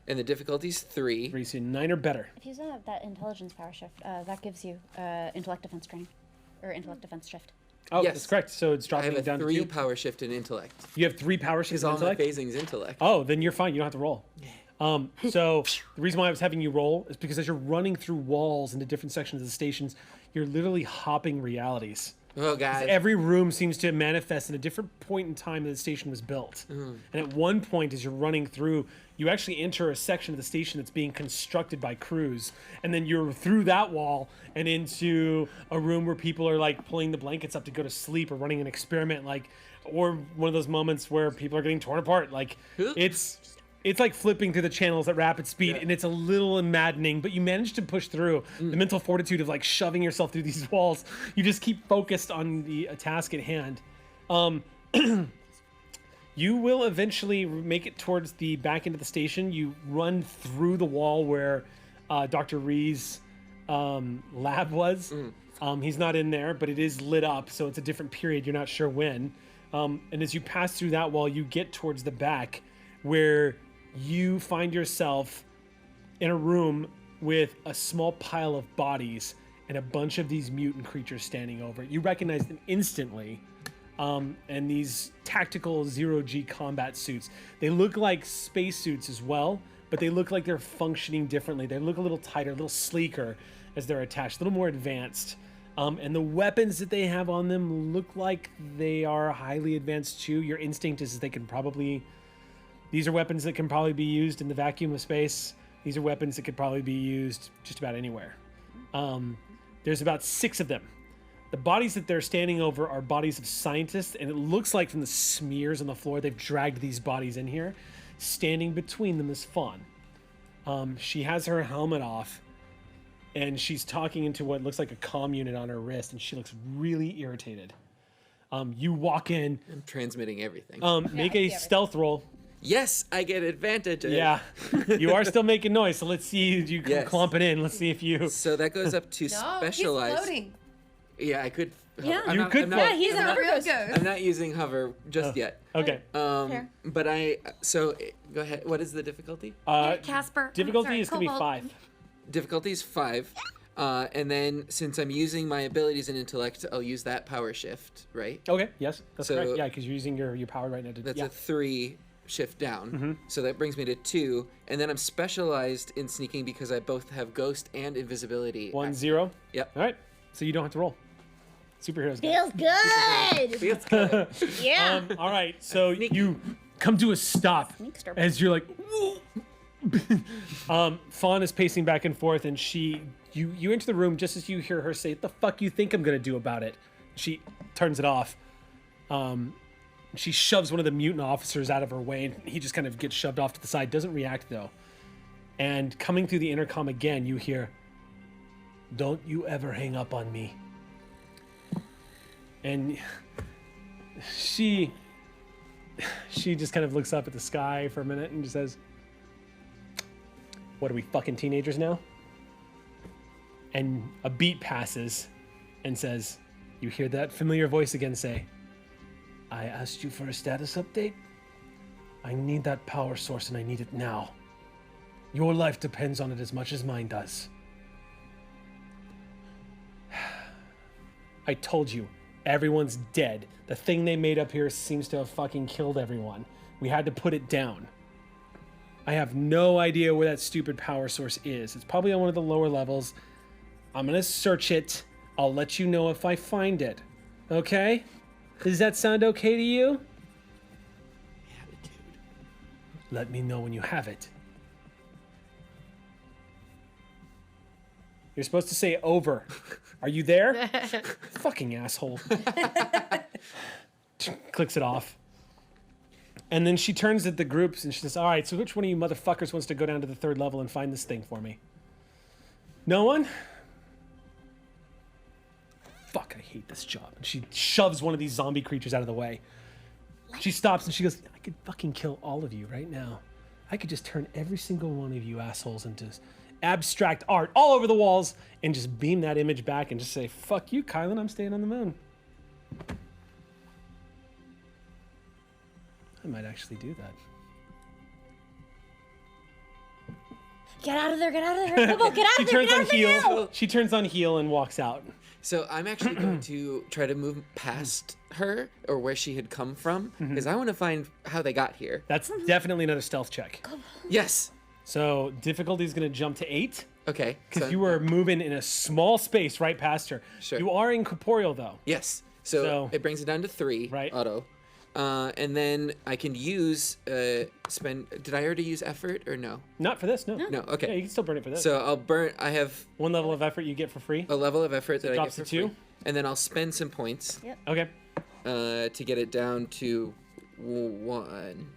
And the difficulty's 3. 3, so 9 or better. If you have that intelligence power shift, that gives you intellect defense training, or intellect defense shift. Oh, Yes. that's correct. So it's I dropping have a down 3 to 2. power shift in intellect. You have 3 power shifts Because in all my intellect? phasing's intellect. Oh, then you're fine. You don't have to roll. So the reason why I was having you roll is because as you're running through walls into different sections of the stations, you're literally hopping realities. Oh, God. Every room seems to manifest at a different point in time that the station was built. And at one point, as you're running through, you actually enter a section of the station that's being constructed by crews. And then you're through that wall and into a room where people are like pulling the blankets up to go to sleep or running an experiment, like, or one of those moments where people are getting torn apart. Like, it's it's like flipping through the channels at rapid speed, and it's a little maddening, but you manage to push through. The mental fortitude of like shoving yourself through these walls. You just keep focused on the task at hand. You will eventually make it towards the back end of the station. You run through the wall where Dr. Ree's lab was. He's not in there, but it is lit up, so it's a different period. You're not sure when. And as you pass through that wall, you get towards the back where you find yourself in a room with a small pile of bodies and a bunch of these mutant creatures standing over it. You recognize them instantly. And these tactical zero-G combat suits. They look like spacesuits as well, but they look like they're functioning differently. They look a little tighter, a little sleeker as they're attached, a little more advanced. And the weapons that they have on them look like they are highly advanced too. Your instinct is they can probably... These are weapons that can probably be used in the vacuum of space. These are weapons that could probably be used just about anywhere. There's about 6 of them. The bodies that they're standing over are bodies of scientists, and it looks like from the smears on the floor, they've dragged these bodies in here. Standing between them is Fawn. She has her helmet off, and she's talking into what looks like a comm unit on her wrist, and she looks really irritated. You walk in. I'm transmitting everything. Make a stealth roll. Yes, I get advantage. Yeah, you are still making noise, so let's see you clump it in. Let's see if you... So that goes up to specialized. He's floating. Yeah, I could. Yeah. You could float. Yeah, he's a real ghost. I'm not using hover just yet. Okay. But so go ahead. What is the difficulty? Casper. Difficulty is going to be 5. Difficulty is 5. And then since I'm using my abilities and intellect, I'll use that power shift, right? Okay, yes, that's So- correct. Yeah, because you're using your power right now to... That's yeah. a 3 shift down. So that brings me to 2. And then I'm specialized in sneaking because I both have ghost and invisibility. 1, 0. Yep. All right, so you don't have to roll. Superheroes. Feels good. Feels good. Yeah. All right, so you come to a stop as you're like... Fawn is pacing back and forth, and you enter the room just as you hear her say, "The fuck you think I'm gonna do about it?" She turns it off. She shoves one of the mutant officers out of her way, and he just kind of gets shoved off to the side. Doesn't react though. And coming through the intercom again, you hear, "Don't you ever hang up on me." And she just kind of looks up at the sky for a minute and just says, "What are we, fucking teenagers now?" And a beat passes and says, you hear that familiar voice again say, "I asked you for a status update. I need that power source and I need it now. Your life depends on it as much as mine does." I told you, everyone's dead. The thing they made up here seems to have fucking killed everyone. We had to put it down. I have no idea where that stupid power source is. It's probably on one of the lower levels. I'm gonna search it. I'll let you know if I find it. Okay? Does that sound okay to you? Let me know when you have it. You're supposed to say over. Are you there? Fucking asshole. Clicks it off. And then she turns at the groups and she says, "All right, so which one of you motherfuckers wants to go down to the 3rd level and find this thing for me?" No one? Fuck, I hate this job. And she shoves one of these zombie creatures out of the way. She stops and she goes, "I could fucking kill all of you right now. I could just turn every single one of you assholes into abstract art all over the walls and just beam that image back and just say, 'Fuck you, Kylan, I'm staying on the moon.'" I might actually do that. Get out of there, get out of there. Kobo, get out of there, get out of there now. She turns on heel and walks out. So I'm actually going to try to move past her or where she had come from because I want to find how they got here. That's definitely another stealth check. Yes. So difficulty is going to jump to 8. Okay. Because you were moving in a small space right past her. Sure. You are incorporeal though. Yes. So it brings it down to 3. Right. Auto. And then I can use spend. Did I already use effort or no? Not for this, no. No. Okay. Yeah, you can still burn it for this. So I'll burn. I have 1 level of effort you get for free. a level of effort that I get drops for to 2. free, and then I'll spend some points. Yep. Okay. To get it down to 1.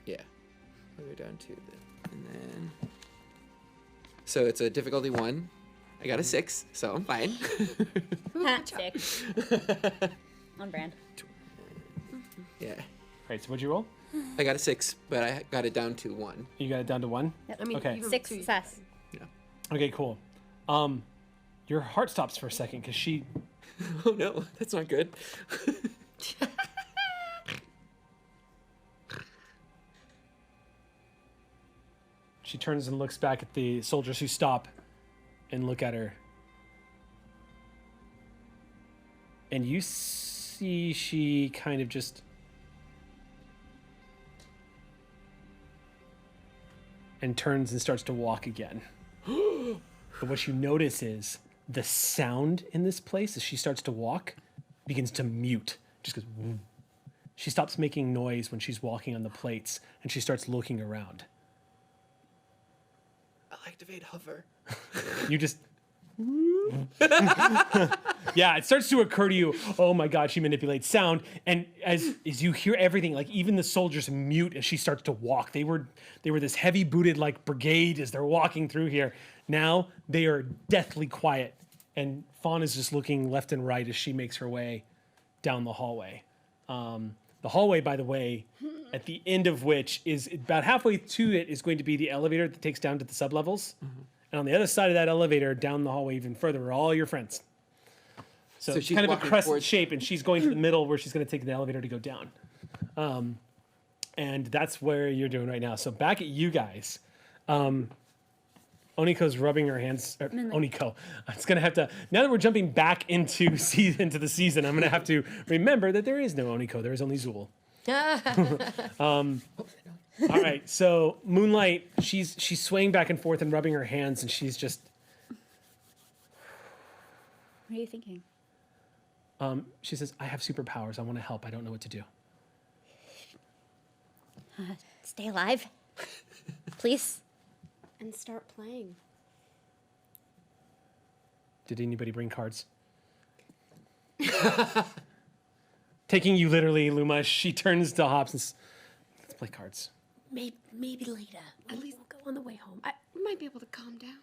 Yeah. I'll go down to and then. So it's a difficulty 1. I got a 6, so I'm fine. Six. On brand. Yeah. Right, so what'd you roll? I got a 6, but I got it down to 1. You got it down to 1? I mean, Okay. even 6 two- success. Okay, cool. Your heart stops for a second because she... Oh no, that's not good. She turns and looks back at the soldiers who stop and look at her. And you see she kind of just... and turns and starts to walk again. But what you notice is the sound in this place as she starts to walk begins to mute. Just goes... whoom. She stops making noise when she's walking on the plates and she starts looking around. I'll activate hover. You just... Yeah, it starts to occur to you, oh my god, she manipulates sound. And as you hear everything, like even the soldiers mute as she starts to walk. They were this heavy booted like brigade as they're walking through here. Now they are deathly quiet. And Fawn is just looking left and right as she makes her way down the hallway. The hallway, by the way, at the end of which is about halfway to it is going to be the elevator that takes down to the sublevels. And on the other side of that elevator, down the hallway even further, are all your friends. So it's she's kind of a walking crescent towards- shape, and she's going to the middle where she's going to take the elevator to go down. And that's where you're doing right now. So back at you guys. Oniko's rubbing her hands. Oniko. It's going to have to... Now that we're jumping back into the season, I'm going to have to remember that there is no Oniko. There is only Zool. All right, so Moonlight, she's swaying back and forth and rubbing her hands, and she's just... What are you thinking? She says, I have superpowers. I want to help. I don't know what to do. Stay alive. Please. And start playing. Did anybody bring cards? Taking you literally, Luma, she turns to Hops and says, let's play cards. Maybe later. At least we'll go on the way home. We might be able to calm down.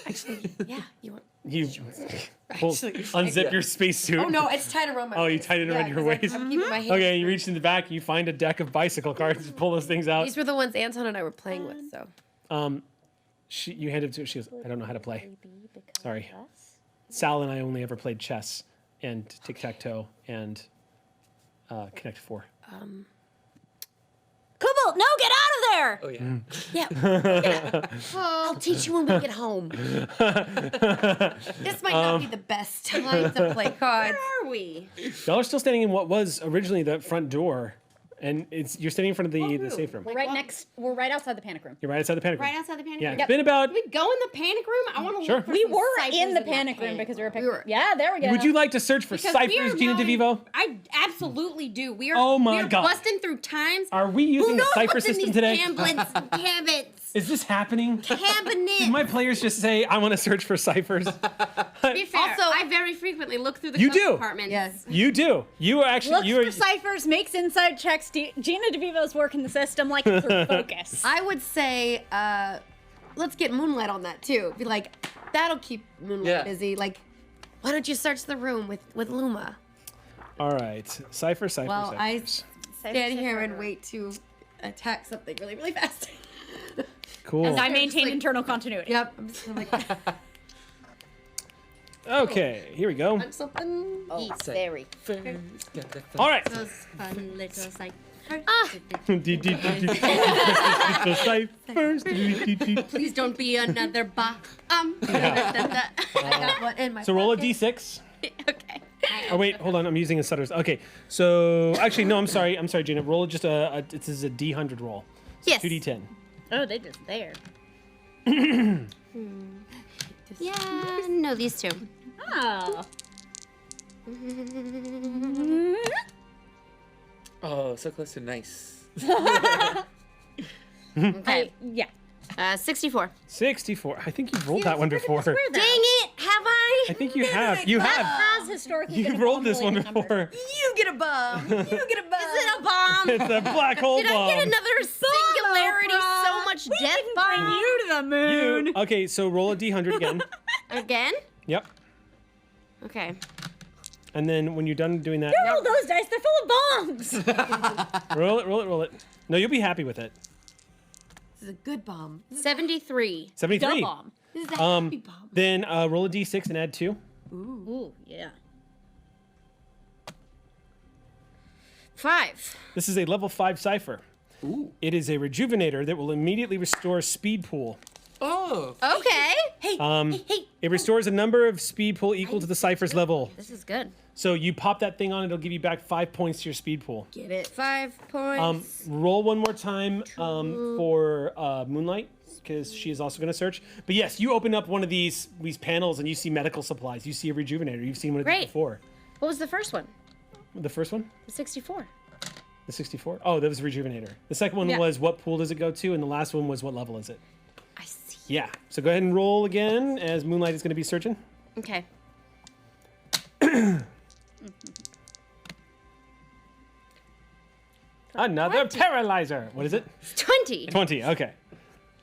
Actually, yeah. You want? You unzip your spacesuit. Oh no, it's tied around my. Oh, you waist. tied it around your 'cause waist? I'm keeping my hand. Okay, you reach in the back, you find a deck of bicycle cards, pull those things out. These were the ones Anton and I were playing with, so. You hand it to her, she goes, I don't know how to play. Sorry. Sal and I only ever played chess and tic-tac-toe and Connect 4. Cobalt, no, get out of there! Oh yeah. Yeah. I'll teach you when we get home. This might not be the best time to play cards. Where are we? Y'all are still standing in what was originally the front door, and you're standing in front of the safe room. We're right outside the panic room. You're right outside the panic room. Right outside the panic Yeah, room? it's been about... Can we go in the panic room? I want to Sure. look for We some were ciphers in the that panic room panic. because we were picking. We were- Yeah, there we go. Would you like to search for Because we ciphers, are Gina going- DeVivo? I absolutely do. We are. Oh my we are God. busting through times. Are we using the cipher system today? Cabinets. Is this happening? Cabinets. Did my players just say, I want to search for ciphers? To be fair, Also- I very frequently look through the You code do. departments. Yes. You do. You are actually... Looks you are, for ciphers, makes inside checks. Gina DeVivo's working the system like it's her focus. I would say, let's get Moonlight on that too. Be like, that'll keep Moonlight Yeah. busy. Like, why don't you search the room with Luma? All right. Cipher. Well, cipher. I stand here and wait to attack something really, really fast. Cool. And I maintain internal continuity. Yep. I'm just gonna, like, Okay, here we go. something. Oh, very. All right. Those fun little ciphers. Ciphers. Please don't be another box. I got one in my So roll a pocket. d6. Okay. Oh wait, hold on. I'm using a Sutter's. Okay, so actually no. I'm sorry, Gina. Roll just this is a d100 roll. So Yes. 2d10. Oh, they just there. Yeah, no, these two. Oh. Oh, so close to nice. Okay. Yeah. 64. 64. I think you've rolled that one before. Dang it! Have I? I think you have. You have. has historically been You've a rolled this one bomb-related number. before. You get a bomb. You get a bomb. Is it a bomb? It's a black hole Did bomb. I get another singularity? So much death bomb. You to the moon. Okay, so roll a d100 again. Again? Yep. Okay. And then when you're done doing that, Roll those dice. They're full of bombs. roll it. No, you'll be happy with it. This is a good bomb. 73. 73. The bomb. This is a happy bomb. Then roll a d6 and add 2. Ooh, yeah. 5. This is a level 5 cipher. Ooh. It is a rejuvenator that will immediately restore speed pool. Oh. Okay. Hey, It restores a number of speed pool equal to the cipher's level. This is good. So you pop that thing on, it'll give you back 5 points to your speed pool. Get it. 5 points. Roll one more time for Moonlight, because she is also going to search. But yes, you open up one of these panels and you see medical supplies. You see a rejuvenator. You've seen one of these Great. before. What was the first one? The first one? The 64. The 64? Oh, that was rejuvenator. The second one Yeah. was what pool does it go to? And the last one was what level is it? I see. Yeah. So go ahead and roll again as Moonlight is going to be searching. Okay. Another paralyzer. What is it? 20. 20. Okay.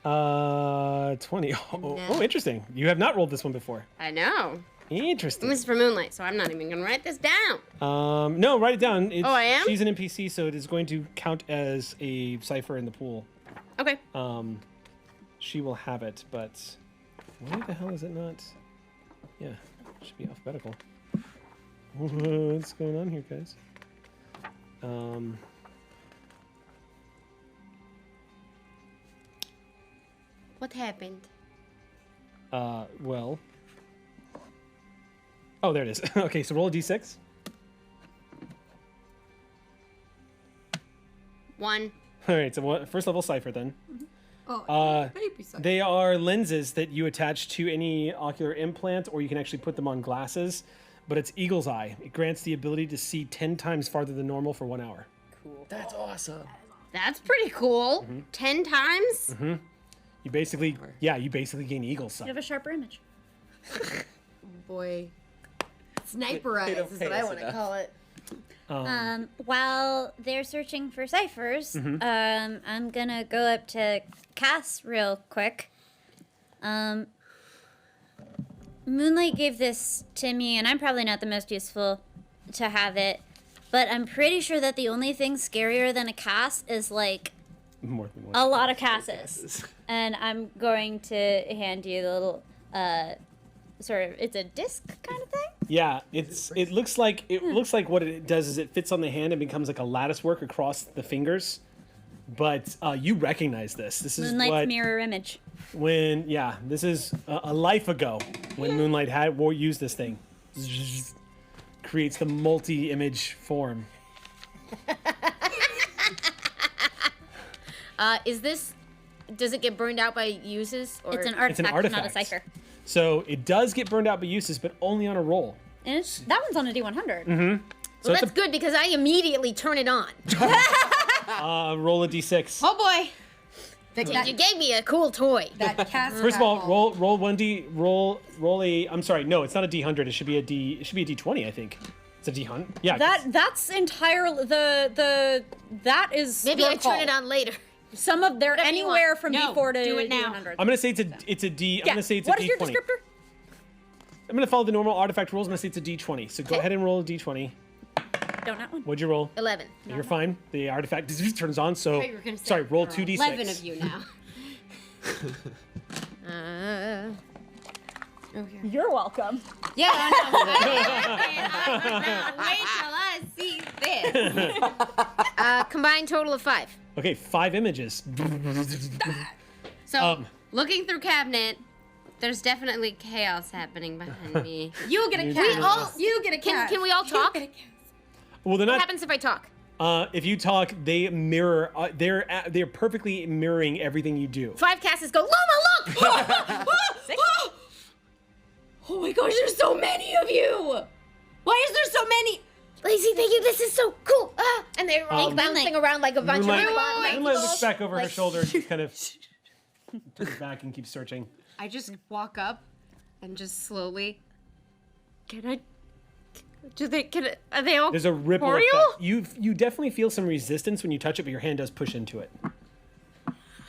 20. Oh, interesting. You have not rolled this one before. I know. Interesting. This is for Moonlight, so I'm not even going to write this down. No, write it down. It's, I am? She's an NPC, so it is going to count as a cipher in the pool. Okay. She will have it, but why the hell is it not? Yeah, it should be alphabetical. What's going on here, guys? What happened? Well. Oh, there it is. Okay, so roll a d6. 1. All right, so first level cipher then. Oh, baby sucker. They are lenses that you attach to any ocular implant, or you can actually put them on glasses. But it's Eagle's Eye. It grants the ability to see 10 times farther than normal for 1 hour. That's awesome. That's pretty cool. 10 times? You basically gain eagle's sight. you have a sharper image. Boy. Sniper eyes is what I want to call it. While they're searching for ciphers, I'm gonna go up to Cass real quick. Moonlight gave this to me, and I'm probably not the most useful to have it, but I'm pretty sure that the only thing scarier than a Cass is like More than one. a lot of Casses. And I'm going to hand you the little it's a disc kind of thing. Yeah, it looks like what it does is it fits on the hand and becomes like a lattice work across the fingers. But you recognize this. This is Moonlight's mirror image. This is a life ago when Moonlight used this thing. Creates the multi-image form. Does it get burned out by uses? Or? It's an artifact, not a artifact. cipher. So it does get burned out by uses, but only on a roll. And that one's on a D100. Well, So that's good because I immediately turn it on. roll a d6. Oh boy. You gave me a cool toy. That cast. First of all, roll 1d. Roll a. I'm sorry, no, it's not a d100. It should be a d. It should be a d20. I think it's a d100. Yeah. That's entirely that is. Maybe your I turn call. it on later. Some of they're Whatever you anywhere want. from No, D4 to do it now. D100. I'm gonna say it's a d. I'm gonna say it's a What d20. is your descriptor? I'm gonna follow the normal artifact rules. I'm gonna say it's a d20. So go ahead and roll a d20. Don't that one. What'd you roll? 11. You're fine. The artifact turns on. So you were gonna say sorry. Roll 2d6. 11 of you now. You're welcome. Yeah, I know. Wait till I see this. Combined total of 5. Okay, 5 images. So, looking through cabinet, there's definitely chaos happening behind me. You get a cat. You get a cat. Can we all talk? Well, they're What not. happens if I talk? If you talk, they mirror. They're perfectly mirroring everything you do. 5 Casses go, Luma, look! Oh my gosh, there's so many of you. Why is there so many? Lazy, thank you, this is so cool! Ah! And they're all bouncing around like a bunch Moonlight of looks back over her shoulder and just kind of turns back and keeps searching. I just walk up and just slowly. Can I Are they all There's a ripple corporeal? effect. You definitely feel some resistance when you touch it, but your hand does push into it.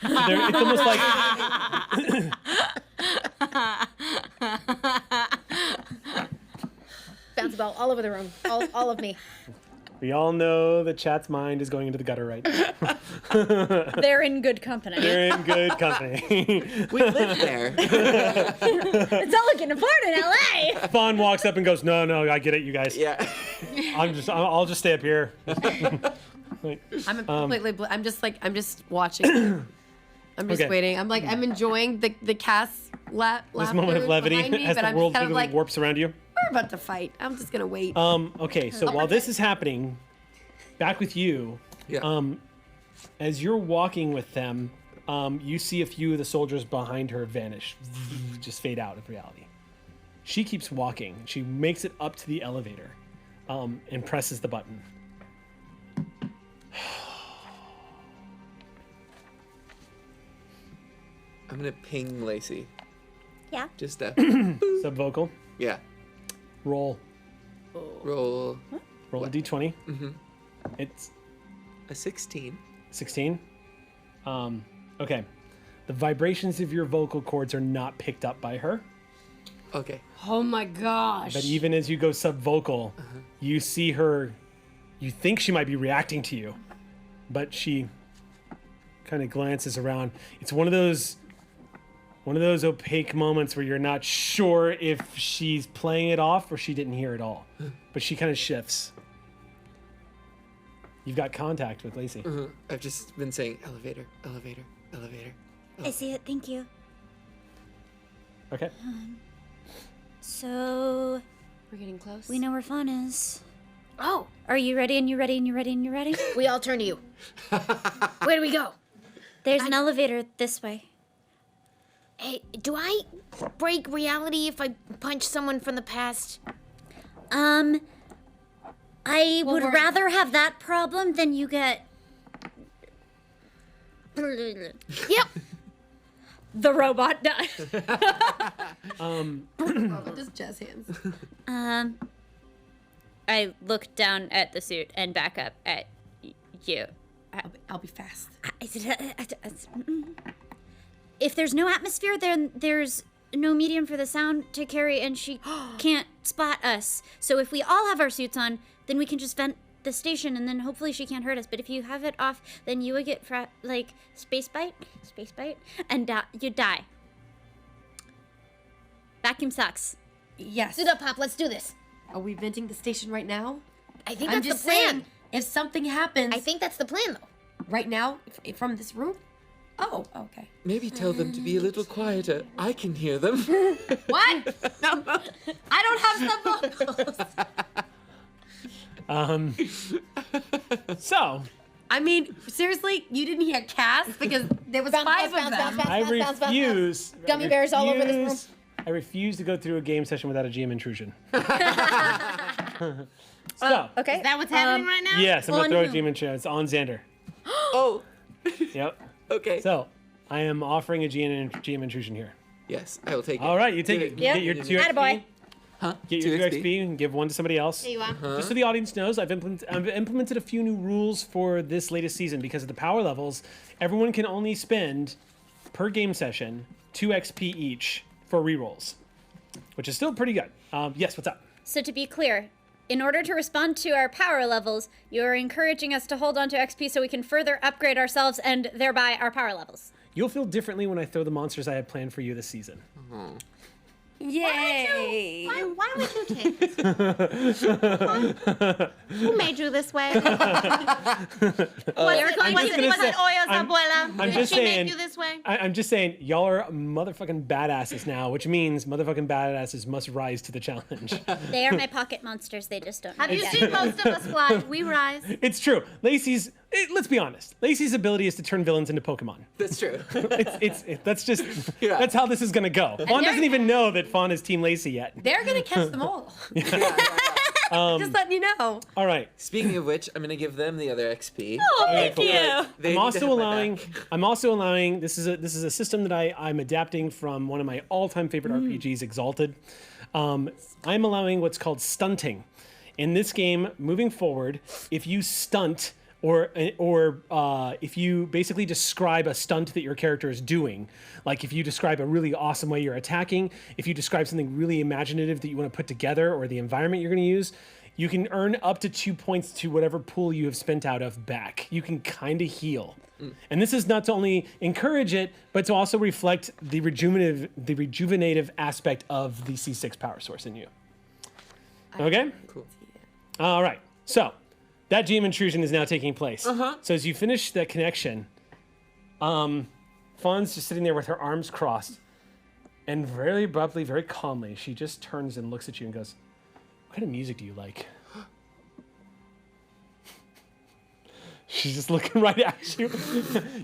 It's almost like Bounce ball all over the room. All of me. we all know that chat's mind is going into the gutter right now. They're in good company. You're in good company. We live there. It's all looking apart in LA. Fawn walks up and goes, "No, I get it, you guys. Yeah. I'll just stay up here." I'm completely. I'm just watching. I'm just Okay. waiting. I'm enjoying the cast This moment of levity me, as but the I'm world just kind of literally like, warps around you. we're about to fight. I'm just gonna wait. Okay, so while this is happening, back with you, Yeah. as you're walking with them, you see a few of the soldiers behind her vanish, just fade out of reality. She keeps walking. She makes it up to the elevator, and presses the button. I'm gonna ping Lacey. Yeah. Just a Subvocal. yeah. Roll. Roll Roll a d20. Mm-hmm. It's a 16. 16. Okay. The vibrations of your vocal cords are not picked up by her. Okay. Oh my gosh. But even as you go subvocal, you see her. You think she might be reacting to you, but she kind of glances around. It's one of those opaque moments where you're not sure if she's playing it off or she didn't hear it all. But she kind of shifts. You've got contact with Lacey. I've just been saying elevator, elevator, elevator. I see it. Thank you. Okay. So We're getting close. we know where Fawn is. Oh, Are you ready? And you ready? And you ready? And you ready? we all turn to you. Where do we go? There's an elevator this way. Hey, do I break reality if I punch someone from the past? I would we're- rather have that problem than you get Yep. the robot done. Just jazz hands. I look down at the suit and back up at you. I'll be fast. If there's no atmosphere, then there's no medium for the sound to carry, and she can't spot us. So if we all have our suits on, then we can just vent the station, and then hopefully she can't hurt us. But if you have it off, then you would get space bite, and you die. Vacuum sucks. Yes. Suit up, Pop. Let's do this. Are we venting the station right now? I think I'm that's just the plan. saying, if something happens I think that's the plan, though. right now from this room. Oh, okay. Maybe tell them to be a little quieter. I can hear them. What? I don't have subvocals. So, I mean, seriously, you didn't hear Cass because there was Bounce, five bounce, of bounce, them. bounce, I bounce, bounce, bounce. refuse. Gummy bears all over this room. I refuse to go through a game session without a GM intrusion. So, Okay. Is that what's happening right now? yes, I'm going on to throw a who? GM intrusion. It's on Xander. Oh. Yep. Okay. So, I am offering a GM intrusion here. Yes, I will take it. All right, you take it. Yep. Get your 2 Attaboy. XP. Huh? Get your 2 XP and give one to somebody else. Here you are. Just so the audience knows, I've implemented a few new rules for this latest season because of the power levels. Everyone can only spend, per game session, 2 XP each for rerolls, which is still pretty good. Yes, what's up? So to be clear, in order to respond to our power levels, you're encouraging us to hold on to XP so we can further upgrade ourselves and thereby our power levels. You'll feel differently when I throw the monsters I had planned for you this season. Yay! Why would you take this? Who made you this way? I'm just Did she saying. make you this way? I'm just saying, y'all are motherfucking badasses now, which means motherfucking badasses must rise to the challenge. They are my pocket monsters. They just don't. Have know you yet. seen most of us fly? We rise. It's true. Let's be honest. Lacey's ability is to turn villains into Pokemon. That's true. That's just, Yeah. that's how this is gonna go. Fawn doesn't even know that Fawn is Team Lacey yet. They're gonna catch them all. Just letting you know. All right. Speaking of which, I'm gonna give them the other XP. Thank you. They I'm need to also have my allowing. back. I'm also allowing. This is a system that I'm adapting from one of my all-time favorite RPGs, Exalted. I'm allowing what's called stunting. In this game, moving forward, if you stunt or if you basically describe a stunt that your character is doing, like if you describe a really awesome way you're attacking, if you describe something really imaginative that you want to put together or the environment you're going to use, you can earn up to 2 points to whatever pool you have spent out of back. You can kind of heal. And this is not to only encourage it, but to also reflect the rejuvenative aspect of the C6 power source in you. Okay? Cool. All right. So, that GM intrusion is now taking place. So as you finish that connection, Fawn's just sitting there with her arms crossed, and very abruptly, very calmly, she just turns and looks at you and goes, "What kind of music do you like?" She's just looking right at you.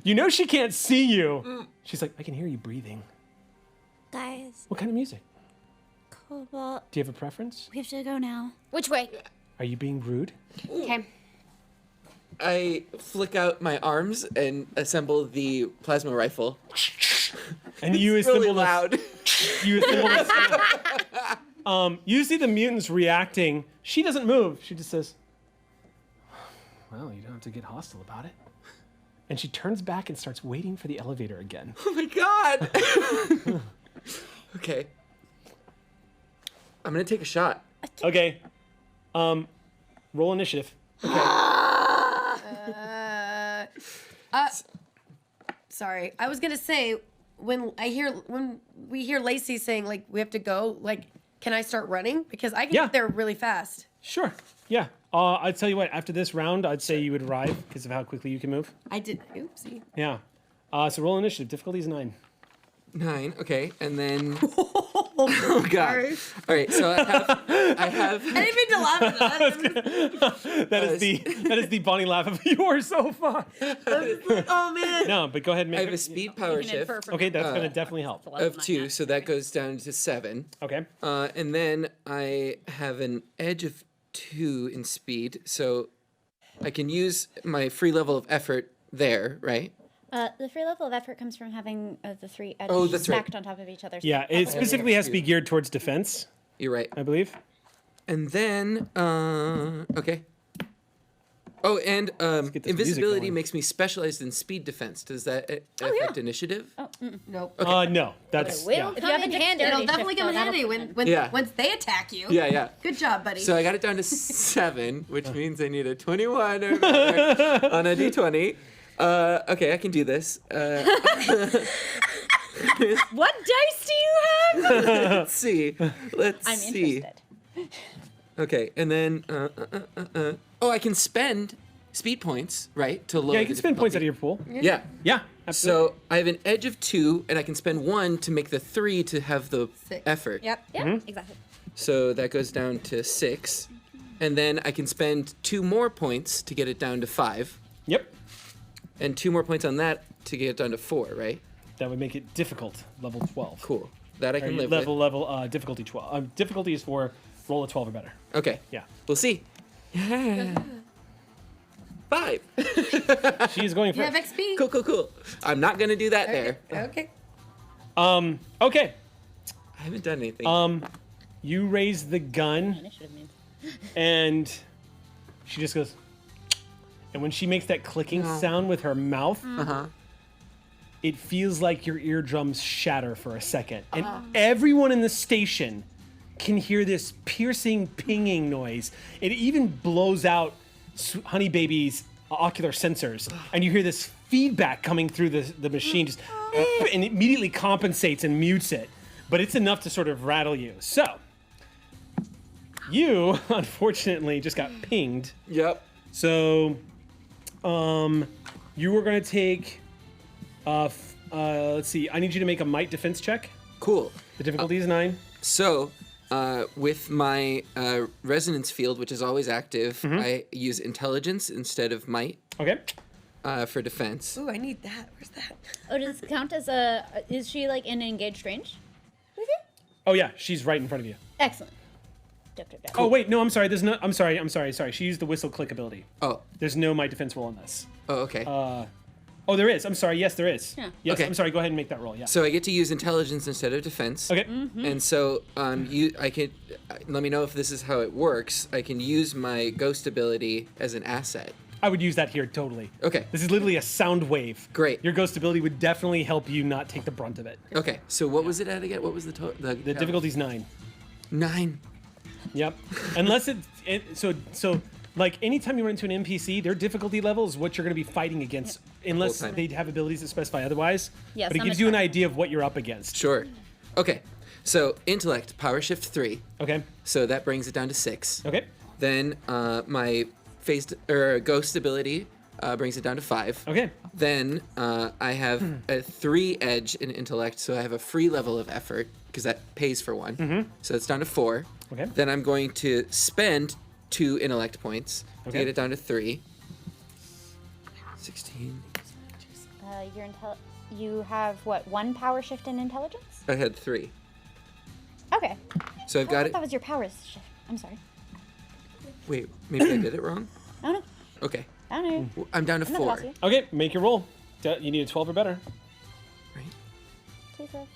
You know she can't see you. She's like, "I can hear you breathing." Guys, What kind of music? cool. Well, Do you have a preference? we have to go now. Which way? Are you being rude? Okay. I flick out my arms and assemble the plasma rifle. And you It's really assemble loud. You assemble this. You see the mutants reacting. She doesn't move. She just says, "Well, you don't have to get hostile about it." And she turns back and starts waiting for the elevator again. Oh my god. Okay. I'm gonna take a shot. Okay. Roll initiative. Sorry, I was gonna say when we hear Lacey saying like we have to go, like, can I start running? Because I can Yeah. get there really fast. Sure. Yeah. I'd tell you what, after this round, I'd say you would arrive because of how quickly you can move. I did. Oopsie. Yeah. So roll initiative. Difficulty is 9. 9. Okay, and then. Oh god. All right, so I have. I didn't mean to laugh at that. That is the Bonnie laugh of yours so far. Oh man. No, but go ahead and I make have a speed power shift Okay, that's going to definitely help. of 2, so that goes down to 7. Okay. And then I have an edge of 2 in speed, so I can use my free level of effort there, right? The free level of effort comes from having the 3 edges Oh, that's right. stacked on top of each other. So Yeah, it specifically has to be geared towards defense, You're right. I believe. And then, okay. Oh, and get this music invisibility going. makes me specialized in speed defense. Does that affect initiative? Nope. No, that's Will yeah. If you have a come in dexterity handy. It'll shift, definitely come in though, handy that'll- when Yeah. once they attack you. Yeah. Good job, buddy. So I got it down to 7, which means I need a 21 or better on a d20. Okay, I can do this. What dice do you have? Let's see. Let's I'm see. interested. Okay, and then oh, I can spend speed points, right? To lower Yeah, you the can spend points out of difficulty. your pool. Yeah. Yeah, absolutely. So I have an edge of 2, and I can spend 1 to make the 3 to have the 6. effort. Yep. Yeah, exactly. So that goes down to 6, and then I can spend 2 more points to get it down to 5, Yep. and 2 more points on that to get it down to 4, right? That would make it difficult, level 12. Cool. That I Or can live level difficulty 12. Difficulty is for roll a 12 or better. with. Okay. Yeah. We'll see. 5. She is going You have first. XP. Cool. I'm not gonna do that there. Okay. Okay. I haven't done anything. You raise the gun, Initiative means. and she just goes. And when she makes that clicking sound with her mouth, it feels like your eardrums shatter for a second. And everyone in the station can hear this piercing pinging noise. It even blows out Honey Baby's ocular sensors. And you hear this feedback coming through the machine, just and immediately compensates and mutes it. But it's enough to sort of rattle you. So, you, unfortunately, just got pinged. Yep. So, you were going to take, let's see, I need you to make a might defense check. Cool. The difficulty is 9. So, with my resonance field, which is always active, I use intelligence instead of might Okay. for defense. Ooh, I need that. Where's that? Oh, does this count as a? Is she like in engaged range with you? Oh, yeah, she's right in front of you. Excellent. Oh, wait, no, I'm sorry. There's no, I'm sorry. She used the whistle click ability. Oh. There's no might defense roll on this. Oh, okay. Oh, there is. I'm sorry. Yes, there is. Yeah. Yes, Okay. I'm sorry. Go ahead and make that roll. Yeah. So I get to use intelligence instead of defense. Okay. And so I can let me know if this is how it works. I can use my ghost ability as an asset. I would use that here totally. Okay. This is literally a sound wave. Great. Your ghost ability would definitely help you not take the brunt of it. Okay. So what was it at again? What was the The difficulty's 9. 9. Yep. Unless so like anytime you run into an NPC, their difficulty level is what you're going to be fighting against, unless Whole time. they have abilities that specify otherwise. Yeah, but it some gives is you an fine. idea of what you're up against. Sure. Okay. So intellect, power shift 3. Okay. So that brings it down to 6. Okay. Then my ghost ability brings it down to 5. Okay. Then I have a 3 edge in intellect, so I have a free level of effort because that pays for 1. So it's down to 4. Okay. Then I'm going to spend 2 intellect points to Okay. get it down to 3. 16. You have what? 1 power shift in intelligence? I had 3. Okay. So I've got it. That was your power shift. I'm sorry. Wait, maybe I did it wrong? I don't know. Okay. I don't know. Well, I'm down to I'm not the boss 4. here. Okay. Make your roll. You need a 12 or better. Right? Please, Rob.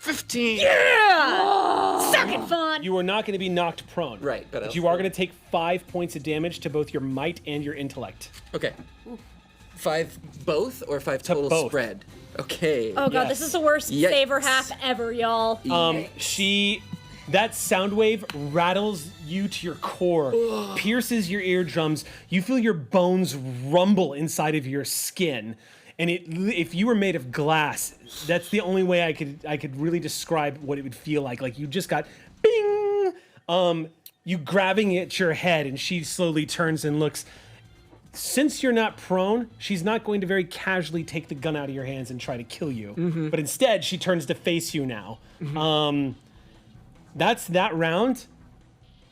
15! Suck it, fun! You are not going to be knocked prone. Right, but But I'll you are still- going to take 5 points of damage to both your might and your intellect. Okay. 5 both or 5 total both. spread? Okay. Oh god, this Yes. is the worst Yikes. saver half ever, y'all. That sound wave rattles you to your core, pierces your eardrums. You feel your bones rumble inside of your skin. And if you were made of glass, that's the only way I could really describe what it would feel like. Like you just got bing, you grabbing at your head, and she slowly turns and looks. Since you're not prone, she's not going to very casually take the gun out of your hands and try to kill you. But instead, she turns to face you now. That's that round.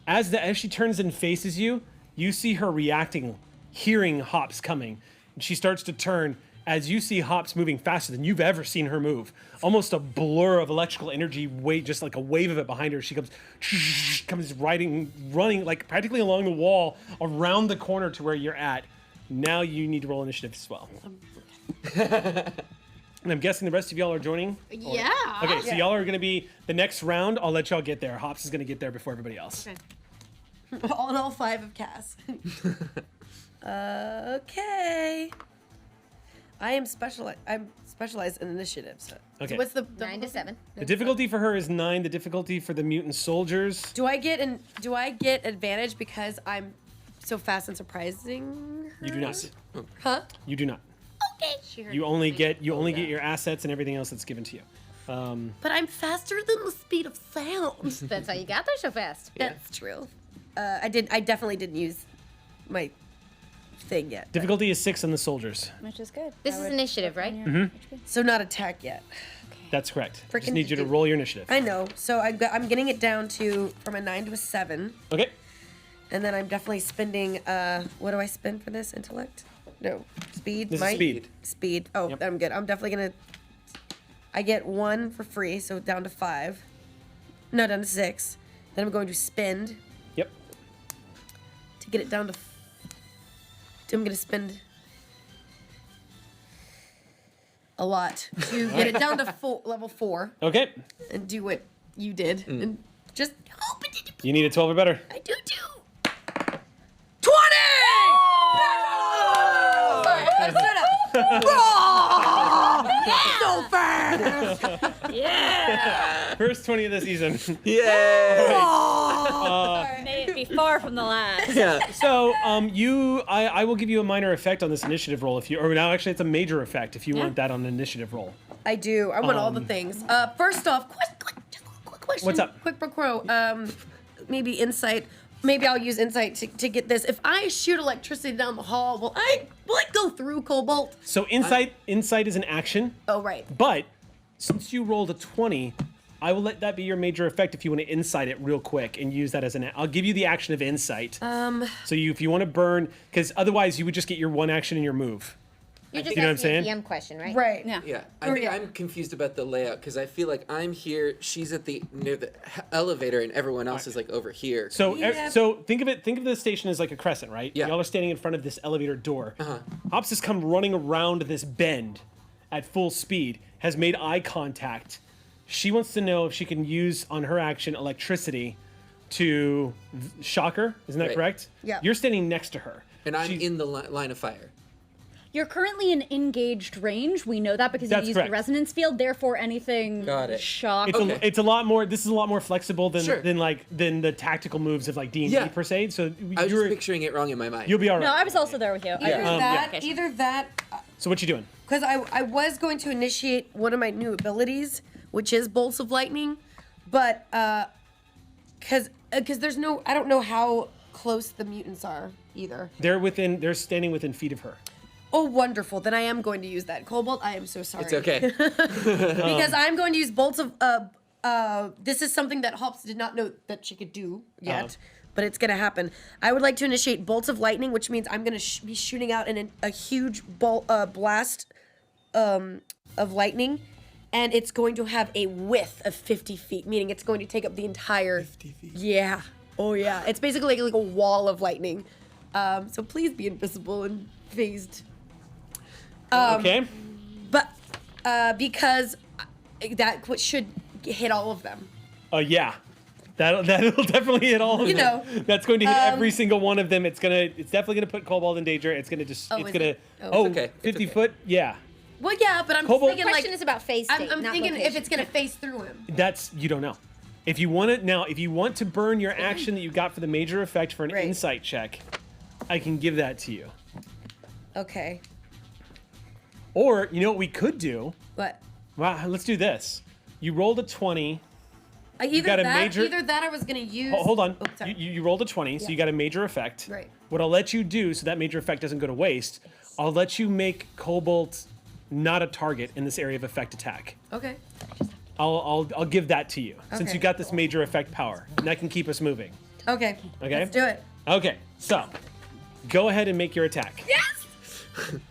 As she turns and faces you, you see her reacting, hearing Hops coming. And she starts to turn as you see Hops moving faster than you've ever seen her move. Almost a blur of electrical energy, just like a wave of it behind her. She comes running like practically along the wall, around the corner to where you're at. Now you need to roll initiative as well. And I'm guessing the rest of y'all are joining? Yeah. Okay, so y'all are going to be the next round. I'll let y'all get there. Hops is going to get there before everybody else. Okay. all 5 of Cass. Okay. I'm specialized in initiatives. So. Okay. What's the 9 to 7. The difficulty for her is 9. The difficulty for the mutant soldiers. Do I get advantage because I'm so fast and surprising? You do not. Huh? You do not. She heard You only get Oh, get your assets and everything else that's given to you. But I'm faster than the speed of sound. That's how you got there so fast. That's true. I definitely didn't use my thing yet. Difficulty is 6 on the soldiers. Which is good. This is initiative, right? So not attack yet. That's correct. Just Frickin' need you to roll your initiative. I know. So I'm getting it down from a 9 to a 7. Okay. And then I'm definitely spending, what do I spend for this? Intellect? No. Speed? This is Might? speed. Speed. Oh, Yep. I'm good. I'm definitely gonna, I get 1 for free, so down to 5. No, down to 6. Then I'm going to spend Yep. to get it down to, I'm gonna spend a lot to get it down to level 4 Okay. and do what you did. And just hope it did. You need a 12 or better. I do too. 20! Sorry, I stood up. So fast! First 20 of the season. Yay! May it be far from the last. Yeah. So, I will give you a minor effect on this initiative roll if you, or now actually it's a major effect if you want that on an initiative roll. I do. I want all the things. First off, just a quick question. What's up? Quick pro quo. Maybe insight. Maybe I'll use insight to get this. If I shoot electricity down the hall, will I go through Cobalt? So insight is an action, Oh right. but since you rolled a 20, I will let that be your major effect if you want to insight it real quick and use that as I'll give you the action of insight. So if you want to burn, because otherwise you would just get your one action and your move. You're just You know what I'm asking a saying? DM question, right? Right. Yeah. Yeah, I think I'm confused about the layout because I feel like I'm here, she's at the near the elevator, and everyone else is like over here. So, so think of the station as like a crescent, right? Yeah. Y'all are standing in front of this elevator door. Hops has come running around this bend at full speed, has made eye contact. She wants to know if she can use on her action electricity to shock her. Isn't that Right. correct? Yeah. You're standing next to her. And I'm in the line of fire. You're currently in engaged range. We know that because That's you used correct. the resonance field. Therefore, anything Got it. shock. It's a lot more. This is a lot more flexible than Sure. than the tactical moves of like D&D Yeah. per se. So I was you're, just picturing it wrong in my mind. you'll be all right. No, I was also there with you. Either that, So what you doing? because I was going to initiate one of my new abilities, which is bolts of lightning, but because there's no, I don't know how close the mutants are either. They're standing within feet of her. Oh, wonderful! Then I am going to use that Cobalt. I am so sorry. It's okay. Because I'm going to use bolts of. This is something that Hops did not know that she could do yet, but it's gonna happen. I would like to initiate bolts of lightning, which means I'm gonna be shooting out a huge blast of lightning, and it's going to have a width of 50 feet, meaning it's going to take up the entire. 50 feet. Yeah. Oh yeah. It's basically like a wall of lightning. So please be invisible and phased. Okay. But because that should hit all of them. Yeah. That'll definitely hit all of You them. know, That's going to hit every single one of them. It's definitely gonna put Cobalt in danger. It's gonna just Oh, it's is gonna it? Oh, it's okay. 50 It's okay. foot. Yeah. Well, yeah, but I'm Cobalt- thinking The like question is about phase state, I'm not thinking if location. it's gonna face through him. That's you don't know. If you want it now, if you want to burn your action that you got for the major effect for an Right. insight check, I can give that to you. Okay. Or you know what we could do? But Wow, let's do this. You rolled a 20. either got a that, major- either that I was gonna use. Hold on. Oh, sorry. You rolled a 20, so you got a major effect. Right. What I'll let you do, so that major effect doesn't go to waste, I'll let you make Cobalt not a target in this area of effect attack. Okay. I'll give that to you, since Okay. you got this major effect power. And that can keep us moving. Okay. Okay. Let's do it. Okay, so go ahead and make your attack. Yes.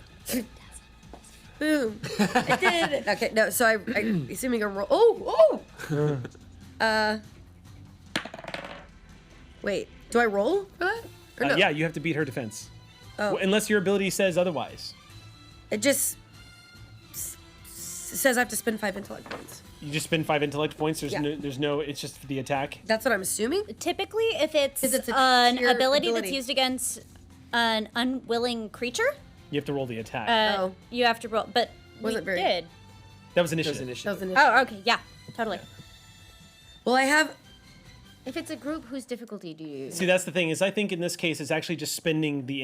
Boom. I did it. Okay. No. So I assuming a roll. Oh. Wait. Do I roll for that? Or no? Yeah, you have to beat her defense. Oh. Unless your ability says otherwise. It just says I have to spend 5 intellect points. You just spend 5 intellect points. Yeah. There's no. It's just for the attack. That's what I'm assuming. Typically, if it's, If it's a an tier ability, that's ability. used against an unwilling creature, You have to roll the attack. Oh. you have to roll. But Wasn't we very- did. that was That was initiative. That initiative. was initiative. Oh, okay, yeah, totally. Well, I have. If it's a group, whose difficulty do you use? See, that's the thing is, I think in this case, it's actually just spending the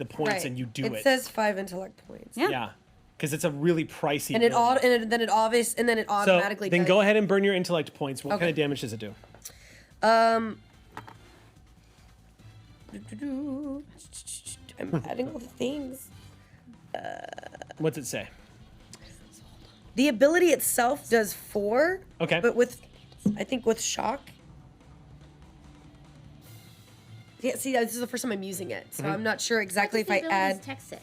points Right. and you do it. It says 5 intellect points. Yeah. Yeah, because it's a really pricey. And ability. then it So automatically. then does. go ahead and burn your intellect points. What kind Okay. of damage does it do? I'm adding all the things. What's it say? The ability itself does 4. Okay. But I think with shock. Yeah, see, this is the first time I'm using it, so I'm not sure exactly if I add. Text say?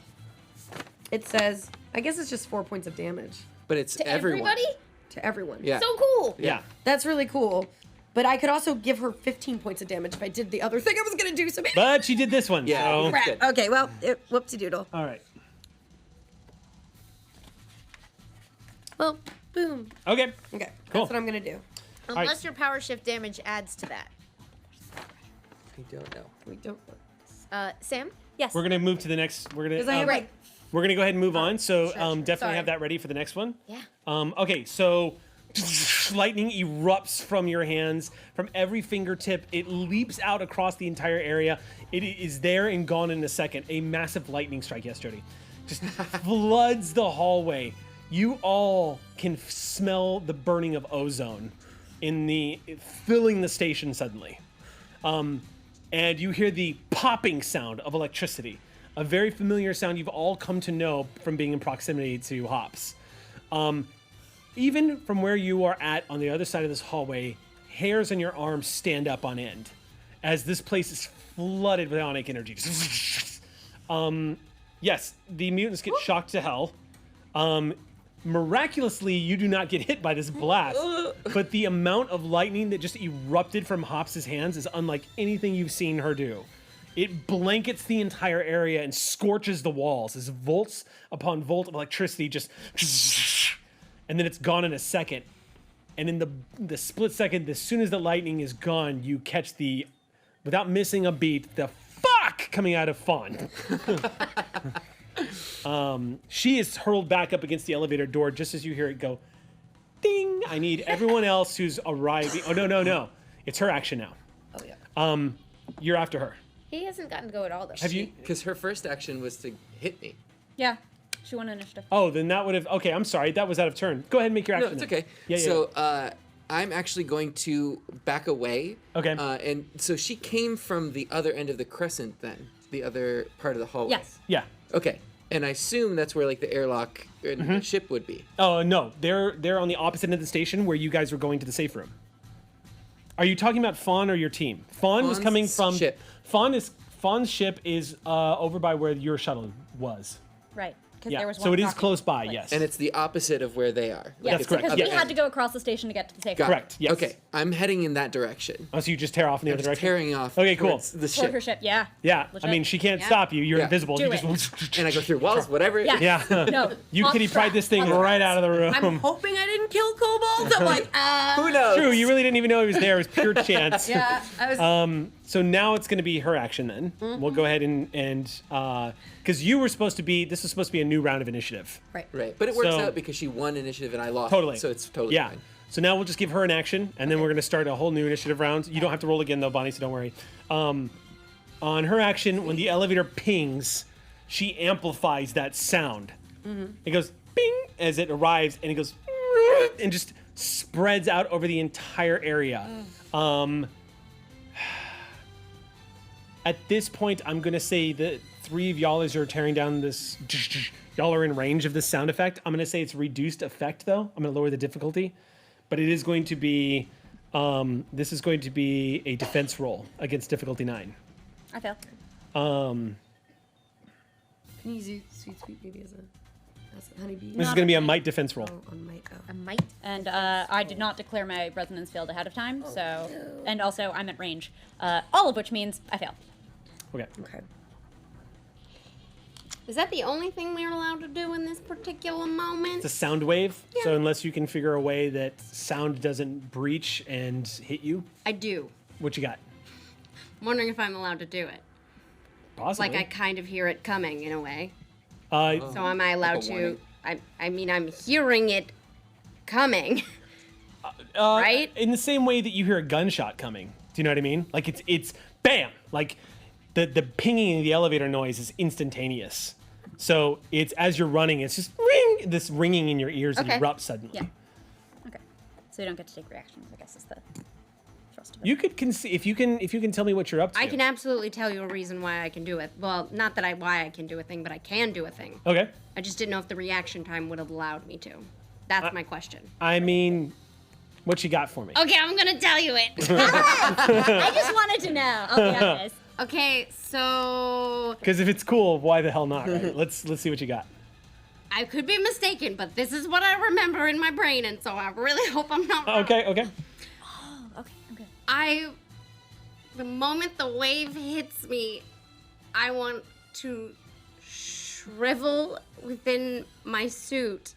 It says, I guess it's just 4 points of damage But it's To everyone. everybody? to everyone. Yeah. So cool. Yeah. That's really cool. But I could also give her 15 points of damage if I did the other thing I was gonna do. So maybe. But she did this one. Yeah. So. Crap. Crap. Okay, well, whoopsie doodle. All right. Well, boom. Okay. Okay, Cool. that's what I'm gonna do. Unless your power shift damage adds to that. I don't know. We don't. Sam? Yes. We're gonna move to the next. We're Because I gonna. have like. We're gonna go ahead and move on. So sure. definitely Sorry. have that ready for the next one. Yeah. Okay, so lightning erupts from your hands, from every fingertip. It leaps out across the entire area. It is there and gone in a second. A massive lightning strike, yes, Jody, just floods the hallway. You all can smell the burning of ozone filling the station suddenly. And you hear the popping sound of electricity, a very familiar sound you've all come to know from being in proximity to Hops. Even from where you are at on the other side of this hallway, hairs on your arms stand up on end as this place is flooded with ionic energy. Yes, the mutants get shocked to hell. Miraculously, you do not get hit by this blast, but the amount of lightning that just erupted from Hops' hands is unlike anything you've seen her do. It blankets the entire area and scorches the walls as volts upon volt of electricity just... And then it's gone in a second. And in the split second, as soon as the lightning is gone, you catch the, without missing a beat, the fuck coming out of Fawn. She is hurled back up against the elevator door just as you hear it go, ding. I need everyone else who's arriving. Oh, no. It's her action now. Oh, yeah. You're after her. He hasn't gotten to go at all, though. Have you? Because her first action was to hit me. Yeah. She won initiative. Oh, then that would have... Okay, I'm sorry. That was out of turn. Go ahead and make your action. No, it's then. okay. Yeah. So I'm actually going to back away. Okay. And so she came from the other end of the crescent then, the other part of the hallway. Yes. Yeah. Okay. And I assume that's where like the airlock and the ship would be. Oh, no. They're on the opposite end of the station where you guys were going to the safe room. Are you talking about Fawn or your team? Fawn was coming from... ship. Fawn's ship is over by where your shuttle was. Right. Because Yeah. there was one So it is crossing close by, place. yes. And it's the opposite of where they are. Yes, That's correct. because Yeah. we had to go across the station to get to the safe Got room. it. Correct, yes. Okay. I'm heading in that direction. Oh, so you just tear off in the I'm other just direction? tearing off. Okay, cool. towards The Toward ship. her ship, yeah. Yeah. Legit. I mean, she can't Yeah. stop you. You're Yeah. invisible. Do You it. just... And I go through walls, whatever. Yeah. Yeah. No. You on kitty track, pried this thing on right track. out of the room. I'm hoping I didn't kill Cobalt. I'm like, Who knows? True, you really didn't even know he was there. It was pure chance. yeah. I was. So now it's going to be her action then. We'll go ahead and because you were supposed to be, this was supposed to be a new round of initiative. Right. Right. But it works So- out because she won initiative and I lost. Totally. So it's totally Yeah. fine. So now we'll just give her an action, and then we're going to start a whole new initiative round. You don't have to roll again though, Bonnie, so don't worry. On her action, when the elevator pings, she amplifies that sound. It goes bing as it arrives, and it goes and just spreads out over the entire area. At this point, I'm going to say that three of y'all as you're tearing down this, y'all are in range of this sound effect. I'm going to say it's reduced effect, though. I'm going to lower the difficulty. But it is going to be, this is going to be a defense roll against difficulty 9. I fail. Can you use sweet maybe as a honeybee? This is going to be a might defense roll. Oh, on might. Oh. I might. And I did not declare my resonance field ahead of time, so... And also, I'm at range. All of which means I fail. Okay. Okay. Is that the only thing we're allowed to do in this particular moment? It's a sound wave, so unless you can figure a way that sound doesn't breach and hit you, I do. what you got? I'm wondering if I'm allowed to do it. Possibly. Like I kind of hear it coming in a way. Uh, So am I allowed Like a to? warning. I mean, I'm hearing it coming. right? In the same way that you hear a gunshot coming. Do you know what I mean? Like it's bam! Like the pinging in the elevator noise is instantaneous. So it's as you're running, it's just ring, this ringing in your ears Okay. and erupts suddenly. Yeah. Okay. So you don't get to take reactions, I guess is the thrust of it. You could if you can tell me what you're up to. I can absolutely tell you a reason why I can do it. Well, not that why I can do a thing, but I can do a thing. Okay. I just didn't know if the reaction time would have allowed me to. That's my question. I mean, what you got for me? Okay, I'm gonna tell you it. I just wanted to know. I'll be honest. Okay, so Because if it's cool, why the hell not? Right? Let's see what you got. I could be mistaken, but this is what I remember in my brain, and so I really hope I'm not wrong. Okay. Okay, I'm good. The moment the wave hits me, I want to shrivel within my suit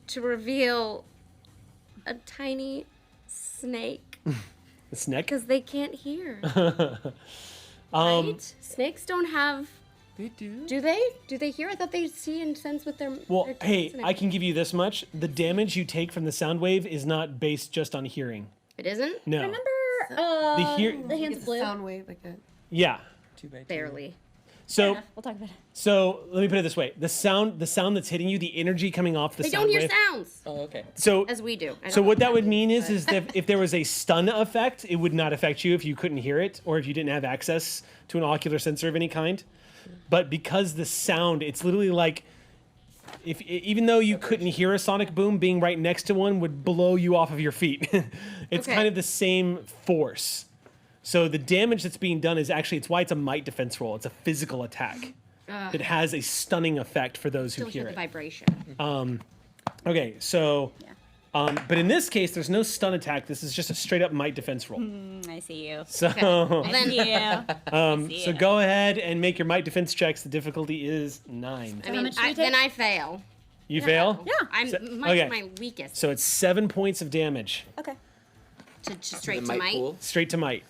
to reveal a tiny snake. The snake. Because they can't hear. Right? Snakes don't have. They do. Do they? Do they hear? I thought they see and sense with their. Well, their hey, teeth and I can give you this much: the damage you take from the sound wave is not based just on hearing. It isn't? No. Remember The hear- the hands It's a blue? sound wave like a. Yeah. Barely. So Yeah, we'll talk about it. So let me put it this way: the sound that's hitting you, the energy coming off the They sound don't hear wave. sounds. Oh, okay. So As we do. I so don't what know that would mean is that if there was a stun effect, it would not affect you if you couldn't hear it or if you didn't have access to an ocular sensor of any kind. But because the sound, it's literally like if even though you couldn't hear a sonic boom, being right next to one would blow you off of your feet. It's Okay. kind of the same force. So the damage that's being done is actually it's why it's a might defense roll. It's a physical attack. that has a stunning effect for those who Still hear hear the it. vibration. Okay, so, but in this case, there's no stun attack. This is just a straight up might defense roll. I see you. So, Yeah. so go ahead and make your might defense checks. The difficulty is 9. I mean, much do you then take? I fail. You fail? Yeah. I'm So- might's okay. my weakest. So it's 7 points of damage, Okay. To straight The to might might. pool. straight to might.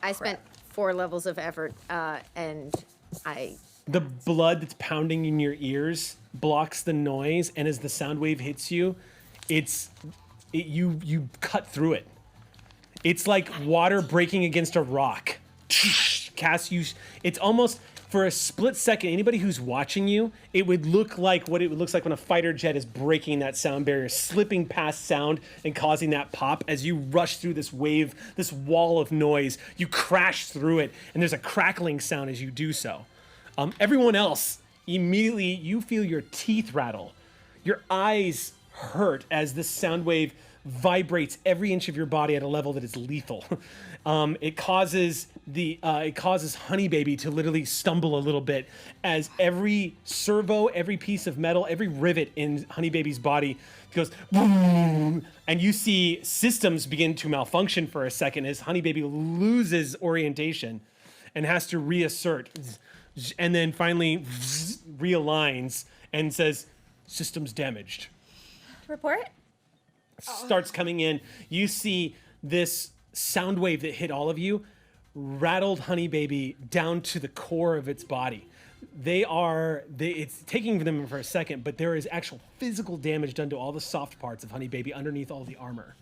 I spent 4 levels of effort, and I The blood that's pounding in your ears blocks the noise, and as the sound wave hits you, you cut through it. It's like water breaking against a rock. Cass, it's almost for a split second. Anybody who's watching you, it would look like what it looks like when a fighter jet is breaking that sound barrier, slipping past sound and causing that pop as you rush through this wave, this wall of noise. You crash through it, and there's a crackling sound as you do so. Everyone else, immediately you feel your teeth rattle. Your eyes hurt as this sound wave vibrates every inch of your body at a level that is lethal. It causes Honey Baby to literally stumble a little bit as every servo, every piece of metal, every rivet in Honey Baby's body goes boom, and you see systems begin to malfunction for a second as Honey Baby loses orientation and has to reassert, and then finally realigns and says, "Systems damaged." Report? Starts coming in. You see this sound wave that hit all of you rattled Honey Baby down to the core of its body. It's taking them for a second, but there is actual physical damage done to all the soft parts of Honey Baby underneath all the armor.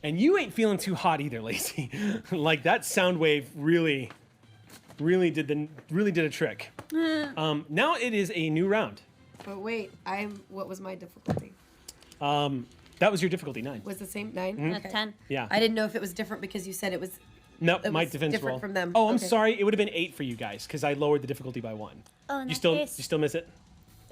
And you ain't feeling too hot either, Lacey. Like that sound wave really did a trick. Now it is a new round. But wait, what was my difficulty? That was your difficulty 9. Was the same 9? That's 10. Yeah. I didn't know if it was different because you said it was. Nope, It might was defense different roll. from them. Oh, I'm Okay. sorry. It would have been 8 for you guys because I lowered the difficulty by 1. Oh, in You that still case, you still miss it?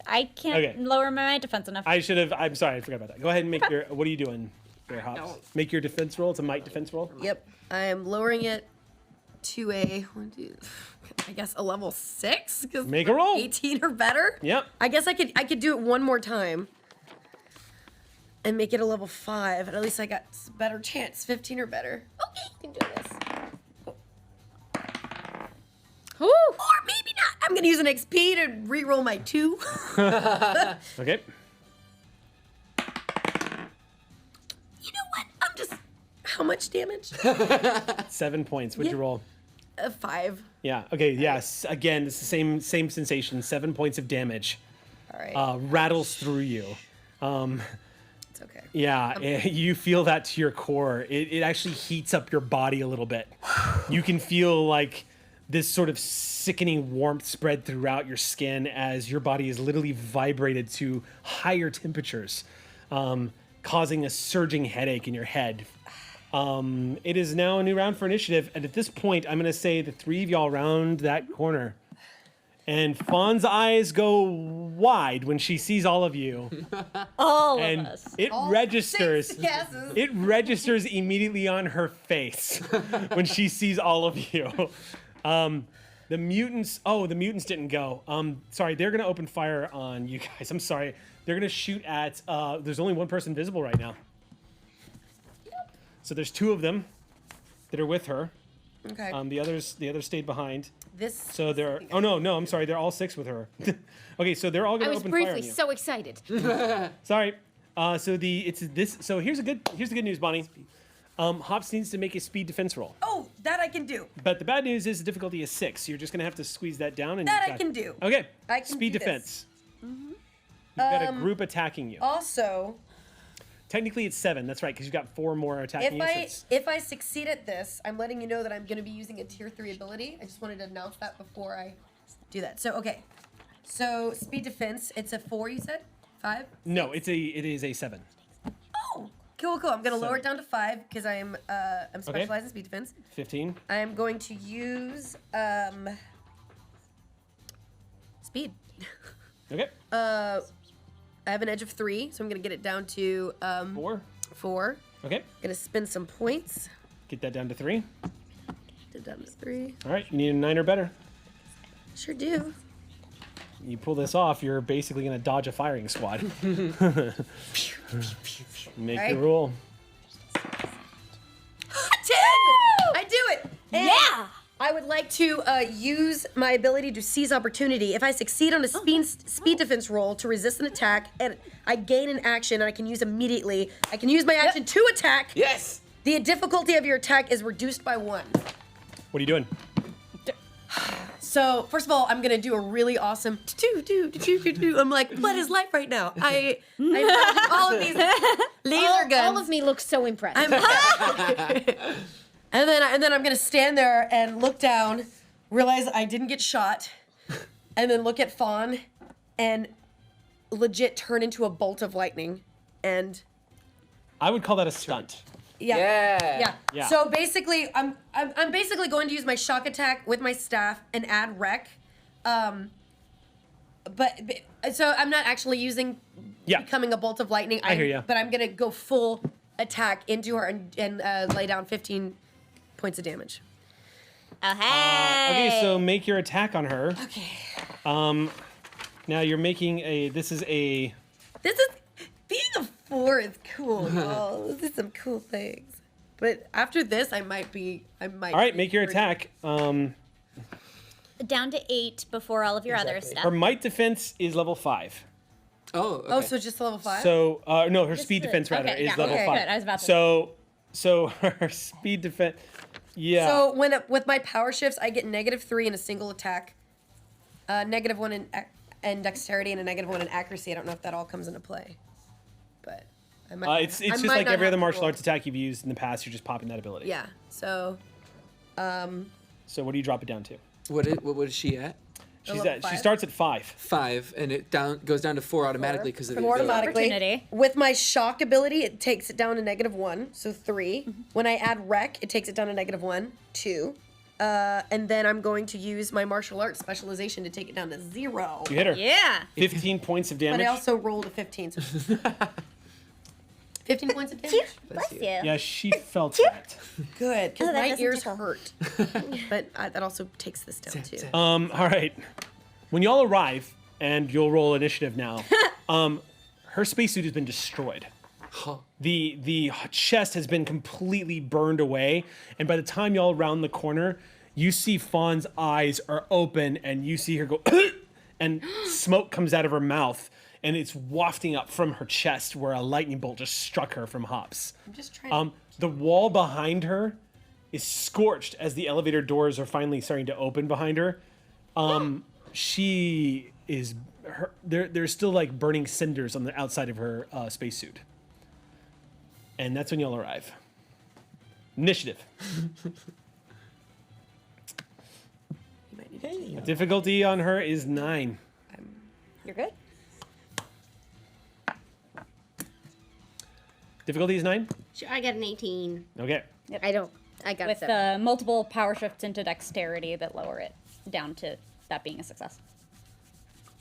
I can't Okay. lower my defense enough. I should have. I'm sorry. I forgot about that. Go ahead and make your. What are you doing there, Hops? Make your defense roll. It's a might defense roll. Yep, I am lowering it to a I guess a level 6 because Make a roll. 18 or better. Yep. I guess I could do it one more time and make it a level 5. At least I got a better chance. 15 or better. Okay, you can do this. Whew. Or maybe not. I'm gonna use an XP to re-roll my 2. Okay. You know what? I'm just. How much damage? 7 points. What'd you roll? 5. Yeah. Okay. Yes. Again, it's the same sensation. 7 points of damage. All right. Rattles through you. It's okay. Yeah, you feel that to your core. It actually heats up your body a little bit. You can feel like this sort of sickening warmth spread throughout your skin as your body is literally vibrated to higher temperatures, causing a surging headache in your head. It is now a new round for initiative, and at this point, I'm going to say the 3 of y'all round that corner. And Fawn's eyes go wide when she sees all of you. All And of us. it registers. 6 guesses. It registers immediately on her face when she sees all of you. The mutants. Oh, the mutants didn't go. Sorry, they're gonna open fire on you guys. I'm sorry. They're gonna shoot at. There's only one person visible right now. So there's 2 of them that are with her. Okay. The others stayed behind. This. So they're. Oh no, I'm sorry. They're all 6 with her. Okay, so they're all I gonna was open fire on briefly you. so excited. Sorry. So here's the good news, Bonnie. Hops needs to make a speed defense roll. Oh, that I can do. But the bad news is the difficulty is 6. So you're just gonna have to squeeze that down and That you've I got- can do. Okay. I can speed do this. defense. You've got a group attacking you. Also, Technically it's 7. That's right, because you've got 4 more attacking you. So it's- if I succeed at this, I'm letting you know that I'm going to be using a tier 3 ability. I just wanted to announce that before I do that. So okay. So speed defense, it's a 4. You said 5. No, it is a 7. Oh, cool. I'm going to lower it down to 5 because I'm Okay. specialized in speed defense. 15. I am going to use speed. Okay. I have an edge of 3, so I'm going to get it down to 4. 4. Okay. Gonna spend some points. Get that down to 3. Get it down to 3. All right. You need a 9 or better. Sure do. you pull this off, you're basically going to dodge a firing squad. Make Right. the roll. 10! I do it! And Yeah! I would like to use my ability to seize opportunity. If I succeed on a speed defense roll to resist an attack, and I gain an action, and I can use immediately, I can use my action to attack. Yes. The difficulty of your attack is reduced by 1. What are you doing? So first of all, I'm gonna do a really awesome I'm like, what is life right now? I all of these laser guns. All of me looks so impressed. And then I'm gonna stand there and look down, realize I didn't get shot, and then look at Fawn, and legit turn into a bolt of lightning, and I would call that a stunt. yeah. Yeah. So basically, I'm basically going to use my shock attack with my staff and add wreck, but so I'm not actually using becoming a bolt of lightning. I hear ya. But I'm gonna go full attack into her and lay down 15 points of damage. Oh, hey. Okay, so make your attack on her. Okay. Now you're making a. This is This is being a 4 is cool. Oh, this is some cool things. But after this, I might. all right. Make your attack. Down to 8 before all of your other stuff. Her might defense is level 5. Oh. Okay. Oh, so just level 5? So no, her speed defense rather okay, is yeah. level Okay, 5. good. I was about to- So her speed defense. Yeah. So with my power shifts, I get -3 in a single attack, -1 in dexterity, and a -1 in accuracy. I don't know if that all comes into play, but I might. It's just like every other martial arts attack you've used in the past. You're just popping that ability. Yeah. So. So what do you drop it down to? What is she at? She level 5? starts at 5. 5, and it goes down to 4 automatically because of the More ability. automatically. Opportunity. With my shock ability, it takes it down to -1, so 3. When I add wreck, it takes it down to -1, 2. And then I'm going to use my martial arts specialization to take it down to 0. You hit her. Yeah. 15 points of But damage. I also rolled a 15. So 15 points of damage? Bless you. Yeah, she felt that. Good, because Oh, that my doesn't ears tickle. hurt. But that also takes this down, too. All right. When y'all arrive, and you'll roll initiative now, her spacesuit has been destroyed. The chest has been completely burned away, and by the time y'all round the corner, you see Fawn's eyes are open, and you see her go, and smoke comes out of her mouth, and it's wafting up from her chest where a lightning bolt just struck her from hops. I'm just trying The wall behind her is scorched as the elevator doors are finally starting to open behind her. She is there's still like burning cinders on the outside of her spacesuit. And that's when you'll arrive. Initiative. Difficulty on her is 9. You're good. Difficulty is 9? Sure, I got an 18. Okay. I got With 7. multiple power shifts into dexterity that lower it down to that being a success.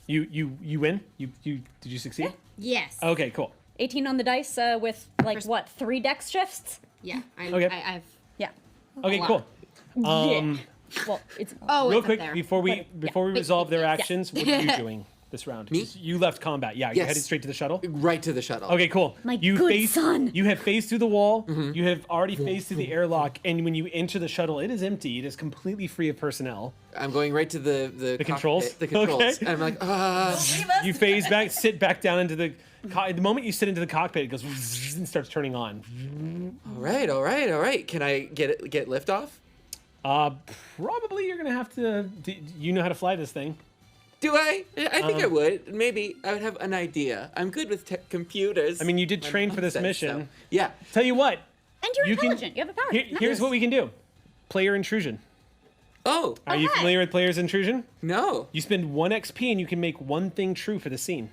You win? You did you succeed? Yes. Okay, cool. 18 on the dice with like what, 3 dex shifts? Yeah. Okay. I've. Yeah. Okay, lot. cool. Yeah. Well, it's Oh, Real it's quick, up there. before we resolve their actions, what are you doing this round? Me? You left combat. Yeah, you Yes. headed straight to the shuttle. Right to the shuttle. Okay, cool. My you good son. You have phased through the wall. Mm-hmm. You have already phased through the airlock, and when you enter the shuttle, it is empty. It is completely free of personnel. I'm going right to the controls? cockpit, the controls. Okay. And I'm like, You phase back, sit back down into the. The moment you sit into the cockpit, it goes and starts turning on. all right. Can I get liftoff? Probably you're gonna have to. You know how to fly this thing. Do I? I think I would. Maybe I would have an idea. I'm good with computers. I mean, you did My train mom for this said mission. so. Yeah. Tell you what. and you're You can- intelligent. You have a power. Here's what we can do. Player intrusion. Oh, Are you familiar with player's intrusion? no. You spend 1 XP and you can make one thing true for the scene.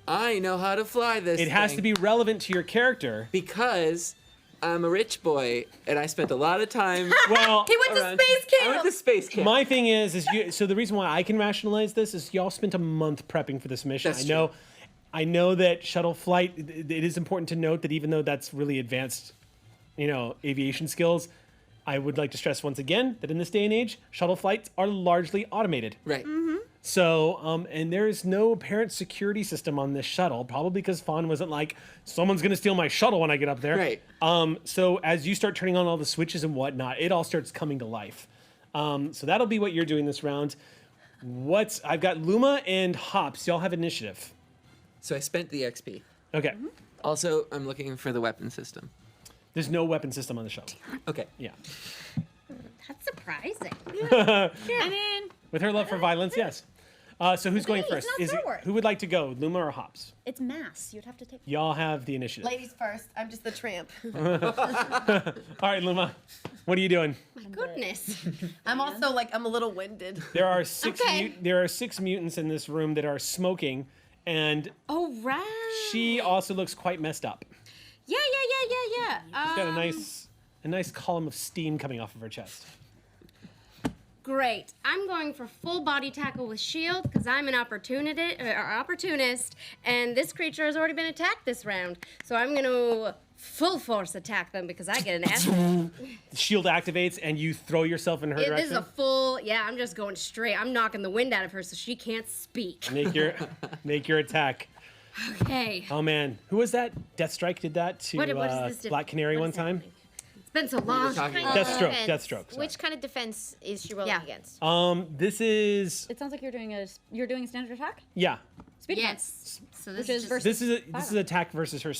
I know how to fly this It has thing to be relevant to your character. because I'm a rich boy and I spent a lot of time Well, He went to around- space I went camp! to space camp. my thing is so the reason why I can rationalize this is y'all spent a month prepping for this mission. That's I know that shuttle flight. It is important to note that even though that's really advanced, aviation skills, I would like to stress once again that in this day and age, shuttle flights are largely automated. Right. So, and there's no apparent security system on this shuttle, probably because Fawn wasn't like, someone's going to steal my shuttle when I get up there. Right. So as you start turning on all the switches and whatnot, it all starts coming to life. So that'll be what you're doing this round. I've got Luma and Hops. Y'all have initiative. So I spent the XP. Okay. Also, I'm looking for the weapon system. There's no weapon system on the shuttle. Okay. Yeah. That's surprising. I mean, With her love for violence, yes. So who's going it's first? not Star Wars. Who would like to go, Luma or Hops? it's mass. You'd have to take. Y'all have the initiative. Ladies first. I'm just the tramp. All right, Luma, what are you doing? Goodness. I'm also like I'm a little winded. There are six. Okay. There are 6 mutants in this room that are smoking, and Oh, right. she also looks quite messed up. Yeah. She's got a nice column of steam coming off of her chest. Great. I'm going for full body tackle with shield because I'm an opportunist, and this creature has already been attacked this round. So I'm going to full force attack them because I get an asset. The shield activates, and you throw yourself in her This direction. is a full, I'm just going straight. I'm knocking the wind out of her so she can't speak. Make your attack. Okay. Oh man, who was that? Deathstrike did that to What is this Black Canary what one is time. happening? It's been so long. talking Kind about- of Deathstroke. defense. Deathstroke. Sorry. Which kind of defense is she rolling Yeah. against? This is It sounds like you're doing a standard attack. yeah. Speed Yes. So this Which is is versus- This is attack versus her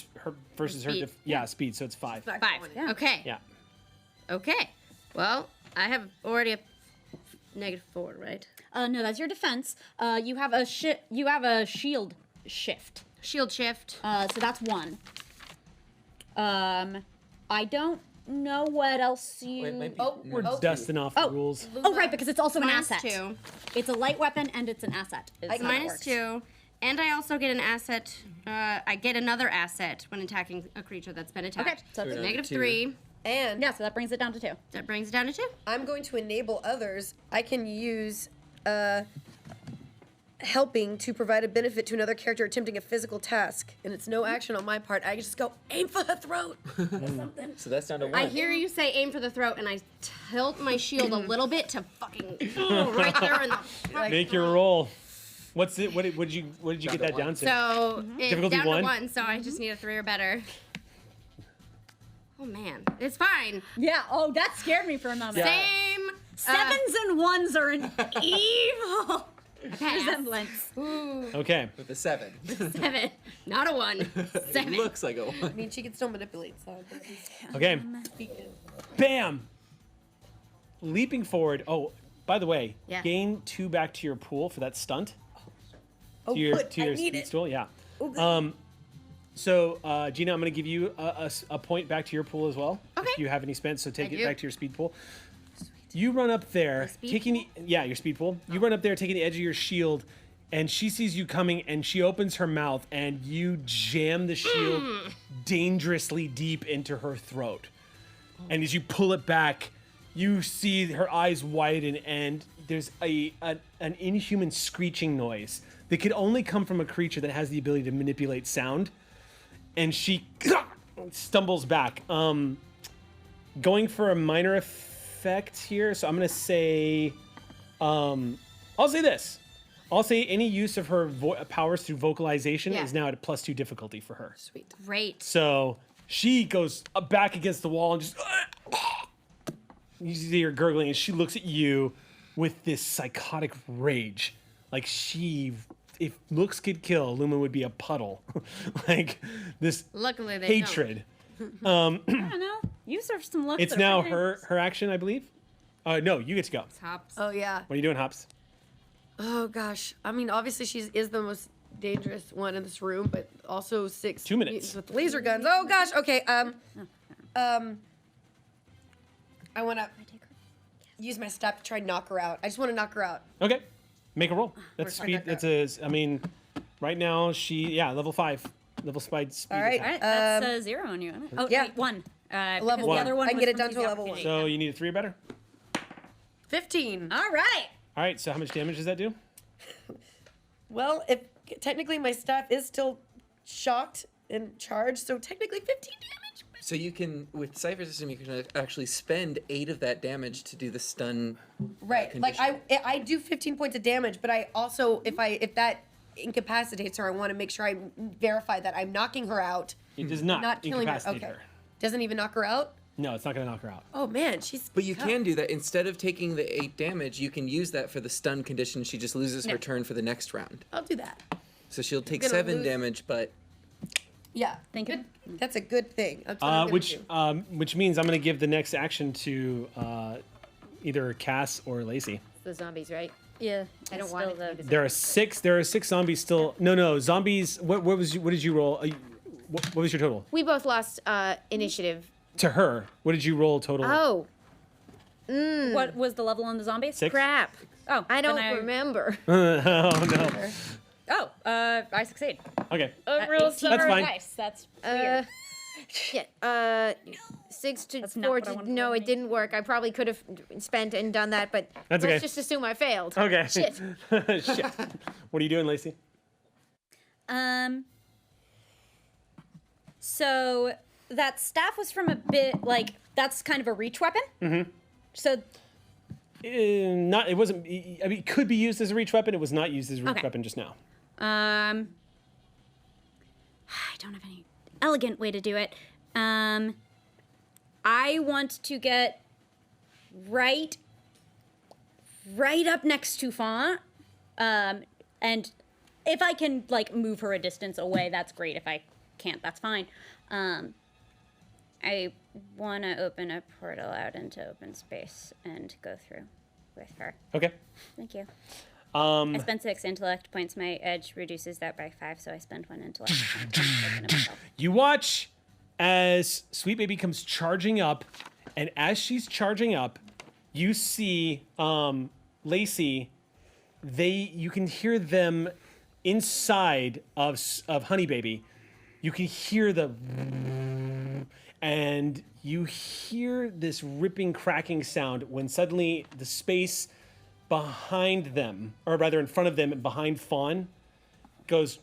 versus her. Speed. Speed. So it's 5. 5. Yeah. Okay. Yeah. Okay. Well, I have already a -4, right? No, that's your defense. You have a shield shift. Shield shift. So that's 1. I don't know what else you. Wait, maybe- We're no. dusting off the rules. Oh, right, because it's also an Minus asset. 2. It's a light weapon and it's an asset. is how it Minus works. 2. And I also get an asset. I get another asset when attacking a creature that's been attacked. Okay, so We're that's down to -3. And yeah, so that brings it down to 2. That brings it down to 2. I'm going to enable others. I can use helping to provide a benefit to another character attempting a physical task, and it's no action on my part. I just go aim for the throat. Or something. So that's down to 1. I hear you say aim for the throat, and I tilt my shield a little bit to fucking right there in the front. Make your roll. What's it? What did you get that down to? So it's Difficulty down 1? to 1, so I just need a 3 or better. Oh man, it's fine. Yeah. Oh, that scared me for a moment. Same. 7s and 1s are an evil Pass. resemblance. Okay. with a 7. 7, not a 1. 7. It looks like a 1. I mean, she can still manipulate, so. Okay. Bam. Leaping forward. Oh, by the way, Yeah. gain 2 back to your pool for that stunt. Oh, To your good. I need speed it. stool. Yeah. Oh, good. So, Gina, I'm going to give you a point back to your pool as well. Okay. If you have any spent, so take I it do. back to your speed pool. You run up there, speed taking your speed pool. You run up there, taking the edge of your shield, and she sees you coming, and she opens her mouth, and you jam the shield dangerously deep into her throat. And as you pull it back, you see her eyes widen, and there's an inhuman screeching noise that could only come from a creature that has the ability to manipulate sound. And she stumbles back. Going for a minor effect here, so I'm gonna say, I'll say this. I'll say any use of her powers through vocalization Yeah. is now at a +2 difficulty for her. Sweet. Great. So she goes back against the wall and just. You see her gurgling, and she looks at you with this psychotic rage. Like if looks could kill, Luma would be a puddle. Like this Luckily, they hatred. I don't know. You serve some looks. It's that are now pretty- her action, I believe. No, you get to go. Hops. Oh, yeah. What are you doing, Hops? Oh, gosh. I mean, obviously, she is the most dangerous one in this room, but also 6 2 minutes. mutants with laser guns. Oh, gosh. Okay. I want to use my staff to try and knock her out. I just want to knock her out. Okay, make a roll. That's Where's my speed. knock That's I mean, right now level 5, level speed. All right. All right, that's a 0 on you, isn't it? Oh, yeah. wait, 1. Level The other one I can was get it from down to a the level 1. opportunity. So you need a 3 or better. 15. All right. All right. So how much damage does that do? Well, if technically my staff is still shocked and charged, so technically 15 damage. So you can, with Cypher System, you can actually spend 8 of that damage to do the stun. Right. Like I do 15 points of damage, but I also if that incapacitates her, I want to make sure I verify that I'm knocking her out. It does not killing her. incapacitate Okay. her. Doesn't even knock her out? No, it's not going to knock her out. Oh man, she's But you tough. can do that. Instead of taking the 8 damage, you can use that for the stun condition. She just loses her turn for the next round. I'll do that. So she'll take gonna 7 lose- damage, but Yeah. Thank you. That's a good thing. That's what I'm gonna do. Which means I'm going to give the next action to either Cass or Lacey. The zombies, right? Yeah. I don't want it. There are 6 zombies still. No, zombies. What did you roll? What was your total? We both lost initiative. To her, what did you roll total? Oh, What was the level on the zombies? 6? crap. Oh, I then don't remember. Oh no. Oh, I succeed. Okay. Real That's fine. Nice. That's weird. Yeah, 6 to That's not 4 what I to, wanted to no, roll, it maybe. didn't work. I probably could have spent and done that, but That's let's okay. just assume I failed. Okay. Shit. Shit. What are you doing, Lacey? So that staff was from a bit like that's kind of a reach weapon. Mm-hmm. So Not. It wasn't. I mean, it could be used as a reach weapon. It was not used as a reach Okay. weapon just now. I don't have any elegant way to do it. I want to get right up next to Fawn. And if I can like move her a distance away, that's great. If I can't, that's fine. I want to open a portal out into open space and go through with her. Okay. Thank you. I spend 6 intellect points. My edge reduces that by 5, so I spend 1 intellect point to open it myself. You watch as Sweet Baby comes charging up, and as she's charging up, you see Lacey. You can hear them inside of Honey Baby. You can hear and you hear this ripping, cracking sound when suddenly the space behind them, or rather in front of them and behind Fawn, goes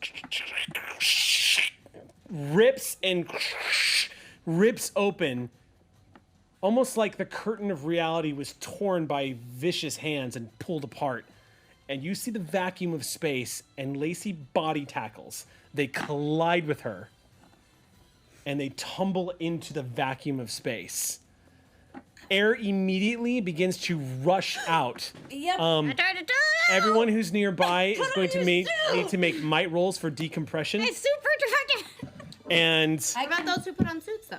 rips open, almost like the curtain of reality was torn by vicious hands and pulled apart. And you see the vacuum of space, and Lacey body tackles. They collide with her, and they tumble into the vacuum of space. Air immediately begins to rush out. Yep. Everyone who's nearby is going to need to make might rolls for decompression. It's super attractive. And What about those who put on suits, though?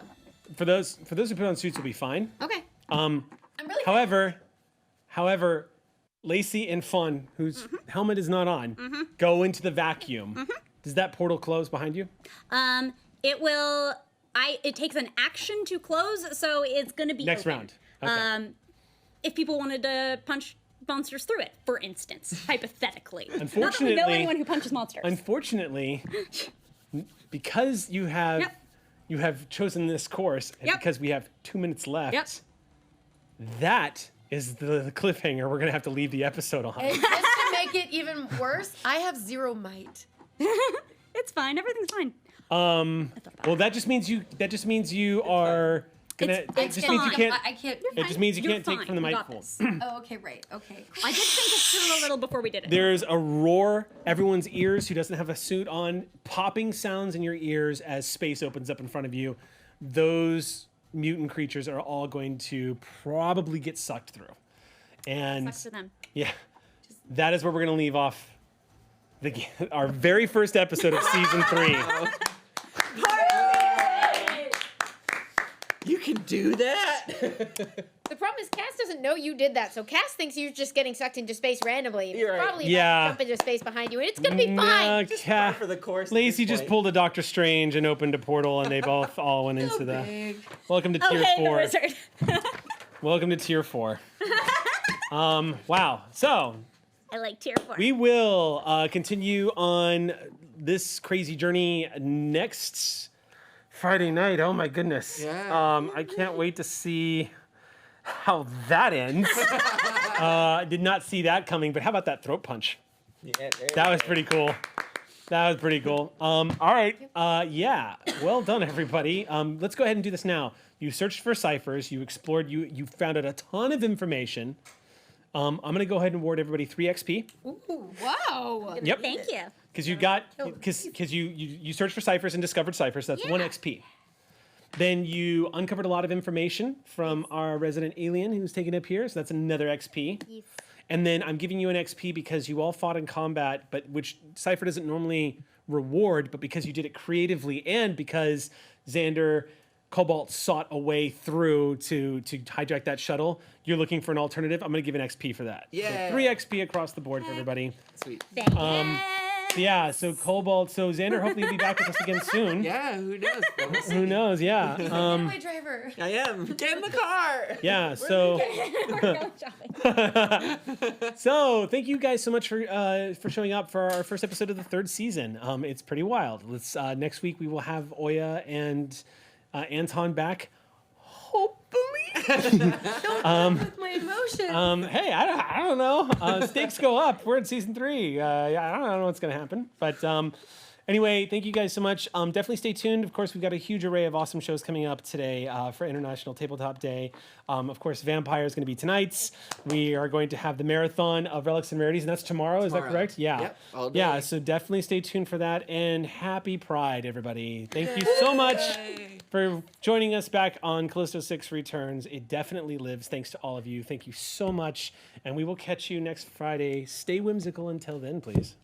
for those who put on suits will be fine. Okay. However, Lacey and Fawn, whose helmet is not on, go into the vacuum. Does that portal close behind you? It will. It takes an action to close, so it's going to be Next open. round. Okay. If people wanted to punch monsters through it, for instance, hypothetically. Not that we Unfortunately- know anyone who punches monsters. Unfortunately, because you have Yep. you have chosen this course, and Yep. because we have 2 minutes left, Yep. that is the cliffhanger we're gonna have to leave the episode on. And just to make it even worse, I have 0 might. It's fine. Everything's fine. Well, that just means you are gonna. It just means you can't. I can't. It just means you You're can't take fine. from the You mic got pool. this. Oh, okay, right. Okay. I did think it through a little before we did it. There's a roar. Everyone's ears who doesn't have a suit on, popping sounds in your ears as space opens up in front of you. Those mutant creatures are all going to probably get sucked through. And Sucks for them. yeah, that is where we're going to leave off our very first episode of season 3. you can do that. The problem is Cass doesn't know you did that, so Cass thinks you're just getting sucked into space randomly. You're right. Probably Yeah. about to jump into space behind you, and it's gonna be fine. For the course. at Lacey this just point. pulled a Doctor Strange and opened a portal, and they both all went into the. Big. Welcome to Oh, tier hey, the 4. wizard. Welcome to tier 4. Wow. So I like tier 4. we will continue on this crazy journey next Friday night. Oh my goodness. Yeah. I can't wait to see how that ends. I did not see that coming, but how about that throat punch? Yeah, there That you was go. pretty cool. That was pretty cool. All right. Yeah. Well done, everybody. Let's go ahead and do this now. You searched for ciphers. You explored. You found out a ton of information. I'm gonna go ahead and award everybody 3 XP. Ooh, wow. Yep. Thank you. Because you searched for ciphers and discovered ciphers. So that's 1 XP. Then you uncovered a lot of information from our resident alien who's taken up here. So that's another XP. Yes. And then I'm giving you an XP because you all fought in combat, but which Cypher doesn't normally reward, but because you did it creatively and because Xander Cobalt sought a way through to hijack that shuttle, you're looking for an alternative. I'm going to give an XP for that. Yeah. So 3 XP across the board for everybody. Sweet. Yeah, so Cobalt, so Xander, hopefully you'll be back with us again soon. Yeah, who knows? We'll see. Who knows, yeah. Getaway driver. I am. Get in the car. Yeah, so so thank you guys so much for showing up for our first episode of the 3rd season. It's pretty wild. Let's next week we will have Oya and Anton back. Hopefully. With my emotions. Hey, I don't know. Stakes go up. We're in season 3. I don't know what's gonna happen, but anyway, thank you guys so much. Definitely stay tuned. Of course, we've got a huge array of awesome shows coming up today for International Tabletop Day. Of course, Vampire is going to be tonight's. We are going to have the marathon of Relics and Rarities, and that's tomorrow. Is that correct? Yeah. Yep, all day. Yeah. So definitely stay tuned for that. And happy Pride, everybody! Thank you so much for joining us back on Callisto 6 Returns. It definitely lives. Thanks to all of you. Thank you so much, and we will catch you next Friday. Stay whimsical until then, please.